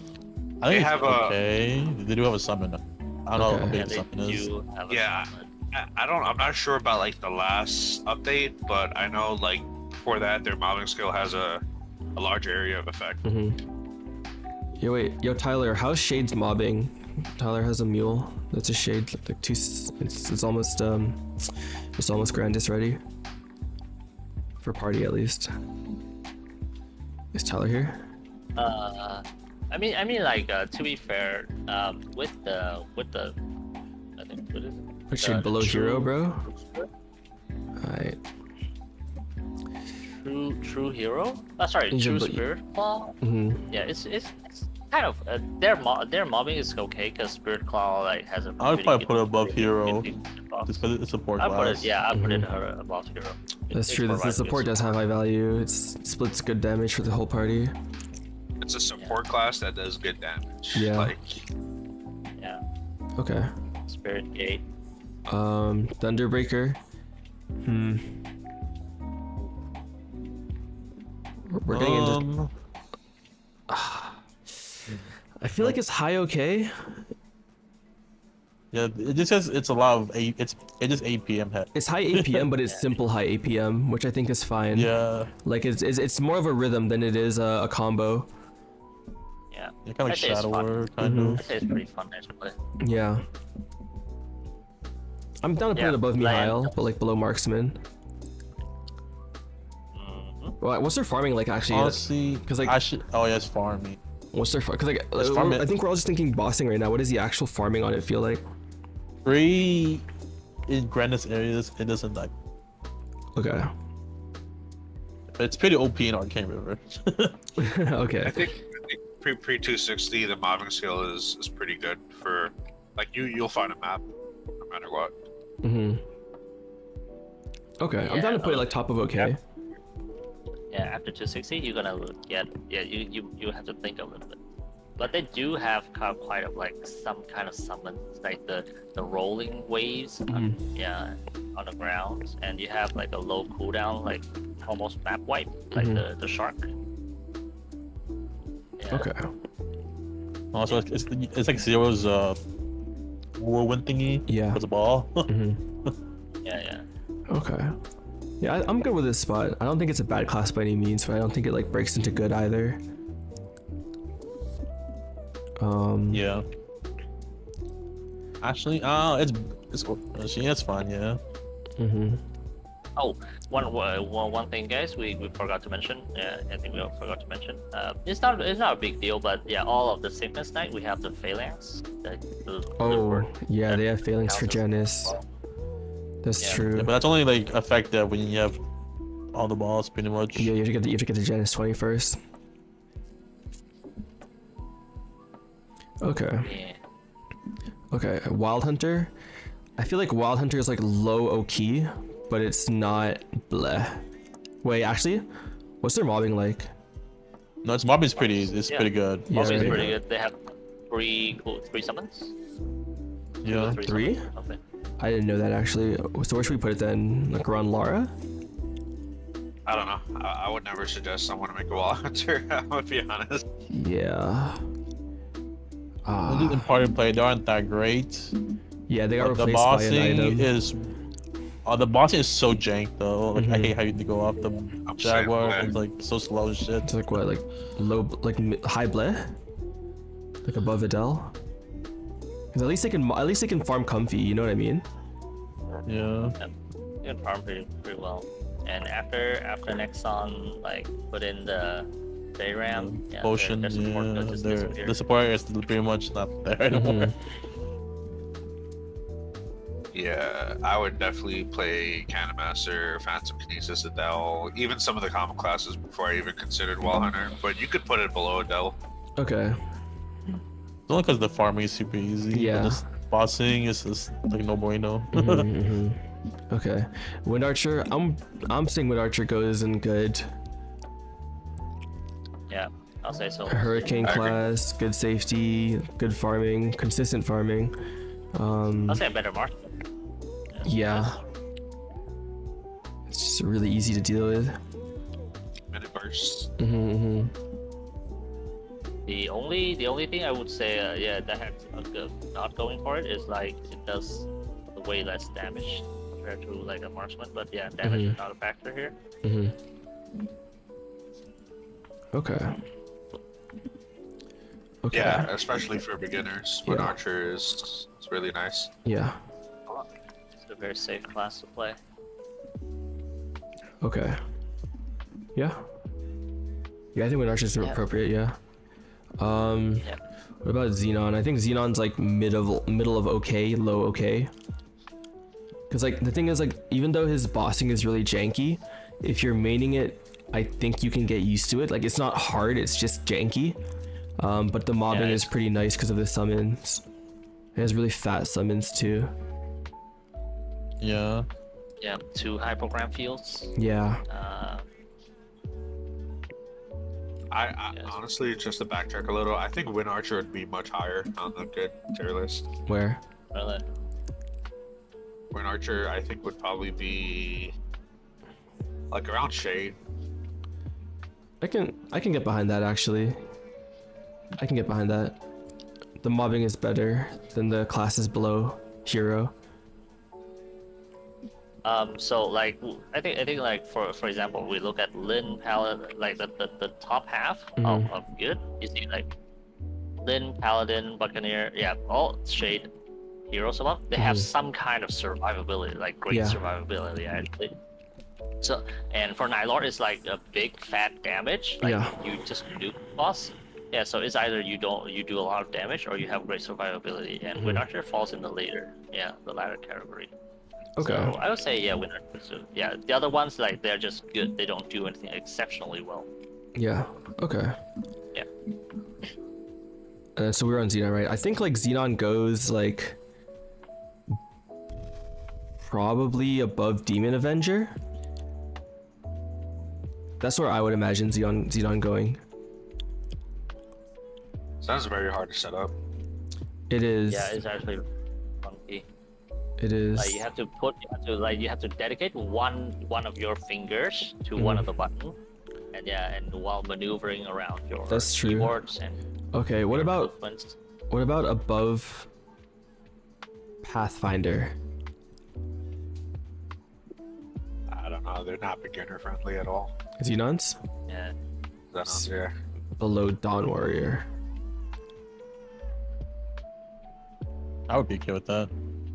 They think have it's a- okay. They do have a summon. I don't know how Okay. big Yeah, the they summon is. do have a Yeah. summon. I'm not sure about like the last update, but I know like before that their mobbing skill has a large area of effect. Yo, wait. Yo, Tyler, how's Shade's mobbing? Tyler has a mule. That's a Shade. Like two. It's almost Grandis ready. For party at least. Is Tyler here? I mean, like to be fair, with the, I think what is it? What Shade below hero, bro? Alright. True hero? Sorry, He's a true bit- spirit claw. Yeah, it's kind of their mobbing is okay because spirit claw like has a. I would pretty probably good- put it above pretty hero. good buff. Just because it's a support I put class. it, yeah, I put it above hero. That's It's true. The provided support good does have high value. It splits good damage for the whole party. It's a support class that does good damage. Yeah. Like Yeah, Okay. spirit gate. Thunderbreaker. We're getting into. I feel like it's high okay. Yeah, it just says it's a lot of it's just APM head. It's high APM, but it's simple high APM, which I think is fine. Yeah, Like it's more of a rhythm than it is a combo. Yeah, yeah, kind of like I'd say it's Shadow fun. War, kind of. I'd say it's pretty fun actually. Yeah. I'm down to put Yeah, it above like- Mihail, but like below Marksman. What's their farming like actually? Honestly, 'cause, like- oh yeah, it's farming. What's their because like It's farming- I think we're all just thinking bossing right now. What does the actual farming on it feel like? 3 in Grandis areas, it doesn't like. Okay. It's pretty OP in Arcane River. I Okay. think pre 260 the mobbing skill is pretty good for like you'll find a map no matter what. Okay. I'm down to put it like top of okay. Yeah, after 260, you're gonna get you have to think a little bit. but they do have quite of like some kind of summons, like the rolling waves, yeah, on the ground, and you have like a low cooldown, like almost map wipe, like the shark. Yeah. Okay. Also, it's like Zero's whirlwind thingy. Yeah. With the ball. Yeah. Okay. Yeah, I'm good with this spot. I don't think it's a bad class by any means, but I don't think it like breaks into good either. Yeah. Actually, it's fine. Yeah. Oh, one thing, guys, we forgot to mention. Yeah, I think we all forgot to mention. It's not a big deal, but yeah, all of the Sickness Knight, we have the Phalanx. Yeah, they have Phalanx for Janus. That's true. Yeah, but that's only like effective when you have all the balls, pretty much. Yeah, you have to get the Janus 20 first. Okay. Yeah. Okay, Wild Hunter. I feel like Wild Hunter is like low OK, but it's not bleh. Wait, actually, what's their mobbing like? No, its mobbing's pretty. It's pretty good. Yeah, Mobbing is right. pretty good. They have three summons. Yeah. Three? Summons? Okay. I didn't know that actually. So where should we put it then? Like around Lara? I don't know. I would never suggest someone to make a wall hunter. I'm gonna be honest. Yeah. In party play, they aren't that great. Yeah, they got But the replaced by an bossing item. is. The bossing is so jank though. Like I hate how you go off the Jaguar. saying, It's like so slow as shit. It's like what, like low, like high bleh? Like above Adele? Because at least they can farm comfy. You know what I mean? Yeah. You can farm pretty well. And after Nexon like put in the Bayram, yeah, Potion. their support will just disappear. The support is pretty much not there anymore. Yeah, I would definitely play Cannon Master, Phantom Kinesis, Adele, even some of the common classes before I even considered Wall Hunter. But you could put it below Adele. Okay. It's only because the farming is super easy. Yeah. But just bossing is just like no bueno. Okay. Wind Archer. I'm saying Wind Archer goes in good. Yeah, I'll say so. Hurricane I agree. class, good safety, good farming, consistent farming. I'll say a better mark. Yeah. It's just really easy to deal with. Minute bursts. The only thing I would say, that has not going for it is like it does way less damage compared to like a marksman, but yeah, damage is not a factor here. Okay. Okay. Yeah, especially for beginners. Wind Yeah. Archer is really nice. Yeah. It's a very safe class to play. Okay. Yeah. Yeah, I think Wind Archer is appropriate. Yeah. Yeah. What about Xenon? I think Xenon's like middle of okay, low okay. Cause like the thing is like even though his bossing is really janky, if you're maining it, I think you can get used to it. Like it's not hard, it's just janky. But the mobbing is pretty nice because of the summons. It has really fat summons too. Yeah. Yeah, 2 hypogram fields. Yeah. I honestly, just to backtrack a little, I think Wind Archer would be much higher on the good tier list. Where? Really? Wind Archer, I think, would probably be like around Shade. I can get behind that actually. I can get behind that. The mobbing is better than the classes below Hero. So like I think like for example, we look at Lin Paladin, like the top half of good. You see like Lin, Paladin, Buccaneer, yeah, all Shade heroes above. They have some kind of survivability, like great survivability actually. So and for Nylord, it's like a big fat damage. Like you just nuke boss. Yeah, so it's either you do a lot of damage or you have great survivability. And Wind Archer falls in the latter category. Okay. So I would say Wind Archer. So, yeah, the other ones like they're just good. They don't do anything exceptionally well. Yeah. Okay. Yeah. So we're on Xenon, right? I think like Xenon goes like probably above Demon Avenger. That's where I would imagine Xenon going. Sounds very hard to set up. It is. Yeah, it's actually funky. It is. Like you have to dedicate one of your fingers to one of the buttons, and and while maneuvering around your That's true. keyboards and Okay, what your about movements. above Pathfinder? I don't know. They're not beginner friendly at all. Xenons? Yeah. That's yeah. Below Dawn Warrior. I would be okay with that.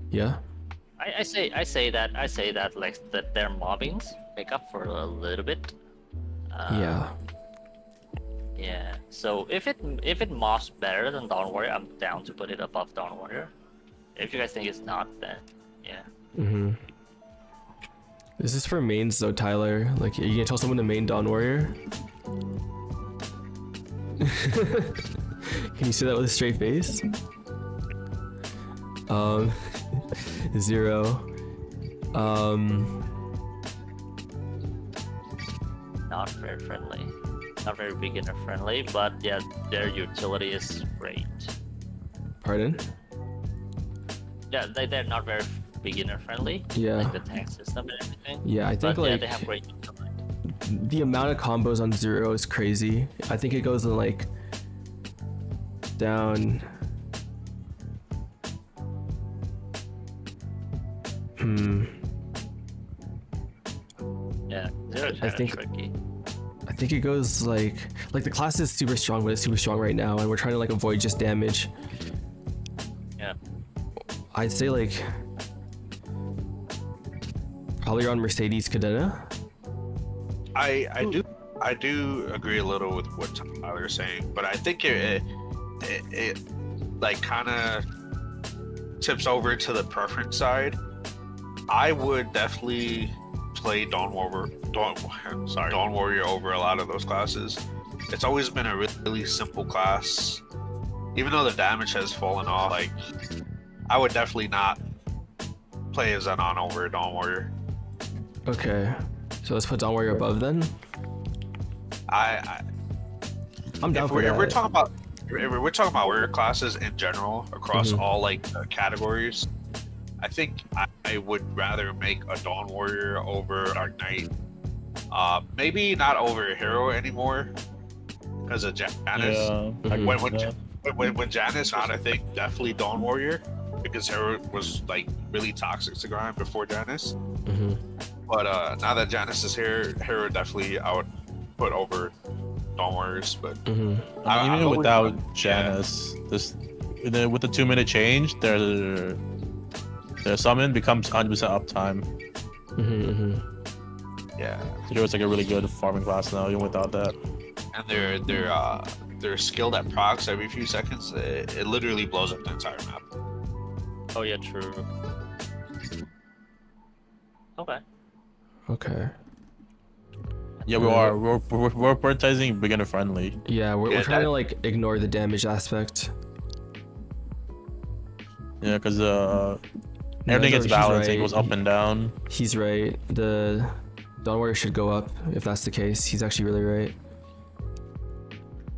Yeah. I say that like that their mobbings make up for a little bit. Yeah. Yeah. So if it mobs better than Dawn Warrior, I'm down to put it above Dawn Warrior. If you guys think it's not, then yeah. Mm-hmm. This is for mains though, Tyler. Like, you gonna tell someone to main Dawn Warrior? Can you say that with a straight face? 0. Not very friendly. Not very beginner friendly, but yeah, their utility is great. Pardon? Yeah, they're not very beginner friendly. Yeah. Like the tank system and everything. Yeah, I think But yeah, like they have great utility. the amount of combos on 0 is crazy. I think it goes in like down. Yeah, Zero's kind of think- tricky. I think it goes like the class is super strong, but it's super strong right now, and we're trying to like avoid just damage. Yeah. I'd say like probably around Mercedes Cadena. I do agree a little with what Tyler's saying, but I think it like kind of tips over to the preference side. I would definitely play Dawn Warrior over a lot of those classes. It's always been a really simple class, even though the damage has fallen off. Like, I would definitely not play as Zenon over Dawn Warrior. Okay, so let's put Dawn Warrior above then. I'm down If for we're, that. if we're talking about warrior classes in general across all like categories, I think I would rather make a Dawn Warrior over Dark Knight. Maybe not over Hero anymore because of Janice. Yeah. I agree with that. When Janice was out, I think definitely Dawn Warrior because Hero was like really toxic to grind before Janice. Mhm. But now that Janice is here, Hero definitely I would put over Dawn Warriors. But Mhm. Even would- without yeah. Janice, with the 2-minute change, their summon becomes 100% uptime. Mhm. Mhm. Yeah, So there was like a really good farming class now, even without that. and they're skilled at procs every few seconds. It literally blows up the entire map. Oh yeah, true. Okay. Okay. Yeah, we're prioritizing beginner friendly. Yeah, we're Yeah, trying that- to like ignore the damage aspect. Yeah, because No, everything gets she's balanced. It right. goes up and down. He's right. The Dawn Warrior should go up if that's the case. He's actually really right.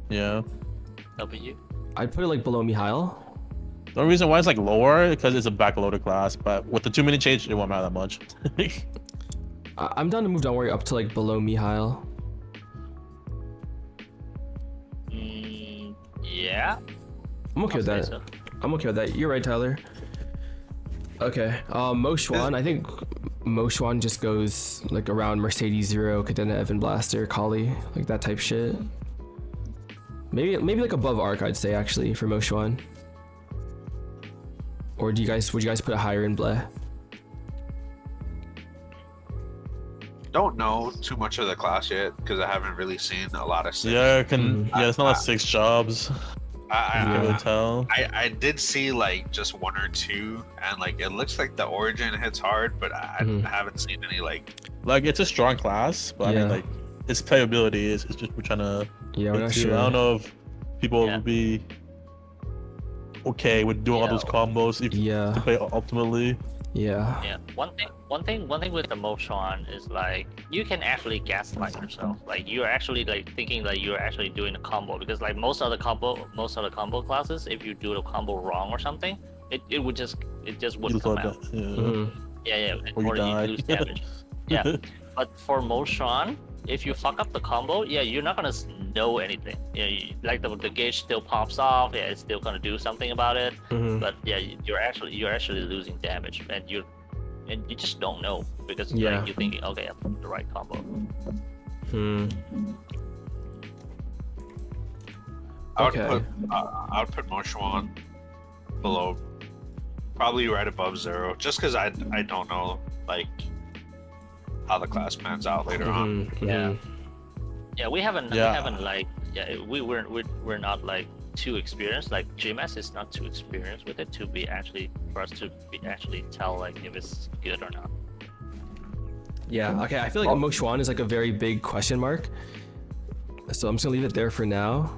Yeah. W. I'd put it like below Mihail. The only reason why it's like lower because it's a backloaded class, but with the 2-minute change, it won't matter that much. I'm down to move Dawn Warrior up to like below Mihail. Yeah. I'm okay with I'll that. say so. I'm okay with that. You're right, Tyler. Okay. Mo Xuan. I think Mo Xuan just goes like around Mercedes 0, Cadena, Evan Blaster, Kali, like that type shit. Maybe like above Arc, I'd say actually for Mo Xuan. Or would you guys put it higher in Bleh? Don't know too much of the class yet because I haven't really seen a lot of. Yeah, it's not like 6 jobs. You can really I, tell. I did see like just 1 or 2, and like it looks like the origin hits hard, but I haven't seen any like. Like it's a strong class, but I Yeah. mean like its playability is just we're trying to. Yeah, we're not get to. sure. I don't know if people Yeah. will be okay with doing all those combos if Yeah. to play ultimately. Yeah. Yeah. One thing with the Moshan is like you can actually gaslight yourself. Like you're actually like thinking that you're actually doing a combo because like most of the combo classes, if you do the combo wrong or something, it just You wouldn't come out. yeah. Mhm. Yeah, Or you or die. you lose damage. Yeah, but for Motion, if you fuck up the combo, yeah, you're not gonna know anything. Yeah, like the gauge still pops off. Yeah, it's still gonna do something about it. Mhm. But yeah, you're actually losing damage, and you just don't know because Yeah. like you're thinking, okay, I'm doing the right combo. Hmm. I would Okay. put Moshwan below, probably right above 0, just because I don't know like how the class pans out later on. Mhm, Yeah. mhm. Yeah, we haven't Yeah. like we're not like too experienced. Like GMS is not too experienced with it to be actually for us to be actually tell like if it's good or not. Yeah. Okay. I feel like Mo Xuan is like a very big question mark. So I'm just gonna leave it there for now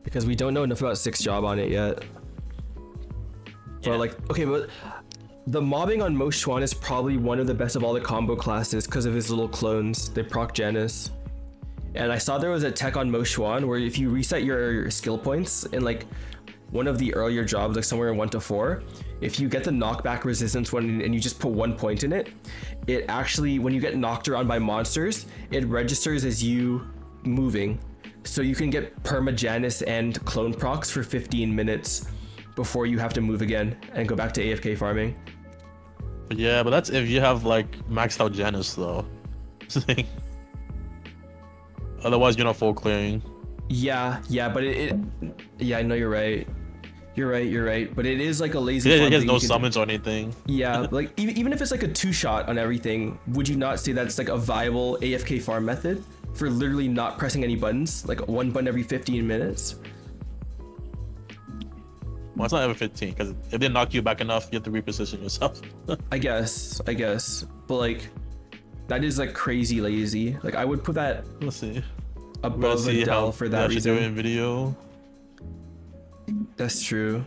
because we don't know enough about Six Job on it yet. Yeah. But like, okay, but the mobbing on Mo Xuan is probably one of the best of all the combo classes because of his little clones. They proc Janus. And I saw there was a tech on Mo Xuan where if you reset your skill points in like one of the earlier jobs, like somewhere in 1 to 4, if you get the knockback resistance one and you just put 1 point in it, it actually, when you get knocked around by monsters, it registers as you moving. So you can get perma Janus and clone procs for 15 minutes before you have to move again and go back to AFK farming. But yeah, but that's if you have like maxed out Janus though. Otherwise, you're not full clearing. Yeah, but yeah, I know you're right. You're right. But it is like a lazy. It farm has thing no you can do. summons or anything. Yeah, like even if it's like a 2-shot on everything, would you not say that's like a viable AFK farm method for literally not pressing any buttons, like 1 button every 15 minutes? Well, it's not ever 15 because if they knock you back enough, you have to reposition yourself. I guess, but like that is like crazy lazy. Like I would put that Let's see. above Let's see Adele how for they that actually do it reason. in video. That's true.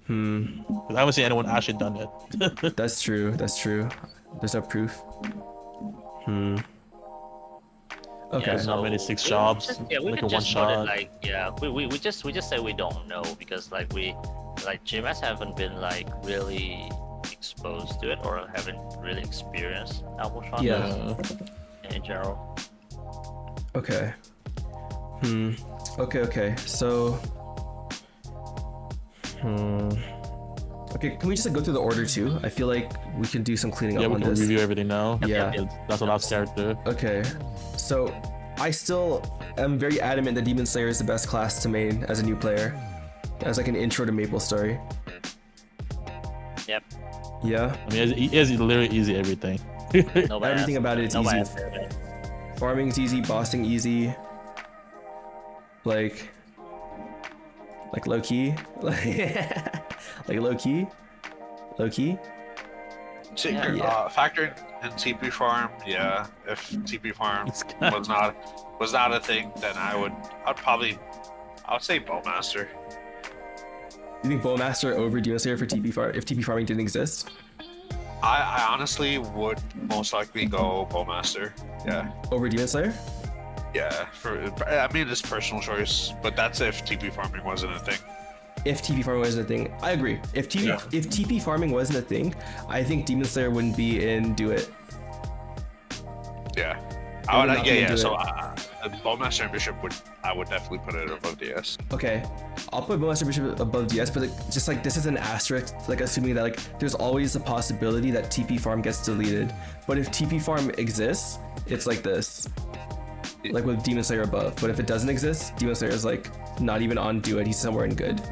'Cause I haven't seen anyone actually done it. That's true. There's no proof. Okay. Yeah, Not many 6 jobs. We like a can one just put it shot. like we just say we don't know because like GMS haven't been like really exposed to it or haven't really experienced Albuquerque Yeah. in general. Okay. Okay. So. Okay, can we just like, go through the order too? I feel like we can do some cleaning Yeah, up we on can this. review everything now. Yeah. That's the last character. Okay. So I still am very adamant that Demon Slayer is the best class to main as a new player. As like an intro to MapleStory. Yep. Yeah. I mean, it's literally easy everything. Nobody Everything has- about it is nobody easy. has it. Farming's easy, bossing easy. Like low key. Like low key. So, Yeah. factor in TP farm, yeah. If TP farm was not a thing, then I would say Bowmaster. You think Bowmaster over Demon Slayer for TP farm if TP farming didn't exist? I honestly would most likely go Bowmaster. Yeah. Over Demon Slayer? Yeah. I mean, it's personal choice, but that's if TP farming wasn't a thing. If TP farming wasn't a thing, I agree. If TP farming wasn't a thing, I think Demon Slayer wouldn't be in Do It. Yeah. would not be into So it. Bowmaster and Bishop I would definitely put it above DS. Okay, I'll put Bowmaster Bishop above DS, but like, just like this is an asterisk, like assuming that like there's always a possibility that TP farm gets deleted. But if TP farm exists, it's like this, like with Demon Slayer above. But if it doesn't exist, Demon Slayer is like not even on Do It. He's somewhere in Good.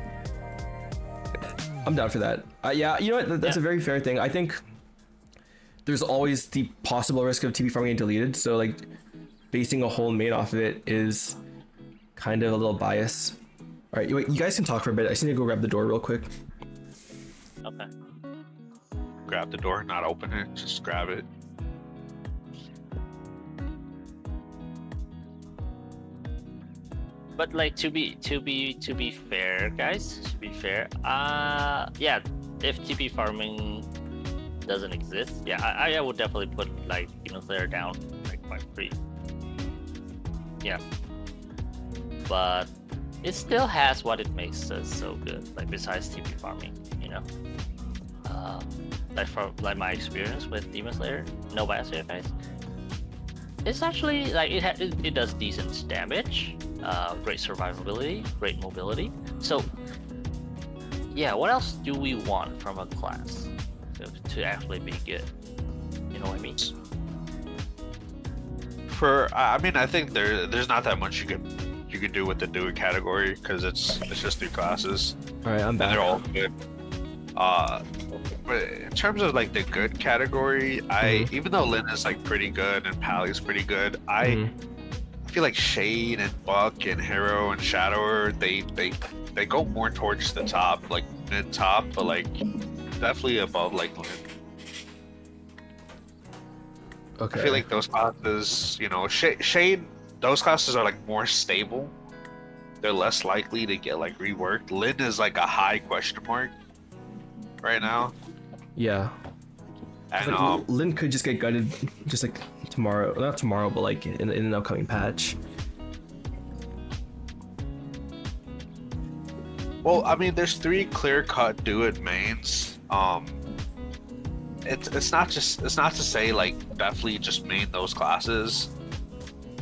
I'm down for that. Yeah, you know what? That's a very fair thing. I think there's always the possible risk of TP farming getting deleted. So like basing a whole main off of it is kind of a little bias. All right, wait, you guys can talk for a bit. I just need to go grab the door real quick. Okay. Grab the door, not open it, just grab it. But like to be fair, guys, yeah, if TP farming doesn't exist, yeah, I would definitely put like Demon Slayer down like quite free. Yeah, but it still has what it makes us so good. Like besides TP farming, you know, like from like my experience with Demon Slayer, no bias here, guys. It's actually like it does decent damage, great survivability, great mobility. So yeah, what else do we want from a class to actually be good? You know what I mean? I mean, I think there's not that much you could do with the do it category because it's just 3 classes. All right, I'm And back. they're all good. But in terms of like the good category, even though Lin is like pretty good and Pally's pretty good, I feel like Shade and Buck and Hero and Shadower they go more towards the top, like mid top, but like definitely above like Lin. Okay. I feel like those classes, you know, Shade, those classes are like more stable. They're less likely to get like reworked. Lin is like a high question mark right now. Yeah. And Like, Lin could just get gutted just like tomorrow. Not tomorrow, but like in an upcoming patch. well, I mean, there's 3 clear-cut do-it mains. It's not to say like definitely just main those classes.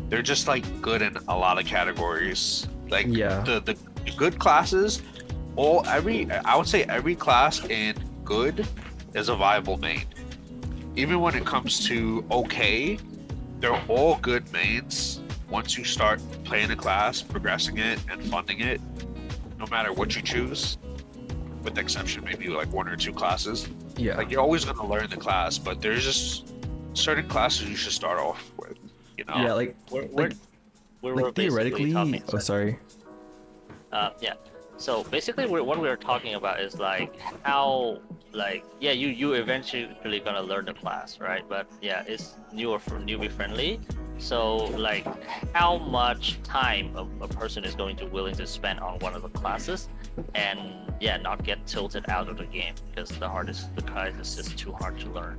They're just like good in a lot of categories. Like Yeah. the good classes, I would say every class in good is a viable main. Even when it comes to okay, they're all good mains once you start playing a class, progressing it, and funding it. No matter what you choose, with the exception maybe like 1 or 2 classes. Yeah. Like you're always gonna learn the class, but there's just certain classes you should start off with. You know. Yeah, like We're like basically theoretically. talking. Oh, sorry. Yeah. So basically, what we're talking about is like how, like, yeah, you eventually gonna learn the class, right? But yeah, it's newbie friendly. So like, how much time a person is going to willing to spend on one of the classes, and yeah, not get tilted out of the game because the class is just too hard to learn,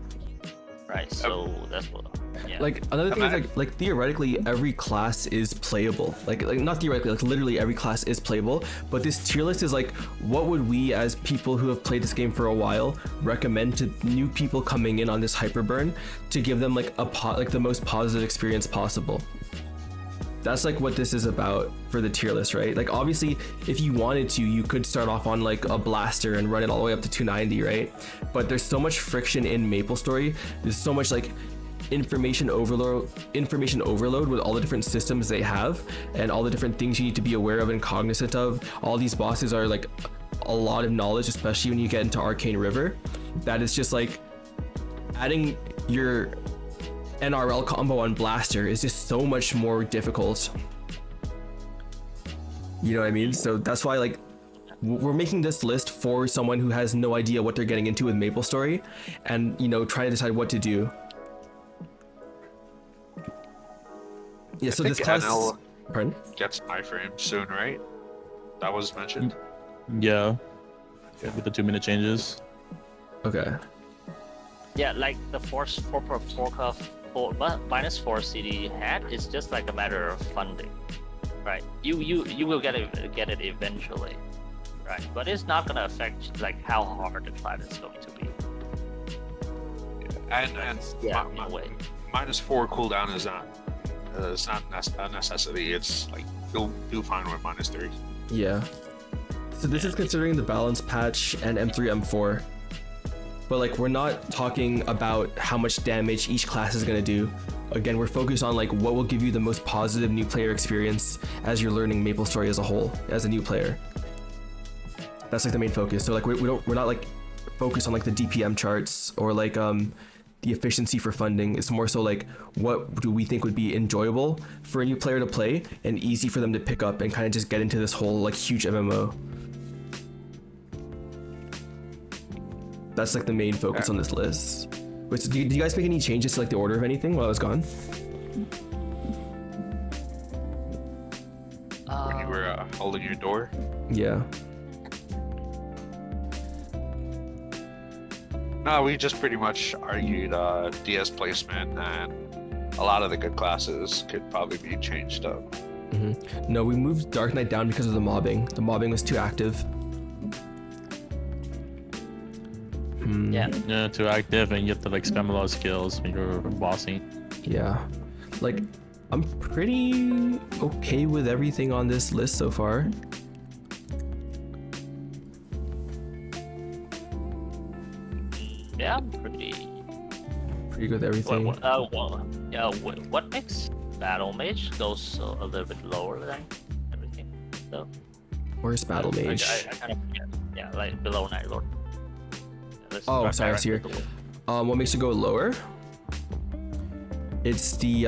right? So that's what. Yeah. Like another thing is like theoretically every class is playable. Like not theoretically, like literally every class is playable. But this tier list is like, what would we as people who have played this game for a while recommend to new people coming in on this hyperburn to give them like the most positive experience possible? That's like what this is about for the tier list, right? Like obviously if you wanted to, you could start off on like a blaster and run it all the way up to 290, right? But there's so much friction in MapleStory. There's so much like information overload with all the different systems they have and all the different things you need to be aware of and cognizant of. All these bosses are like a lot of knowledge, especially when you get into Arcane River. That is just like adding your NRL combo on Blaster is just so much more difficult. You know what I mean? So that's why like we're making this list for someone who has no idea what they're getting into with MapleStory and, you know, trying to decide what to do. Yeah, so this class pardon? Gets iframe soon, right? That was mentioned. Yeah. With the 2-minute changes. Okay. Yeah, like the minus 4 CD hat is just like a matter of funding, right? You will get it eventually, right? But it's not gonna affect like how hard the class is going to be. And yeah, in a way. minus 4 cooldown is not. It's not a necessity. It's like you'll do fine with minus 3. Yeah. So this is considering the balance patch and M3, M4. But like we're not talking about how much damage each class is gonna do. Again, we're focused on like what will give you the most positive new player experience as you're learning MapleStory as a whole, as a new player. That's like the main focus. So like we're not like focused on like the DPM charts or like the efficiency for funding. It's more so like what do we think would be enjoyable for a new player to play and easy for them to pick up and kind of just get into this whole like huge MMO. That's like the main focus on this list. Wait, so did you guys make any changes to like the order of anything while I was gone? When you were holding your door. Yeah. No, we just pretty much argued DS placement, and a lot of the good classes could probably be changed up. No, we moved Dark Knight down because of the mobbing. The mobbing was too active. Yeah. Yeah, too active, and you have to like spam a lot of skills when you're bossing. Yeah. Like, I'm pretty okay with everything on this list so far. Yeah, I'm pretty Pretty good with everything. what makes Battle Mage goes a little bit lower than everything? So Where's Battle Mage? I kind of forget. Yeah, like below Night Lord. Yeah, Oh, sorry, I see here. What makes it go lower? It's the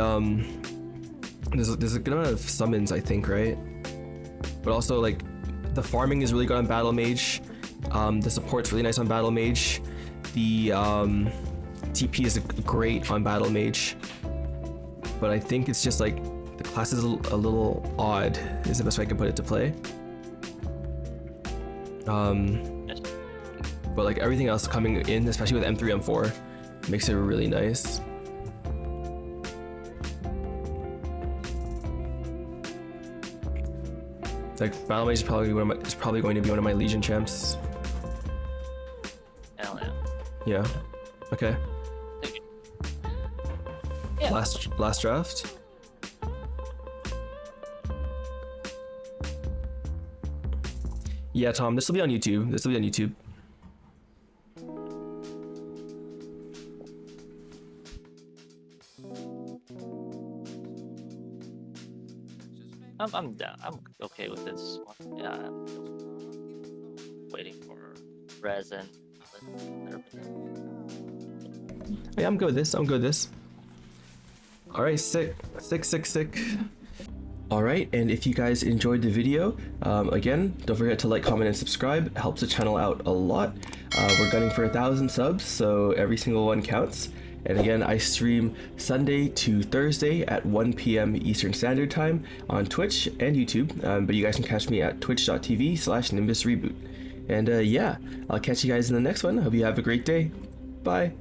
there's a good amount of summons, I think, right? But also like the farming is really good on Battle Mage. The support's really nice on Battle Mage. The TP is great on Battle Mage. But I think it's just like the class is a little odd is the best way I can put it to play. But like everything else coming in, especially with M3, M4, makes it really nice. Like Battle Mage is probably going to be one of my Legion champs. Hell yeah. Yeah. Okay. Thank you. Yeah. Last draft. Yeah, Tom, this will be on YouTube. This will be on YouTube. I'm down. I'm okay with this one. Yeah, I'm just waiting for resin and everything. Yeah, I'm good with this. I'm good with this. All right, sick. All right, and if you guys enjoyed the video, again, don't forget to like, comment, and subscribe. It helps the channel out a lot. We're gunning for 1,000 subs, so every single one counts. And again, I stream Sunday to Thursday at 1 p.m. Eastern Standard Time on Twitch and YouTube, but you guys can catch me at twitch.tv/NimbusReboot. And yeah, I'll catch you guys in the next one. Hope you have a great day. Bye.